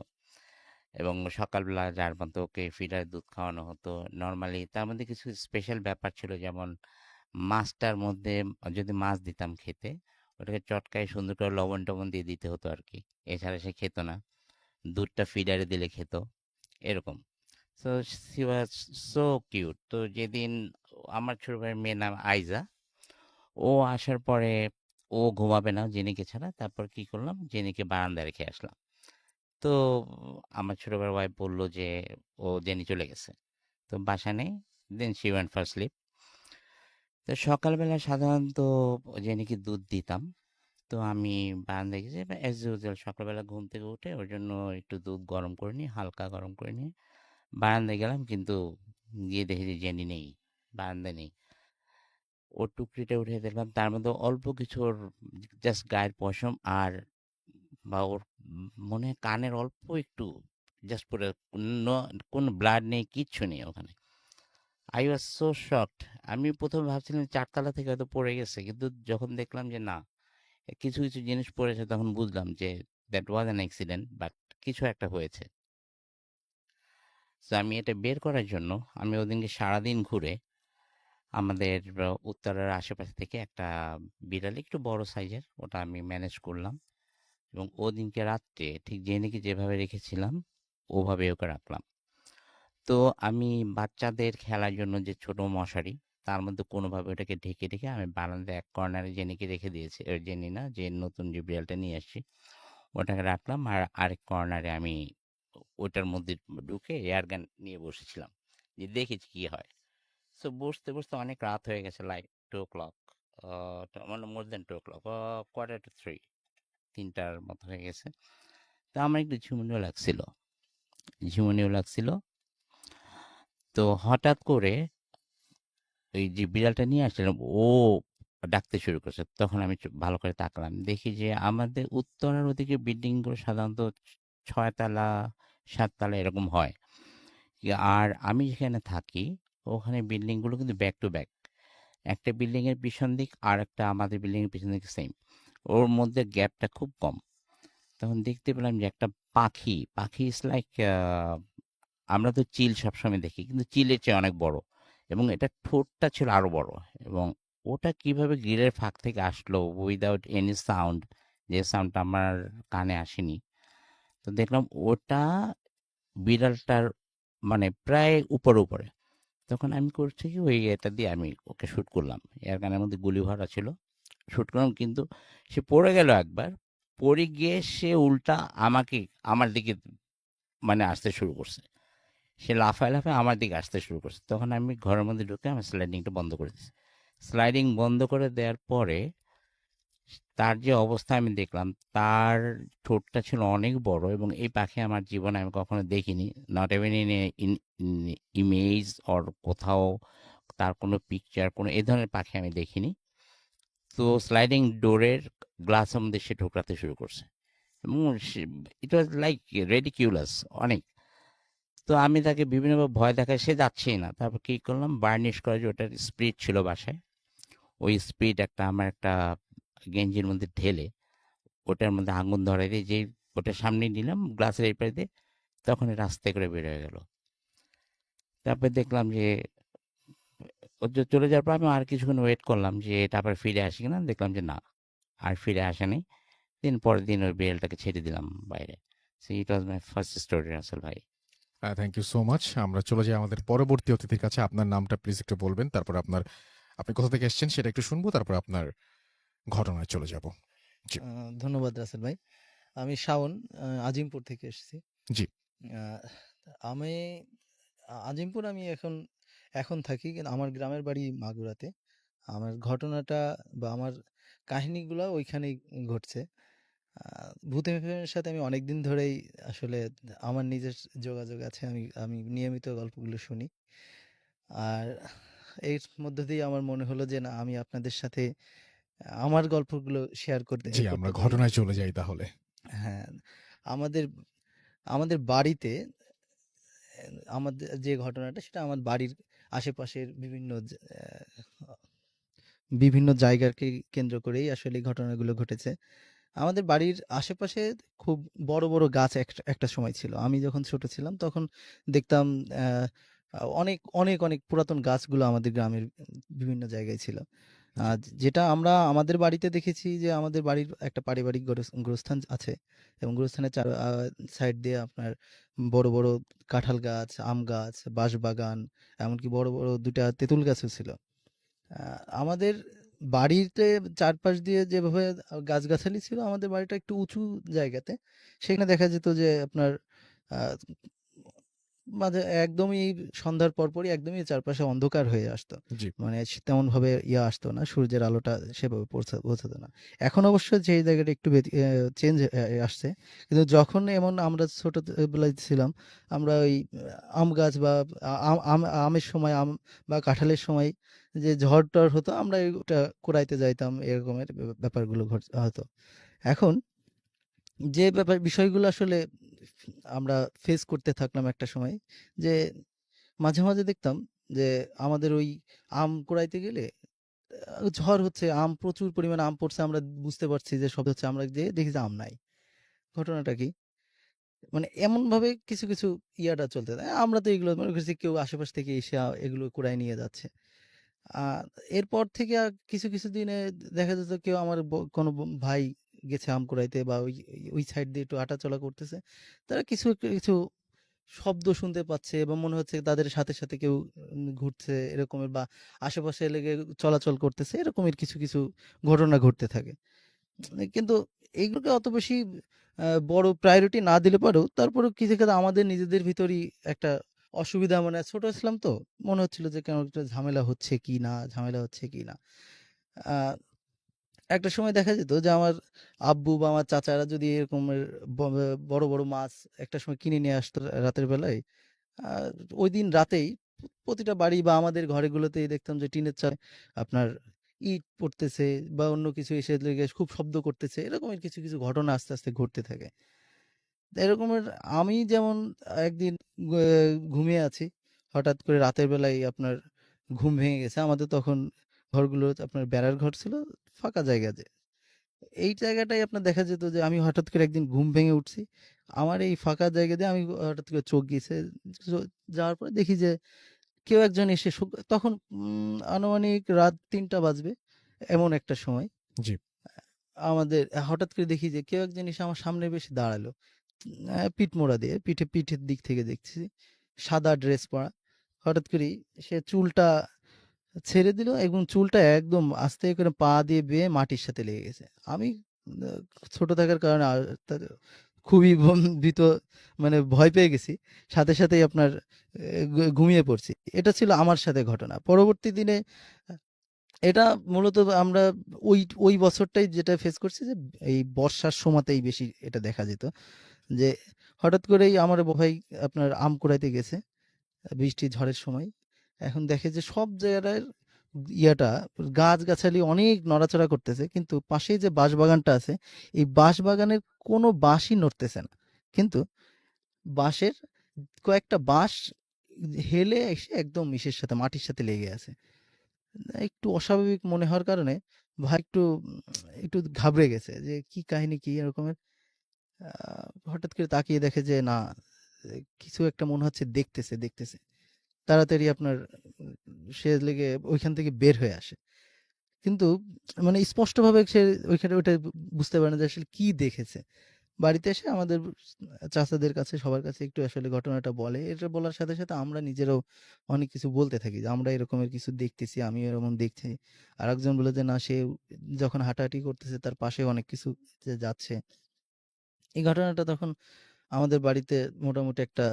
এবং সকালবেলা যার মতো ওকে ফিডার দুধ খাওয়ানো হতো নর্মালি। তার মধ্যে কিছু স্পেশাল ব্যাপার ছিল, যেমন মাছটার মধ্যে যদি মাছ দিতাম খেতে, ওটাকে চটকায় সুন্দর করে লবণ টবণ দিয়ে দিতে হতো আর কি। এছাড়া সে খেত না। দুধটা ফিডারে দিলে খেত, এরকম। So C was so cute. তো যেদিন আমার ছোট ভাইয়ের মেয়ের নাম আইজা, ও আসার পরে ও ঘুমাবে না জেনিকে ছাড়া। তারপর কি করলাম, জেনিকে বারান্দায় রেখে আসলাম। তো আমার ছোট ভাইয়ের ওয়াইফ বললো যে ও জেনি চলে গেছে, তো বাসা নেই। Then she went for slip. তো সকালবেলা সাধারণত জেনিকে দুধ দিতাম। তো আমি বারান্দায় গেছি, অ্যাজ ইউজুয়াল সকালবেলা ঘুম থেকে উঠে ওর জন্য একটু দুধ গরম করে নিই, হালকা গরম করে নিয়ে বারান্দায় গেলাম। কিন্তু গিয়ে দেখি যে জেনি নেই, বারান্দায় নেই। ওর টুকরিটা উঠে দেখলাম তার মধ্যে অল্প কিছু ওর জাস্ট গায়ের পশম আর বা ওর মনে হয় কানের অল্প একটু জাস্ট পড়ে, কোনো ব্লাড নেই, কিচ্ছু নেই ওখানে। I was so shocked. আমি প্রথমে ভাবছিলাম 4 তলা থেকে হয়তো পড়ে গেছে, কিন্তু যখন দেখলাম যে না, কিছু কিছু জিনিস পড়েছে, তখন বুঝলাম যে that was an accident, but কিছু একটা হয়েছে। তো আমি এটা বের করার জন্য আমি ওদিনকে সারাদিন ঘুরে আমাদের উত্তরার আশেপাশে থেকে একটা বিড়াল, একটু বড় সাইজের, ওটা আমি ম্যানেজ করলাম, এবং ওদিনকে রাত্রে ঠিক জেনেকে যেভাবে রেখেছিলাম ওভাবে ওকে রাখলাম। তো আমি বাচ্চাদের খেলার জন্য যে ছোট মশারি, তার মধ্যে কোনোভাবে ওটাকে ঢেকে রেখে আমি বারান্দায় এক কর্নারে জেনিকে রেখে দিয়েছি, জেনি না, যে নতুন যে বিড়ালটা নিয়ে আসছি ওটাকে রাখলাম, আর আরেক কর্নারে আমি ওটার মধ্যে ঢুকে এয়ার গান নিয়ে বসেছিলাম, যে দেখেছি কি হয়। সো বসতে বসতে অনেক রাত হয়ে গেছে, লাইক 2 o'clock, মানে মোর দেন 2 o'clock, quarter to 3, 3টার মতো হয়ে গেছে। তো আমার একটু ঝিমুনিও লাগছিল। তো হঠাৎ করে ওই যে বিড়ালটা নিয়ে আসছিলাম, ও ডাকতে শুরু করছে। তখন আমি ভালো করে তাকালাম, দেখি যে আমাদের উত্তরার ওদিকে বিল্ডিংগুলো সাধারণত 6 তলা 7 তলা এরকম হয়, আর আমি যেখানে থাকি ওখানে বিল্ডিংগুলো কিন্তু ব্যাক টু ব্যাক, একটা বিল্ডিং এর পিছন দিক আর একটা আমাদের বিল্ডিং এর পিছন দিক সেম, ওর মধ্যে গ্যাপটা খুব কম। তখন দেখতে পেলাম যে একটা পাখি ইজ লাইক, আমরা তো চিল সবসময় দেখি, কিন্তু চিলের চেয়ে অনেক বড়, এবং এটা ঠোঁটটা ছিল আরো বড়, এবং ওটা কিভাবে গ্রিলের ফাঁক থেকে আসলো উইদাউট এনি সাউন্ড, যে সাউন্ডটা আমার কানে আসেনি। তো দেখলাম ওটা বিড়ালটার মানে প্রায় উপরে উপরে। তখন আমি করছি কি, ওই এটা দিয়ে আমি ওকে শুট করলাম, এয়ার গানের মধ্যে গুলি ভরা ছিল, শুট করলাম, কিন্তু সে পড়ে গেল একবার, পড়ে গিয়ে সে উল্টা আমার দিকে মানে আসতে শুরু করছে, সে লাফায় লাফায় আমার দিকে আসতে শুরু করছে। তখন আমি ঘরের মধ্যে ঢুকে আমি স্লাইডিংটা বন্ধ করে দিয়েছি। স্লাইডিং বন্ধ করে দেওয়ার পরে তার যে অবস্থা আমি দেখলাম, তার ঠোঁটটা ছিল অনেক বড়, এবং এই পাখি আমার জীবনে আমি কখনো দেখিনি, not even in image or কোথাও তার কোনো পিকচার, কোনো এই ধরনের পাখি আমি দেখিনি। তো স্লাইডিং ডোরের গ্লাসের মধ্যে সে ঠোকরাতে শুরু করছে, এবং ইট ওয়াজ লাইক রেডিকিউলাস অনেক। তো আমি তাকে বিভিন্নভাবে ভয় দেখাই, সে যাচ্ছেই না। তারপর কি করলাম, বার্নিশ করা যে ওটার স্পিরিট ছিল বাসায়, ওই স্পিরিট আমার একটা গেঞ্জির মধ্যে ঢেলে ওটার মধ্যে আগুন ধরাই দিয়ে, যে ওটার সামনে নিলাম গ্লাসের এই পাশে দিয়ে, তখন রাস্তায় করে বের হয়ে গেল। তারপর দেখলাম যে ও চলে যাওয়ার পর আমি আর কিছুক্ষণ ওয়েট করলাম যে এটা আবার ফিরে আসে কিনা, দেখলাম যে না, আর ফিরে আসেনি। পরের দিন ওই বিড়ালটাকে ছেড়ে দিলাম বাইরে। So it was my first story, Rasel ভাই। Thank you so much. আমরা চলে যাই আমাদের পরবর্তী অতিথির কাছে। আপনার নামটা প্লিজ একটু বলবেন, তারপর আপনি কোথা থেকে এসেছেন সেটা একটু শুনবো, তারপর আপনার ঘটনায় চলে যাব। জি। ধন্যবাদ রাসেল ভাই। আমি শাওন, আজিমপুর থেকে এসেছি। জি। আহ, আমি আজিমপুর আমি এখন থাকি, কিন্তু আমার গ্রামের বাড়ি মাগুরাতে। আমার ঘটনাটা বা আমার কাহিনীগুলো ওইখানেই ঘটছে। ভূত এফএমের সাথে আমি অনেকদিন ধরেই আসলে আমার নিজের যোগাযোগ আছে। আমি নিয়মিত গল্পগুলো শুনি। আর এর মধ্য দিয়ে আমার মনে হলো যে না, আমি আপনাদের সাথে আমার গল্পগুলো শেয়ার করতে জি, করতে আমরা পারি। ঘটনায় চলে যাই তাহলে। হ্যাঁ, আমাদের আমাদের বাড়িতে আমাদের যে ঘটনাটা সেটা আমার বাড়ির আশেপাশের বিভিন্ন জায়গাকে কেন্দ্র করেই আসলে এই ঘটনাগুলো ঘটেছে। আমাদের বাড়ির আশেপাশে খুব বড় বড় গাছ একটা সময় ছিল। আমি যখন ছোট ছিলাম তখন দেখতাম আহ, অনেক অনেক অনেক পুরাতন গাছগুলো আমাদের গ্রামের বিভিন্ন জায়গায় ছিল। যেটা আমরা আমাদের বাড়িতে দেখেছি যে আমাদের বাড়ির একটা পারিবারিক গোরস্থান আছে, এবং গোরস্থানের সাইড দিয়ে আপনার বড় বড় কাঁঠাল গাছ, আম গাছ, বাঁশবাগান, এমনকি বড় বড় দুটা তেঁতুল গাছও ছিল। আমাদের বাড়িতে চারপাশ দিয়ে যেভাবে গাছগাছালি ছিল, আমাদের বাড়িটা একটু উঁচু জায়গাতে। সেখানে দেখা যেত যে আপনার আহ, মাঝে একদমই সন্ধ্যার পরপরই একদমই চারপাশে অন্ধকার হয়ে আসতো। জি। মানে তেমন ভাবে আসতো না, সূর্যের আলোটা সেভাবে পৌঁছাতো না। এখন অবশ্য সেই জায়গাটা একটু চেঞ্জ আসছে, কিন্তু যখন এমন আমরা ছোটবেলায় ছিলাম, আমরা ওই আম গাছ বা আমের সময় বা কাঁঠালের সময় যে ঝড় টড় হতো, আমরা ওটা কুড়াইতে যাইতাম, এরকমের ব্যাপারগুলো হতো। এখন যে বিষয়গুলো আসলে আমরা ফেস করতে থাকলাম একটা সময়, যে মাঝে মাঝে দেখতাম যে আমাদের ওই আম কুড়াইতে গেলে ঝড় হচ্ছে, আম প্রচুর পরিমাণে আম পড়ছে, আমরা বুঝতে পারছি যে সব হচ্ছে, আমরা যে দেখি যে আম নাই। ঘটনাটা কি, মানে এমন ভাবে কিছু কিছু ইয়াটা চলতে থাকে। আমরা তো এগুলো মনে করছি কেউ আশেপাশ থেকে এসে এগুলো কুড়ায় নিয়ে যাচ্ছে। এরপর থেকে কিছু কিছু দিনে দেখা যেত কেউ আমার কোনো ভাই গেছে আম কুড়াইতে বা ওই ওই সাইড দিয়ে একটু হাঁটাচলা করতেছে, তারা কিছু কিছু শব্দ শুনতে পাচ্ছে এবং মনে হচ্ছে তাদের সাথে সাথে কেউ ঘুরছে এরকমের, বা আশেপাশে লেগে চলাচল করতেছে, এরকমের কিছু কিছু ঘটনা ঘটতে থাকে। কিন্তু এইগুলোকে অত বেশি বড় প্রায়োরিটি না দিলে পরেও তারপরেও কিছু ক্ষেত্রে আমাদের নিজেদের ভিতরই একটা অসুবিধা, মানে ছোট ছিলাম তো, মনে হচ্ছিল যে কেন একটা ঝামেলা হচ্ছে কি না, ঝামেলা হচ্ছে কি না। আহ, একটা সময় দেখা যেত যে আমার আব্বু বা আমার চাচারা যদি এরকমের বড় বড় মাছ একটা সময় কিনে নিয়ে আসতো রাতের বেলায়, আহ, ওই দিন রাতেই প্রতিটা বাড়ি বা আমাদের ঘরেগুলোতেই দেখতাম যে টিনের চালে আপনার ইট পড়তেছে বা অন্য কিছু এসে লেগে খুব শব্দ করতেছে, এরকমের কিছু কিছু ঘটনা আস্তে আস্তে ঘটতে থাকে। এরকমের আমি যেমন একদিন ঘুমিয়ে আছি, হঠাৎ করে রাতের বেলায় আপনার ঘুম ভেঙে গেছে। আমাদের তখন ঘরগুলো আপনার বেড়ার ঘর ছিল, ফাঁকা জায়গা যে এই জায়গাটাই আপনার দেখা যেত যে আমি হঠাৎ করে একদিন ঘুম ভেঙে উঠছি, আমার এই ফাঁকা জায়গা দিয়ে আমি হঠাৎ করে চোখ গিয়েছে, যাওয়ার পরে দেখি যে কেউ একজন এসে তখন আনুমানিক রাত ৩টা বাজবে এমন একটা সময়। জি। আমাদের হঠাৎ করে দেখি যে কেউ একজন এসে আমার সামনে বেশি দাঁড়ালো, পিঠ মোড়া দিয়ে, পিঠের দিক থেকে দেখছি, সাদা ড্রেস পরা। হঠাৎ করেই সে চুলটা ছেড়ে দিল এবং চুলটা একদম আস্তে করে পা দিয়ে বেয়ে মাটির সাথে লেগে গেছে। আমি আহ, ছোট থাকার কারণে খুবই ভীত, মানে ভয় পেয়ে গেছি। সাথে সাথেই আপনার ঘুমিয়ে পড়ছি। এটা ছিল আমার সাথে ঘটনা। পরবর্তী দিনে এটা মূলত আমরা ওই ওই বছরটাই যেটা ফেস করছি, যে এই বর্ষার সময়তেই বেশি এটা দেখা যেত, যে হঠাৎ করেই আমার ভাই আপনার আম কুড়াইতে গেছে বৃষ্টি ঝড়ের সময়। এখন দেখে যে সব জায়গায় ইয়াটা গাছগাছালি অনেক নড়াচড়া করতেছে, কিন্তু পাশেই যে বাঁশবাগানটা আছে, এই বাঁশবাগানের কোনো বাঁশই নড়তেছে না। কিন্তু বাঁশের কয়েকটা বাঁশ হেলে এসে একদম ইসের সাথে, মাটির সাথে লেগে আছে। একটু অস্বাভাবিক মনে হওয়ার কারণে ভাই একটু ঘাবড়ে গেছে যে কি কাহিনী, কি এরকমের। হঠাৎ করে তাকিয়ে দেখে যে না, কিছু একটা মনে হচ্ছে, দেখতেছে দেখতেছে। তাড়াতাড়ি আপনার সে লেগে ওইখান থেকে বের হয়ে আসে, কিন্তু মানে স্পষ্টভাবে সে ওইখানে ওইটা বুঝতে পারে না যে আসলে কি দেখেছে। বাড়িতে এসে আমাদের চাচাদের কাছে, সবার কাছে একটু আসলে ঘটনাটা বলে। এটা বলার সাথে সাথে আমরা নিজেরাও অনেক কিছু বলতে থাকি যে আমরা এরকমের কিছু দেখতেছি, আমি এরকম দেখছি। আর একজন বলে যে না, সে যখন হাঁটাহাঁটি করতেছে তার পাশে অনেক কিছু যে যাচ্ছে। এই ঘটনাটা তখন আমাদের বাড়িতে মোটামুটি একটা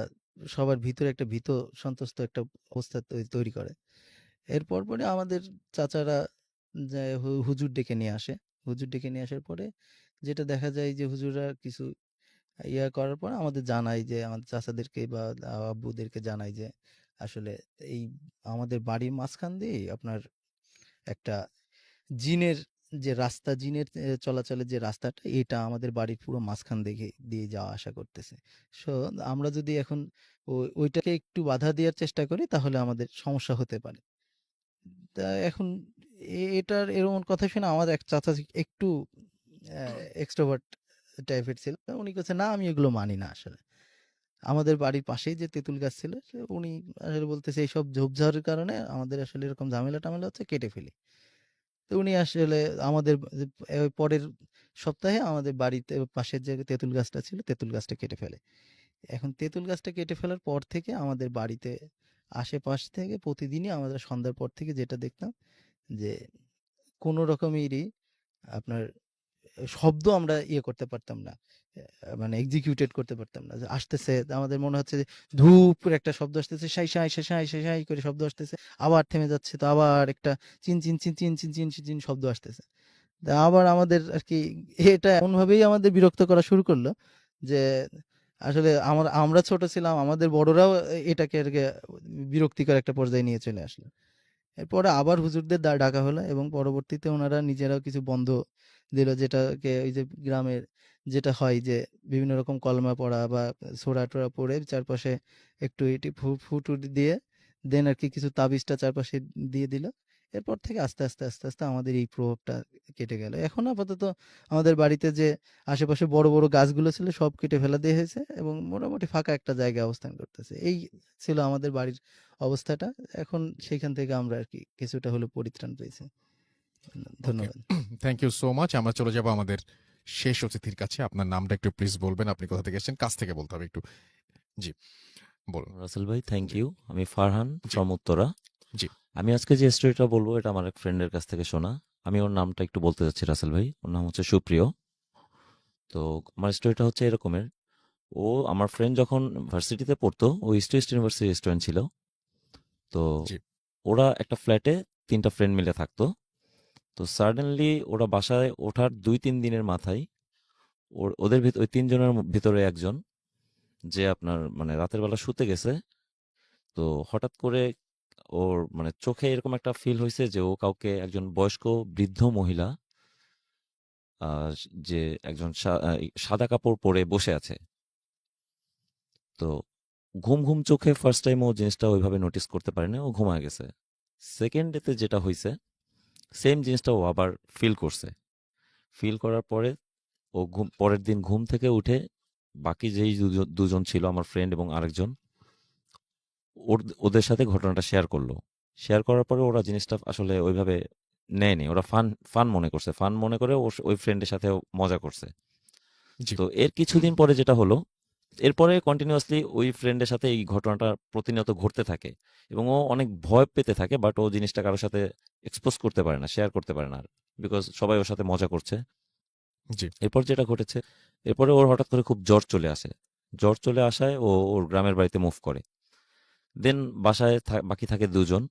সবার ভিতরে একটা ভীত সন্ত্রস্ত একটা অবস্থা তৈরি করে। এর পরে আমাদের চাচারা যে হুজুর ডেকে নিয়ে আসে। হুজুর ডেকে নিয়ে আসার পরে যেটা দেখা যায় যে হুজুররা কিছু ইয়া করার পর আমাদের জানায়, যে আমাদের চাচাদেরকে বা আব্বুদেরকে জানায় যে আসলে এই আমাদের বাড়ির মাঝখান দিয়ে আপনার একটা জিনের যে রাস্তা, জিনের চলাচলের যে রাস্তাটা, এটা আমাদের বাড়ির পুরো মাঝখান দিকে দিয়ে যাওয়া আসা করতেছে। সো আমরা যদি এখন ওইটাকে একটু বাধা দেওয়ার চেষ্টা করি তাহলে আমাদের সমস্যা হতে পারে। তা এখন এটার এরকম কথা শুনে আমার এক চাচা একটু এক্সট্রোভার্ট টাইপের ছিল। উনি বলছে না, আমি এগুলো মানি না আসলে। আমাদের বাড়ির পাশেই যে তেঁতুল গাছ ছিল, উনি আসলে বলতেছে এইসব ঝোপঝাড়ের কারণে আমাদের আসলে এরকম ঝামেলা টামেলা হচ্ছে, কেটে ফেলি। তো উনি আসলে আমাদের পরের সপ্তাহে আমাদের বাড়িতে পাশের যে তেঁতুল গাছটা ছিল, তেঁতুল গাছটা কেটে ফেলে। এখন তেঁতুল গাছটা কেটে ফেলার পর থেকে আমাদের বাড়িতে আশেপাশ থেকে প্রতিদিনই আমাদের সন্ধ্যার পর থেকে যেটা দেখতাম, যে কোনো রকমেরই আপনার শব্দ আমরা ইয়ে করতে পারতাম না, মানে এক্সিকিউটেড করতে পারতাম না। যে আসতেছে, আমাদের মনে হচ্ছে যে ধূপ করে একটা শব্দ আসতেছে, সাই সাই সাই সাই সাই সাই করে শব্দ আসতেছে, আবার থেমে যাচ্ছে, তো আবার একটা চিন চিন চিন চিন চিন চিন চিন চিন শব্দ আসতেছে। তা আবার আমাদের আর কি এটা এমনভাবেই আমাদের বিরক্ত করা শুরু করলো, যে আসলে আমরা ছোট ছিলাম, আমাদের বড়রাও এটাকে আর কি বিরক্তিকর একটা পর্যায়ে নিয়ে চলে আসলো। এরপরে আবার হুজুরদের ডাকা হলো এবং পরবর্তীতে ওনারা নিজেরাও কিছু বন্ধ দিল, যেটাকে ওই যে গ্রামের যেটা হয় যে বিভিন্ন রকম কলমা পড়া বা সোরা-টোরা পড়ে চারপাশে একটু এটি ফু-টু দিয়ে দেন আরকি কিছু তাবিজটা চারপাশে দিয়ে দিল। এরপর থেকে আস্তে আস্তে আমাদের এই প্রভাবটা কেটে গেল। এখন আপাতত আমাদের বাড়িতে যে আশেপাশে বড় গাছগুলো ছিল সব কেটে ফেলা দিয়ে হয়েছে এবং মোটামুটি ফাঁকা একটা জায়গায় অবস্থান করতেছে। এই ছিল আমাদের বাড়ির অবস্থাটা। এখন সেইখান থেকে আমরা আরকি কিছুটা হলেও পরিত্রাণ পেয়েছি। ওকে, ধন্যবাদ। Thank you so much. আমরা চলে যাব আমাদের শেষ অতিথির কাছে। আপনার নামটা একটু প্লিজ বলবেন, আপনি কোথা থেকে এসেছেন, কাছ থেকে বলতে হবে একটু। জি, বলুন। রাসেল ভাই, থ্যাংক জি ইউ। আমি ফারহান জি ফ্রম উত্তরা। জি আমি আজকে যে স্টোরিটা বলবো এটা আমার এক ফ্রেন্ডের কাছ থেকে শোনা। আমি ওর নামটা একটু বলতে চাচ্ছি রাসেল ভাই। ওর নাম হচ্ছে সুপ্রিয়। তো আমার স্টোরিটা হচ্ছে এরকমের। ও আমার ফ্রেন্ড যখন ভার্সিটিতে পড়তো, ও ইস্ট ওয়েস্ট ইউনিভার্সিটির স্টুডেন্ট ছিল। তো জি ওরা একটা ফ্ল্যাটে 3টা ফ্রেন্ড মিলে থাকতো। তো সাডেনলি ওরা বাসায় ওঠার 2-3 দিনের মাথায় ওদের ওই 3 জনের ভিতরে একজন যে আপনার মানে রাতের বেলা শুতে গেছে। তো হঠাৎ করে ওর মানে চোখে এরকম একটা ফিল হয়েছে যে ও কাউকে একজন বয়স্ক বৃদ্ধ মহিলা যে একজন সাদা কাপড় পরে বসে আছে। তো ঘুম চোখে ফার্স্ট টাইম ও জিনিসটা ওইভাবে নোটিস করতে পারেনি, ও ঘুমায় গেছে। সেকেন্ড ডেতে যেটা হয়েছে সেম জিনিসটা ও আবার ফিল করছে। ফিল করার পরে ও পরের দিন ঘুম থেকে উঠে বাকি যেই দুজন ছিল আমার ফ্রেন্ড এবং আরেকজন ওদের সাথে ঘটনাটা শেয়ার করলো। শেয়ার করার পরে ওরা জিনিসটা আসলে ওইভাবে নেয়নি, ওরা ফান মনে করছে, ফান মনে করে ওই ফ্রেন্ডের সাথে মজা করছে। জি তো এর কিছুদিন পরে যেটা হলো, এরপরে কন্টিনিউয়াসলি ওই ফ্রেন্ডের সাথে এই ঘটনাটা প্রতিনিয়ত ঘটতে থাকে এবং ও অনেক ভয় পেতে থাকে, বাট ও জিনিসটা কারোর সাথে এক্সপোজ করতে পারে না, শেয়ার করতে পারে না, বিকজ সবাই ওর সাথে মজা করছে। জি এরপর যেটা ঘটেছে, এরপরে ওর হঠাৎ করে খুব জ্বর চলে আসে। জ্বর চলে আসায় ও ওর গ্রামের বাড়িতে মুভ করে। দেন বাসায় বাকি থাকে দুজন।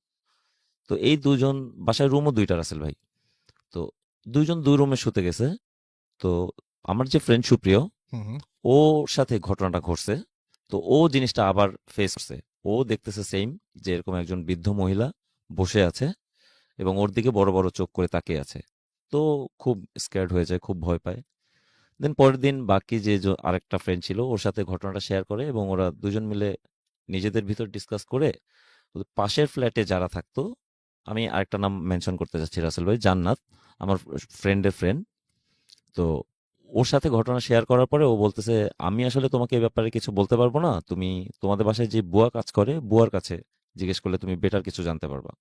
তো এই দুজন বাসায় রুমও 2টা রাসেল ভাই। তো দুইজন 2 রুমে শুতে গেছে। তো আমার যে ফ্রেন্ড সুপ্রিয়, হুম হুম ওর সাথে ঘটনাটা ঘটছে। তো ও জিনিসটা আবার ফেস করছে। ও দেখতেছে সেম যে এরকম একজন বৃদ্ধ মহিলা বসে আছে এবং ওর দিকে বড় বড় চোখ করে তাকিয়ে আছে। তো খুব স্ক্যার্ড হয়ে যায়, খুব ভয় পায়। দেন পরের দিন বাকি যে আরেকটা ফ্রেন্ড ছিল ওর সাথে ঘটনাটা শেয়ার করে এবং ওরা দুজন মিলে নিজেদের ভিতর ডিসকাস করে পাশের ফ্ল্যাটে যারা থাকতো, আমি আরেকটা নাম মেনশন করতে চাচ্ছি রাসেল ভাই, জান্নাত, আমার ফ্রেন্ডের ফ্রেন্ড। তো ওর সাথে ঘটনা শেয়ার করার পরে ও বলতেছে, আমি আসলে তোমাকে এই ব্যাপারে কিছু বলতে পারবো না, তুমি তোমাদের বাসায় যে বুয়া কাজ করে বুয়ার কাছে জিজ্ঞেস করলে তুমি বেটার কিছু জানতে পারবা।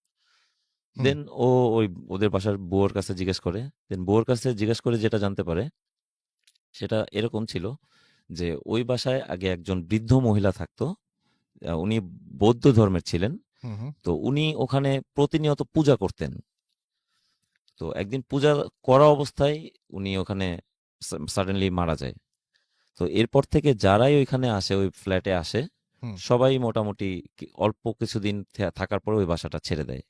হুম দেন ও ওই ওদের বাসার বুয়ার কাছে জিজ্ঞেস করে। দেন বুয়ার কাছে জিজ্ঞেস করে যেটা জানতে পারে সেটা এরকম ছিল যে ওই বাসায় আগে একজন বৃদ্ধ মহিলা থাকতো। উনি বৌদ্ধ ধর্মের ছিলেন। হুম হুম তো উনি ওখানে প্রতিনিয়ত পূজা করতেন। তো একদিন পূজা করা অবস্থায় উনি ওখানে সাডেনলি মারা যায়। তো এরপর থেকে যারাই ওইখানে আসে, ওই ফ্ল্যাটে আসে, হুম সবাই মোটামুটি অল্প কিছুদিন থাকার পরে ওই বাসাটা ছেড়ে দেয়।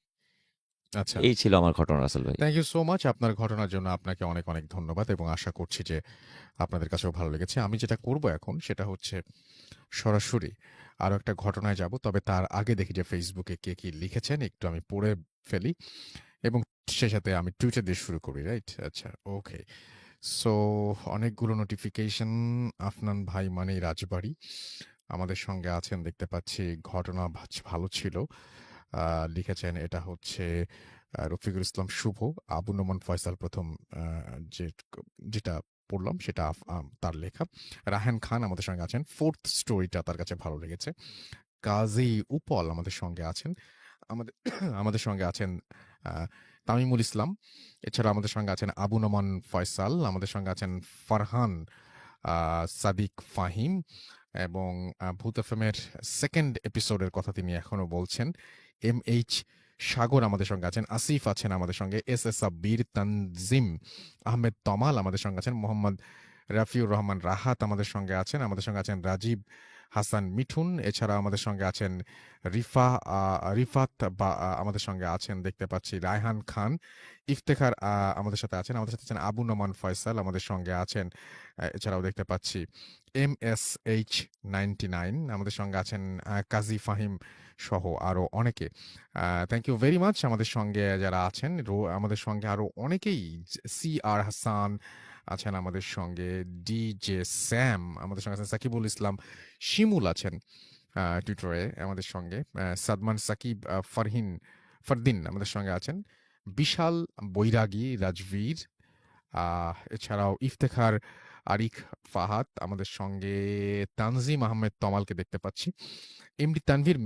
আচ্ছা, এই ছিল আমার ঘটনা রাসেল ভাই। Thank you so much. আপনার ঘটনার জন্য আপনাকে অনেক অনেক ধন্যবাদ এবং আশা করছি যে আপনাদের কাছেও ভালো লেগেছে। আমি যেটা করব এখন সেটা হচ্ছে সরাসরি আরো একটা ঘটনায় যাব, তবে তার আগে দেখি যে ফেসবুকে কে কি লিখেছেন, একটু আমি পড়ে ফেলি এবং সে সাথে আমি টুইটার দিয়ে শুরু করি, রাইট? আচ্ছা, ওকে। সো অনেকগুলো নোটিফিকেশন। আফনান ভাই মানেই রাজবাড়ি আমাদের সঙ্গে আছেন দেখতে পাচ্ছি। ঘটনা ভালো ছিল লিখেছেন। এটা হচ্ছে রফিকুল ইসলাম শুভ, আবু নোমান ফয়সাল প্রথম যেটা পড়লাম সেটা তার লেখা। রাহান খান আমাদের সঙ্গে আছেন, ফোর্থ স্টোরিটা তার কাছে ভালো লেগেছে। কাজী উপল আমাদের সঙ্গে আছেন। আমাদের আমাদের সঙ্গে আছেন তামিমুল ইসলাম। এছাড়া আমাদের সঙ্গে আছেন আবু নোমান ফয়সাল, আমাদের সঙ্গে আছেন ফারহান সাদিক ফাহিম এবং ভূত এফএমের সেকেন্ড এপিসোডের কথা তিনি এখনো বলছেন। MH সাগর আমাদের সঙ্গে আছেন, আসিফ আছেন আমাদের সঙ্গে, SS সাব্বির, তানজিম আহমেদ তমাল আমাদের সঙ্গে আছেন, মোহাম্মদ রাফিউর রহমান রাহাত আমাদের সঙ্গে আছেন, আমাদের সঙ্গে আছেন রাজীব হাসান মিঠুন। এছাড়া আমাদের সঙ্গে আছেন রিফাত বা আমাদের সঙ্গে আছেন দেখতে পাচ্ছি রায়হান খান, ইফতেখার আমাদের সাথে আছেন, আমাদের সাথে আছেন আবু নোমান ফয়সাল আমাদের সঙ্গে আছেন। এছাড়াও দেখতে পাচ্ছি MSH99 আমাদের সঙ্গে আছেন, কাজী ফাহিম সহ আরো অনেকে। থ্যাংক ইউ ভেরি মাচ আমাদের সঙ্গে যারা আছেন। আমাদের সঙ্গে আরো অনেকেই, CR হাসান, আছেন আমাদের সঙ্গে, ডিজে স্যাম আমাদের সঙ্গে আছেন, সাকিবুল ইসলাম শিমুল আছেন টুইটারে আমাদের সঙ্গে, সাদমান সাকিব, ফারদিন আমাদের সঙ্গে আছেন, বিশাল বৈরাগী রাজবীর, এছাড়াও ইফতেখার আরিক ফাহাদ আমাদের সঙ্গে, তানজিম আহমেদ তমালকে দেখতে পাচ্ছি, এমডি তানভীর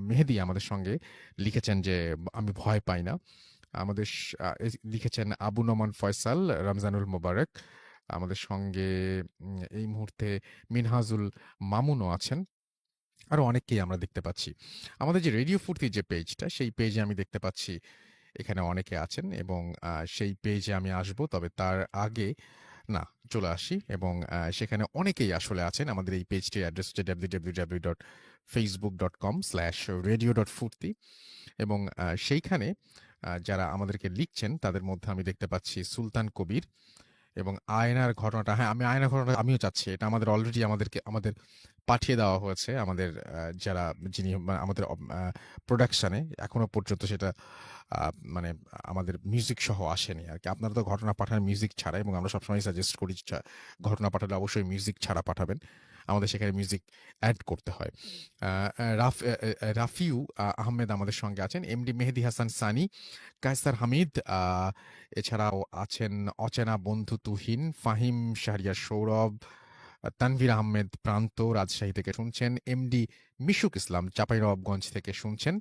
মেহেদি আমাদের সঙ্গে লিখেছেন যে আমি ভয় পাই না। আমাদের লিখেছেন আবু নোমান ফয়সাল, রমজানুল মোবারক আমাদের সঙ্গে, এই মুহূর্তে মিনহাজুল মামুনও আছেন, আরো অনেককেই আমরা দেখতে পাচ্ছি। আমাদের যে রেডিও ফুর্তি যে পেজটা, সেই পেজে আমি দেখতে পাচ্ছি এখানে অনেকে আছেন, এবং সেই পেজে আমি আসব, তবে তার আগে না চলে আসি, এবং সেখানে অনেকেই আসলে আছেন। আমাদের এই পেজটির অ্যাড্রেস হচ্ছে www.facebook.com/radio.furti, এবং সেইখানে যারা আমাদেরকে লিখছেন তাদের মধ্যে আমি দেখতে পাচ্ছি সুলতান কবির, এবং আয়নার ঘটনাটা, হ্যাঁ আমি আয়নার ঘটনাটা আমিও চাচ্ছি, এটা আমাদের অলরেডি আমাদের পাঠিয়ে দেওয়া হয়েছে, আমাদের যারা যিনি আমাদের প্রোডাকশনে, এখনো পর্যন্ত সেটা মানে আমাদের মিউজিক সহ আসেনি আর কি। আপনারা তো ঘটনা পাঠান মিউজিক ছাড়া, এবং আমরা সবসময় সাজেস্ট করি ঘটনা পাঠালে অবশ্যই মিউজিক ছাড়া পাঠাবেন, আমাদের সেখানে মিউজিক অ্যাড করতে হয়। রাফিউ আহমেদ আমাদের সঙ্গে আছেন, এমডি মেহেদি হাসান সানি, কায়সার হামিদ, এছাড়াও আছেন অচেনা বন্ধু তুহিন, ফাহিম শাহরিয়ার সৌরভ, তানভীর আহমেদ প্রান্ত রাজশাহী থেকে শুনছেন, এমডি মিশুক ইসলাম চাঁপাইনবাবগঞ্জ থেকে শুনছেন,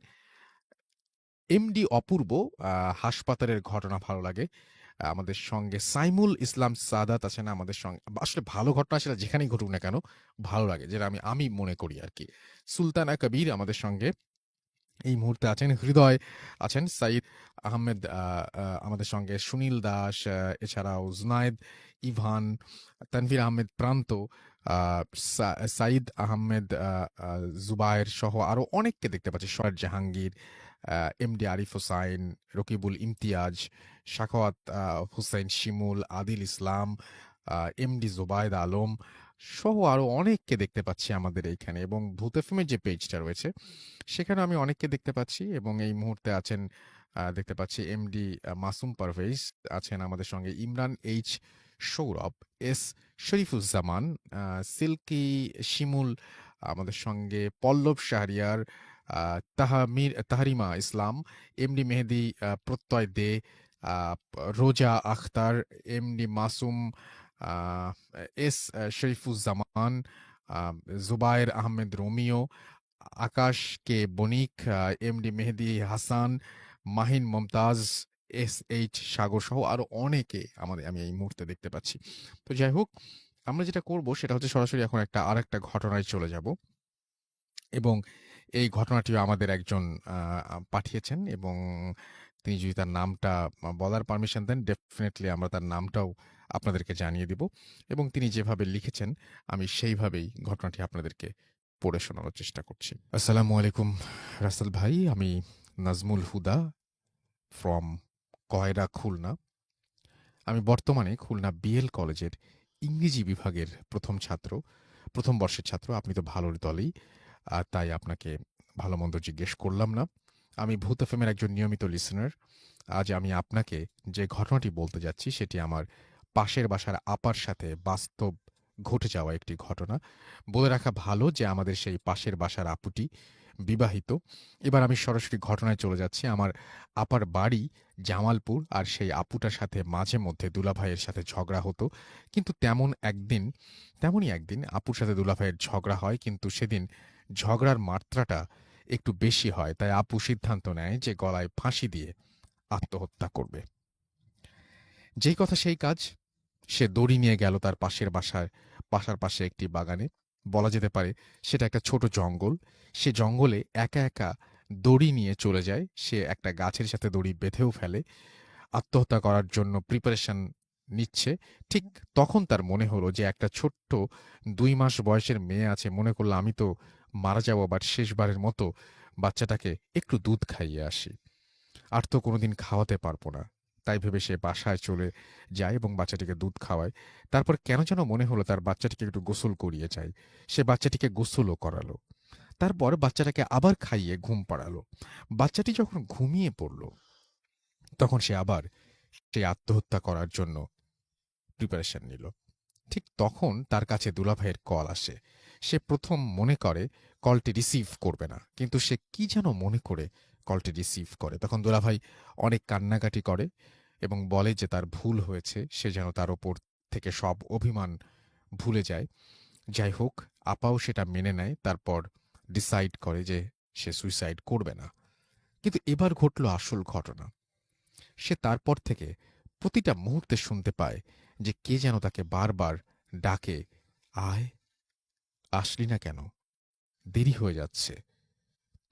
এমডি অপূর্ব হাসপাতালের ঘটনা ভালো লাগে আমাদের সঙ্গে, সাইমুল ইসলাম সাদাত আছেন আমাদের সঙ্গে, আসলে ভালো ঘটনা সেটা যেখানেই ঘটুক না কেন ভালো লাগে, যেটা আমি মনে করি আর কি। সুলতানা কবির আমাদের সঙ্গে এই মুহূর্তে আছেন, হৃদয় আছেন, সাইদ আহমেদ আমাদের সঙ্গে, সুনীল দাস, এছাড়াও জুনায়েদ, ইভান, তানভীর আহমেদ প্রান্ত, সাইদ আহমেদ, জুবায়ের সহ আরো অনেককে দেখতে পাচ্ছি, সরার জাহাঙ্গীর, এমডি আরিফ হোসাইন, রকিবুল ইমতিয়াজ, শাখাওয়াত হুসাইন শিমুল, আদিল ইসলাম, এমডি জোবায়েদ আলম সহ আরো অনেককে দেখতে পাচ্ছি আমাদের এইখানে, এবং ভূত এফএমের যে পেজটা রয়েছে সেখানে আমি অনেককে দেখতে পাচ্ছি, এবং এই মুহূর্তে আছেন দেখতে পাচ্ছি এমডি মাসুম পারভেজ আছেন আমাদের সঙ্গে, ইমরান এইচ সৌরভ, এস শরীফুজ্জামান, সিল্কি শিমুল আমাদের সঙ্গে, পল্লব শাহরিয়ার, তাহারিমা ইসলাম, এমডি মেহেদি Prottoy De, Roza Akhtar, MD Masum, S Sharifuzzaman, Zubair Ahmed Romeo, Akash K Banik, MD Mehedi Hasan, Mahin Momtaz, SH Sagar সহ আরো অনেকে আমি এই মুহূর্তে দেখতে পাচ্ছি। তো যাই হোক, আমরা যেটা করব সেটা হচ্ছে সরাসরি এখন আর একটা ঘটনায় চলে যাব, এবং এই ঘটনাটিও আমাদের একজন পাঠিয়েছেন, এবং তিনি যদি তার নামটা বলার পারমিশন দেন, ডেফিনেটলি আমরা তার নামটাও আপনাদেরকে জানিয়ে দিব, এবং তিনি যেভাবে লিখেছেন আমি সেইভাবেই ঘটনাটি আপনাদেরকে পড়ে শোনানোর চেষ্টা করছি। আসসালামু আলাইকুম রাসেল ভাই, আমি নাজমুল হুদা ফ্রম কয়রা, খুলনা। আমি বর্তমানে খুলনা BL কলেজের ইংরেজি বিভাগের প্রথম বর্ষের ছাত্র। আপনি তো ভালোর দলেই, তাই আপনাকে ভালো মন্দ জিজ্ঞেস করলাম না। আমি ভূত এফএমের একজন নিয়মিত লিসেনার। আজ আমি আপনাকে যে ঘটনাটি বলতে যাচ্ছি সেটি আমার পাশের বাসার আপার সাথে বাস্তব ঘটে যাওয়া একটি ঘটনা। বলে রাখা ভালো যে আমাদের সেই পাশের বাসার আপুটি বিবাহিত। এবার আমি সরাসরি ঘটনায় চলে যাচ্ছি। আমার আপার বাড়ি জামালপুর, আর সেই আপুটার সাথে মাঝে মধ্যে দুলাভাইয়ের সাথে ঝগড়া হতো, কিন্তু তেমনই একদিন আপুর সাথে দুলাভাইয়ের ঝগড়া হয়, কিন্তু সেদিন ঝগড়ার মাত্রাটা একটু বেশি হয়, তাই আপু সিদ্ধান্ত নেয় যে গলায় ফাঁসি দিয়ে আত্মহত্যা করবে। যেই কথা সেই কাজ, সে দড়ি নিয়ে গেল তার বাসার পাশে একটি বাগানে। বলা যেতে পারে সেটা একটা ছোট জঙ্গল। সে জঙ্গলে একা একা দড়ি নিয়ে চলে যায়। সে একটা গাছের সাথে দড়ি বেঁধেও ফেলে, আত্মহত্যা করার জন্য প্রিপারেশন নিচ্ছে। ঠিক তখন তার মনে হলো যে একটা ছোট্ট 2 মাস বয়সের মেয়ে আছে, মনে করলো আমি তো মারা যাবো, বাট শেষবারের মতো বাচ্চাটাকে একটু দুধ খাইয়ে আসি, আর তো কোনোদিন খাওয়াতে পারবো না। তাই ভেবে সে বাসায় চলে যায় এবং বাচ্চাটিকে দুধ খাওয়ায়। তারপর কেন যেন মনে হলো তার বাচ্চাটিকে একটু গোসল করিয়ে যায়। সে বাচ্চাটিকে গোসলও করালো, তারপর বাচ্চাটাকে আবার খাইয়ে ঘুম পাড়ালো। বাচ্চাটি যখন ঘুমিয়ে পড়ল তখন সে আবার সেই আত্মহত্যা করার জন্য প্রিপারেশন নিল। ঠিক তখন তার কাছে দুলাভাইয়ের কল আসে। সে প্রথম মনে করে কলটি রিসিভ করবে না, কিন্তু সে কি যেন মনে করে কলটি রিসিভ করে। তখন দুলাভাই অনেক কান্নাকাটি করে এবং বলে যে তার ভুল হয়েছে, সে যেন তার ওপর থেকে সব অভিমান ভুলে যায়। যাই হোক, আপাও সেটা মেনে নেয়। তারপর ডিসাইড করে যে সে সুইসাইড করবে না। কিন্তু এবার ঘটল আসল ঘটনা। সে তারপর থেকে প্রতিটা মুহূর্তে শুনতে পায় যে কে যেন তাকে বারবার ডাকে, আয়, আসলি না কেন, দেরি হয়ে যাচ্ছে,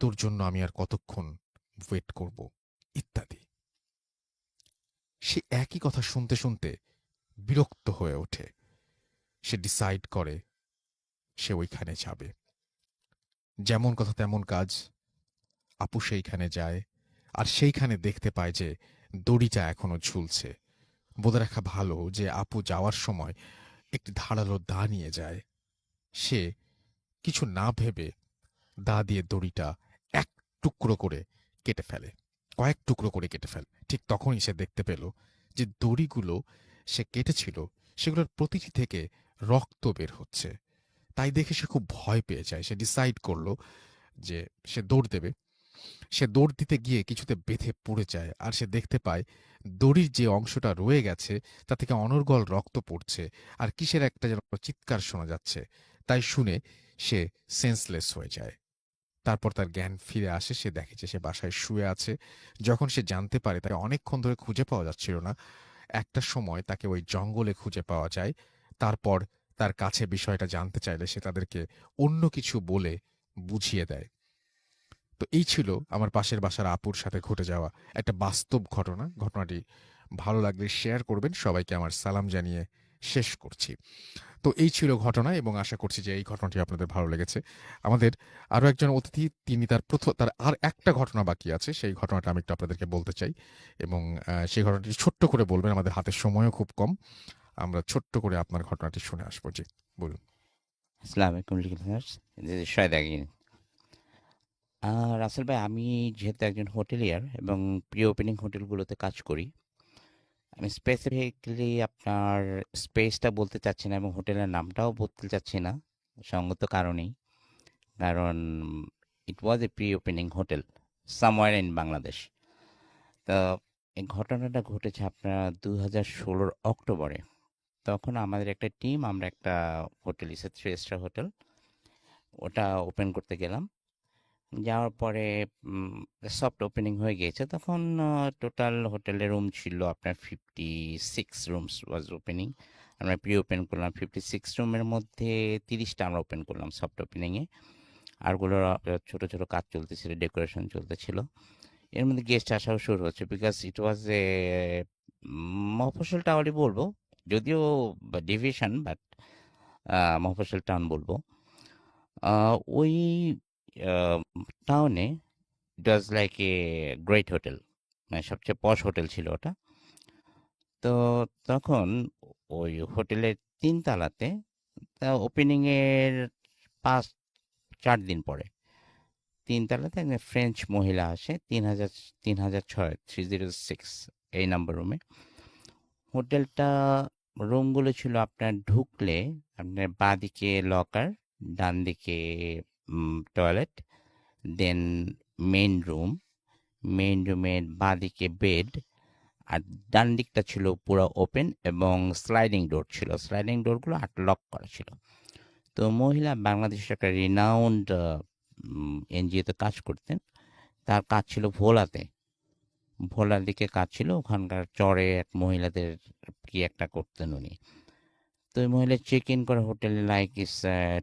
তোর জন্য আমি আর কতক্ষণ ওয়েট করব, ইত্যাদি। সে একই কথা শুনতে শুনতে বিরক্ত হয়ে ওঠে। সে ডিসাইড করে সে ওইখানে যাবে। যেমন কথা তেমন কাজ, আপু সেইখানে যায় আর সেইখানে দেখতে পায় যে দড়িটা এখনো ঝুলছে। বলে রাখা ভালো যে আপু যাওয়ার সময় একটি ধারালো দা নিয়ে যায়। সে কিছু না ভেবে দা দিয়ে দড়িটা এক টুকরো করে কেটে ফেলে, কয়েক টুকরো করে কেটে ফেলে। ঠিক তখনই সে দেখতে পেল যে দড়িগুলো সে কেটেছিল সেগুলোর প্রতিটি থেকে রক্ত বের হচ্ছে। তাই দেখে সে খুব ভয় পেয়ে যায়। সে ডিসাইড করলো যে সে দৌড় দেবে। সে দৌড় দিতে গিয়ে কিছুতে বেঁধে পড়ে যায়, আর সে দেখতে পায় দড়ির যে অংশটা রয়ে গেছে তা থেকে অনর্গল রক্ত পড়ছে, আর কিসের একটা যেন চিৎকার শোনা যাচ্ছে। তাই শুনে সে সেন্সলেস হয়ে যায়। তারপর তার জ্ঞান ফিরে আসে। সে দেখে যে সে বাসায় শুয়ে আছে। যখন সে জানতে পারে তাকে অনেকক্ষণ ধরে খুঁজে পাওয়া যাচ্ছিল না, একটা সময় তাকে ওই জঙ্গলে খুঁজে পাওয়া যায়। তারপর তার কাছে বিষয়টা জানতে চাইলে সে তাদেরকে অন্য কিছু বলে বুঝিয়ে দেয়। তো এই ছিল আমার পাশের বাসার আপুর সাথে ঘটে যাওয়া একটা বাস্তব ঘটনা। ঘটনাটি ভালো লাগলে শেয়ার করবেন। সবাইকে আমার সালাম জানিয়ে শেষ করছি। তো এই ছিল ঘটনা, এবং আশা করছি যে এই ঘটনাটি আপনাদের ভালো লেগেছে। আমাদের আরো একজন অতিথি, তিনি তার আর একটা ঘটনা বাকি আছে, সেই ঘটনাটা আমি একটু আপনাদেরকে বলতে চাই, এবং সেই ঘটনাটি ছোট্ট করে বলবেন। আমাদের হাতে সময়ও খুব কম, আমরা ছোট্ট করে আপনার ঘটনাটি শুনে আসবো। জি, বলুন। আসসালামু আলাইকুম listeners, this is Shahed Agin. Rasel ভাই, আমি যেহেতু একজন হোটেলিয়ার এবং প্রি ওপেনিং হোটেলগুলোতে কাজ করি, আমি স্পেসিফিকলি আপনার স্পেসটা বলতে চাচ্ছি না এবং হোটেলের নামটাও বলতে চাচ্ছি না, সঙ্গত কারণেই। কারণ it was a pre opening hotel somewhere in Bangladesh. তো এই ঘটনাটা ঘটেছে আপনার 2016 অক্টোবরে। তখন আমাদের একটা টিম, আমরা একটা হোটেল, ইসে 3 স্টার হোটেল, ওটা ওপেন করতে গেলাম। যাওয়ার পরে সফট ওপেনিং হয়ে গিয়েছে। তখন টোটাল হোটেলের রুম ছিল আপনার 56 রুমস ওয়াজ ওপেনিং। আমরা প্রি ওপেন করলাম 56 রুমের মধ্যে 30টা আমরা ওপেন করলাম সফট ওপেনিংয়ে। আরগুলো ছোটো ছোটো কাজ চলতেছিল, ডেকোরেশন চলতেছিল। এর মধ্যে গেস্ট আসাও শুরু হচ্ছে, বিকজ ইট ওয়াজ এ মফস্বল টাউনই বলবো, যদিও ডিভিশন, বাট মফস্বল টাউন বলবো। ওই টাউনে it was like a great hotel, মানে সবচেয়ে পশ হোটেল ছিল ওটা। তো তখন ওই হোটেলের 3 তলাতে ওপেনিংয়ের 5-4 দিন পরে 3 তলাতে একটা ফ্রেঞ্চ মহিলা আসে, 306 এই নাম্বার রুমে। হোটেলটা রুমগুলো ছিল আপনার ঢুকলে আপনার বাঁ দিকে লকার, ডান দিকে টয়লেট, দেন মেইন রুমের বাঁ দিকে বেড, আর ডান দিকটা ছিল পুরো ওপেন এবং স্লাইডিং ডোর ছিল। স্লাইডিং ডোরগুলো লক করা ছিল। তো মহিলা বাংলাদেশের একটা রিনাউন্ড এনজিওতে কাজ করতেন। তার কাজ ছিল ভোলার দিকে কাজ ছিল, ওখানকার চরে এক মহিলাদের কি একটা করতেন উনি। তো ওই মহিলা চেক ইন করে হোটেলে লাইক ইস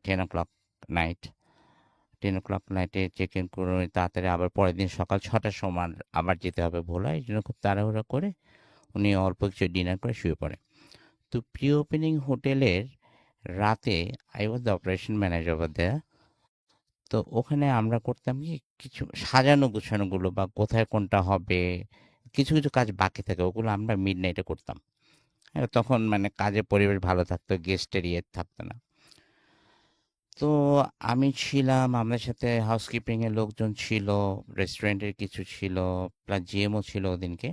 10 o'clock নাইট। 10 o'clock নাইটে চেক ইন করে তাড়াতাড়ি আবার পরের দিন সকাল 6টার সময় আবার যেতে হবে ভোলা। এই জন্য খুব তাড়াহুড়ো করে উনি অল্প কিছু ডিনার করে শুয়ে পড়ে। তো প্রি ওপেনিং হোটেলের রাতে I was the operation manager over there. তো ওখানে আমরা করতাম কি, কিছু সাজানো গুছানোগুলো বা কোথায় কোনটা হবে, কিছু কিছু কাজ বাকি থাকে, ওগুলো আমরা মিড নাইটে করতাম। হ্যাঁ, তখন মানে কাজের পরিবেশ ভালো থাকতো, গেস্টের ইয়ে থাকতো না। তো আমি ছিলাম, আমাদের সাথে হাউসকিপিংয়ের লোকজন ছিল, রেস্টুরেন্টের কিছু ছিল, প্লাস জিএমও ছিল ওদিনকে।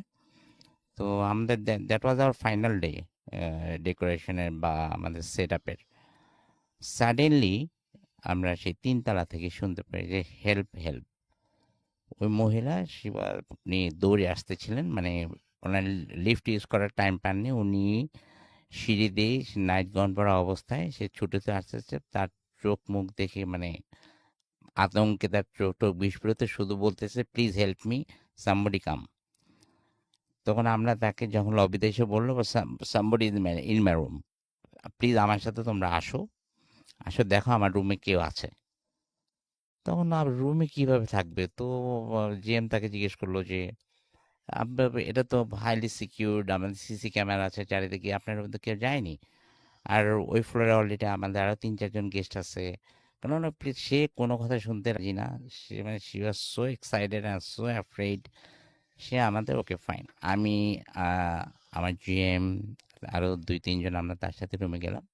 তো আমাদের that was our final day ডেকোরেশনের বা আমাদের সেট আপের। সাডেনলি আমরা সেই ৩ তলা থেকে শুনতে পাই যে হেল্প, হেল্প। ওই মহিলা আপনি দৌড়ে আসতেছিলেন, মানে ওনার লিফট ইউজ করার টাইম পাননি। উনি সিঁড়ি দিয়ে নাইট গাউন পরা অবস্থায় সে ছুটেতে আসতেছে। তার চোখ মুখ দেখে মানে আতঙ্কে তার চোখ টোখ বিস্ফোরিত, শুধু বলতেছে প্লিজ হেল্প মি, সামবডি কাম। তখন আমরা তাকে যখন লবিতে এসে বললো somebody in my room, please আমার সাথে তোমরা আসো, আসো দেখো আমার রুমে কেউ আছে। তখন রুমে কিভাবে থাকবে? তো জিএম তাকে জিজ্ঞেস করলো যে এটা তো হাইলি সিকিউরড, আমাদের সিসি ক্যামেরা আছে চারিদিকে, আপনার রুমে তো কেউ যায়নি। আর ওই ফ্লোরে অলরেডি আমাদের আরও ৩-৪ জন গেস্ট আছে। কেননা সে কোনো কথা শুনতে রাজি না। সে মানে she was so excited and so afraid. সে আমাদের ওকে ফাইন। আমি আমার জিএম আরও ২-৩ জন আমরা তার সাথে রুমে গেলাম।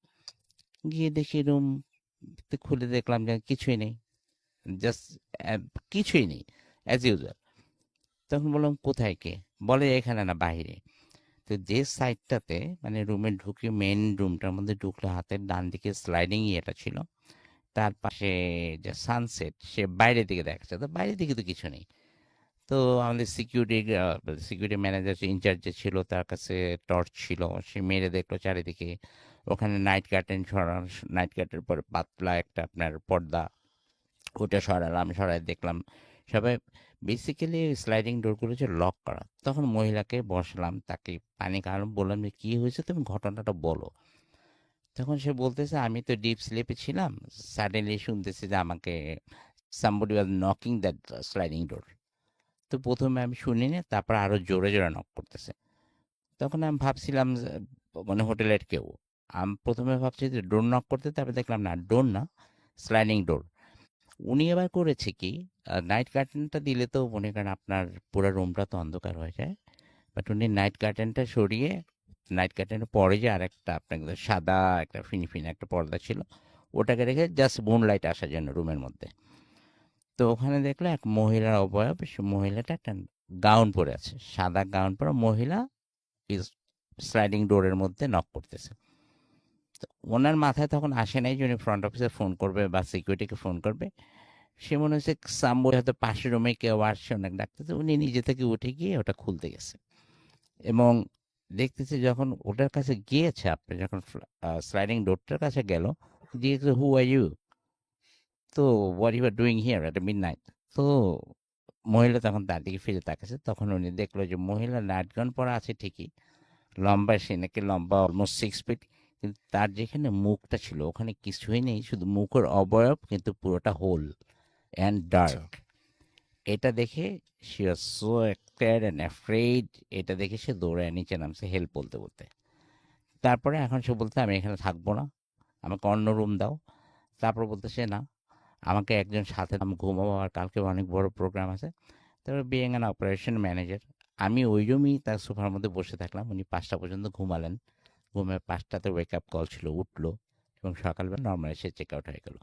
গিয়ে দেখি রুম খুলে দেখলাম যে কিছুই নেই, জাস্ট কিছুই নেই, অ্যাজ ইউজুয়াল। তখন বললাম কোথায় কে? বলে এখানে না, বাইরে। তো যে সাইডটাতে মানে রুমে ঢুকে মেন রুমটার মধ্যে ঢুকলে হাতের ডান দিকে স্লাইডিং ইয়েটা ছিল, তার পাশে যে সানসেট সে বাইরের দিকে দেখাচ্ছে। তো বাইরের দিকে তো কিছু নেই। তো আমাদের সিকিউরিটি ম্যানেজার ইনচার্জ যে ছিল তার কাছে টর্চ ছিল, সে মেরে দেখলো চারিদিকে। ওখানে নাইট কার্টেন সরানো, নাইট কার্টের পর পাতলা একটা আপনার পর্দা, ওটা সরালাম, সরাই দেখলাম সবাই বেসিক্যালি স্লাইডিং ডোরগুলো যে লক করা। তখন মহিলাকে বসলাম, তাকে পানি খাওয়ালাম, বললাম যে কী হয়েছে, তুমি ঘটনাটা বলো। তখন সে বলতেছে আমি তো ডিপ স্লিপে ছিলাম, সাডেনলি শুনতেছি যে আমাকে somebody was knocking that sliding door. তো প্রথমে আমি শুনিনি, তারপর আরও জোরে জোরে নক করতেছে। তখন আমি ভাবছিলাম যে মানে হোটেলের কেউ। আমি প্রথমে ভাবছি যে ডোর নক করতে, তারপরে দেখলাম না, ডোর না, স্লাইডিং ডোর। উনি এবার করেছে কি, নাইট কার্টেনটা দিলে তো মনে করেন আপনার পুরো রুমটা তো অন্ধকার হয়ে যায়। বাট উনি নাইট কার্টেনটা সরিয়ে, নাইট কার্টেনের পরে যে আরেকটা আপনার সাদা একটা ফিনফিন একটা পর্দা ছিল, ওটাকে রেখে জাস্ট মুন লাইট আসার জন্য রুমের মধ্যে। তো ওখানে দেখলো এক মহিলার অবয়ব, সে মহিলাটা একটা গাউন পরে আছে, সাদা গাউন পরা মহিলা ইজ স্লাইডিং ডোরের মধ্যে নক করতেছে। তো ওনার মাথায় তখন আসে নাই যে উনি ফ্রন্ট অফিসে ফোন করবে বা সিকিউরিটিকে ফোন করবে। সে মনে হচ্ছে সামবডি হয়তো পাশের রুমে কেউ আসছে অনেক ডাকতেছে, উনি নিজে থেকে উঠে গিয়ে ওটা খুলতে গেছে এবং দেখতেছে যখন ওটার কাছে গিয়েছে, আপনি যখন স্লাইডিং ডোরটার কাছে গেল, জিজ্ঞেস হু আর ইউ, তো what you are doing here at midnight. তো মহিলা তখন তার দিকে ফিরে তাকাছে। তখন উনি দেখলো যে মহিলা নাইট গাউন পরা আছে ঠিকই, লম্বা, সে নাকি লম্বা অলমোস্ট 6 ফিট, কিন্তু তার যেখানে মুখটা ছিল ওখানে কিছুই নেই, শুধু মুখের অবয়ব, কিন্তু পুরোটা হোল অ্যান্ড আচ্ছা। ডার্ক। এটা দেখে she was so excited and afraid. এটা দেখে সে দৌড়ায় নিচে নামছে হেল্প বলতে বলতে। তারপরে এখন সে বলতে আমি এখানে থাকবো না, আমাকে অন্য রুম দাও। তারপর বলতেছে না, আমাকে একজন সাথে, আমি ঘুমাবো, আর কালকে অনেক বড় প্রোগ্রাম আছে। তারপর বিইং অ্যান অপারেশন ম্যানেজার, আমি ওই রুমেই তার সোফার মধ্যে বসে থাকলাম। উনি 5টা পর্যন্ত ঘুমালেন। ঘুমে 5টাতে ওয়েক আপ কল ছিল, উঠলো এবং সকালবেলা নর্মালি সে চেক আউট হয়ে গেল।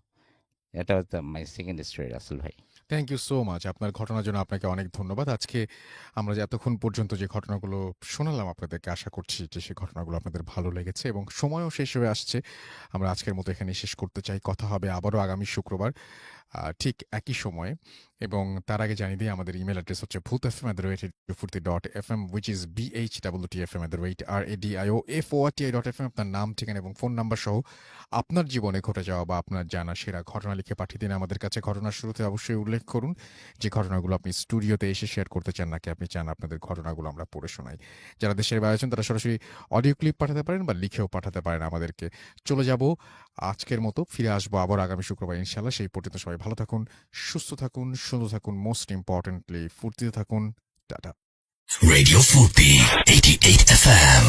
এটা হচ্ছে মাই সেকেন্ড স্টোরি রাসেল ভাই। Thank you so much. আপনার ঘটনার জন্য আপনাকে অনেক ধন্যবাদ। আজকে আমরা যে এতক্ষণ পর্যন্ত যে ঘটনাগুলো শোনালাম আপনাদেরকে, আশা করছি যে সেই ঘটনাগুলো আপনাদের ভালো লেগেছে এবং সময়ও শেষ হয়ে আসছে। আমরা আজকের মতো এখানে শেষ করতে চাই। কথা হবে আবারও আগামী শুক্রবার ঠিক একই সময়ে, এবং তার আগে জানিয়ে দিই আমাদের ইমেল অ্যাড্রেস হচ্ছে bhutfm@radio40.fm, which is bhwtfm@radio4ti.fm। আপনার নাম, ঠিকানা এবং ফোন নাম্বার সহ আপনার জীবনে ঘটে যাওয়া বা আপনার জানা সেরা ঘটনা লিখে পাঠিয়ে দিন আমাদের কাছে। ঘটনার শুরুতে অবশ্যই উল্লেখ করুন যে ঘটনাগুলো আপনি স্টুডিওতে এসে শেয়ার করতে চান, নাকি আপনি চান আপনাদের ঘটনাগুলো আমরা পড়ে শোনাই। যারা দেশের বাইরে আছেন তারা সরাসরি অডিও ক্লিপ পাঠাতে পারেন বা লিখেও পাঠাতে পারেন আমাদেরকে। চলে যাব আজকের মতো, ফিরে আসবো আবার আগামী শুক্রবার ইনশাল্লাহ। সেই পর্যন্ত সবাই ভালো থাকুন, সুস্থ থাকুন, সুন্দর থাকুন, মোস্ট ইম্পর্টেন্টলি ফুর্তিতে থাকুন। টাটা। Radio 40, 88 FM.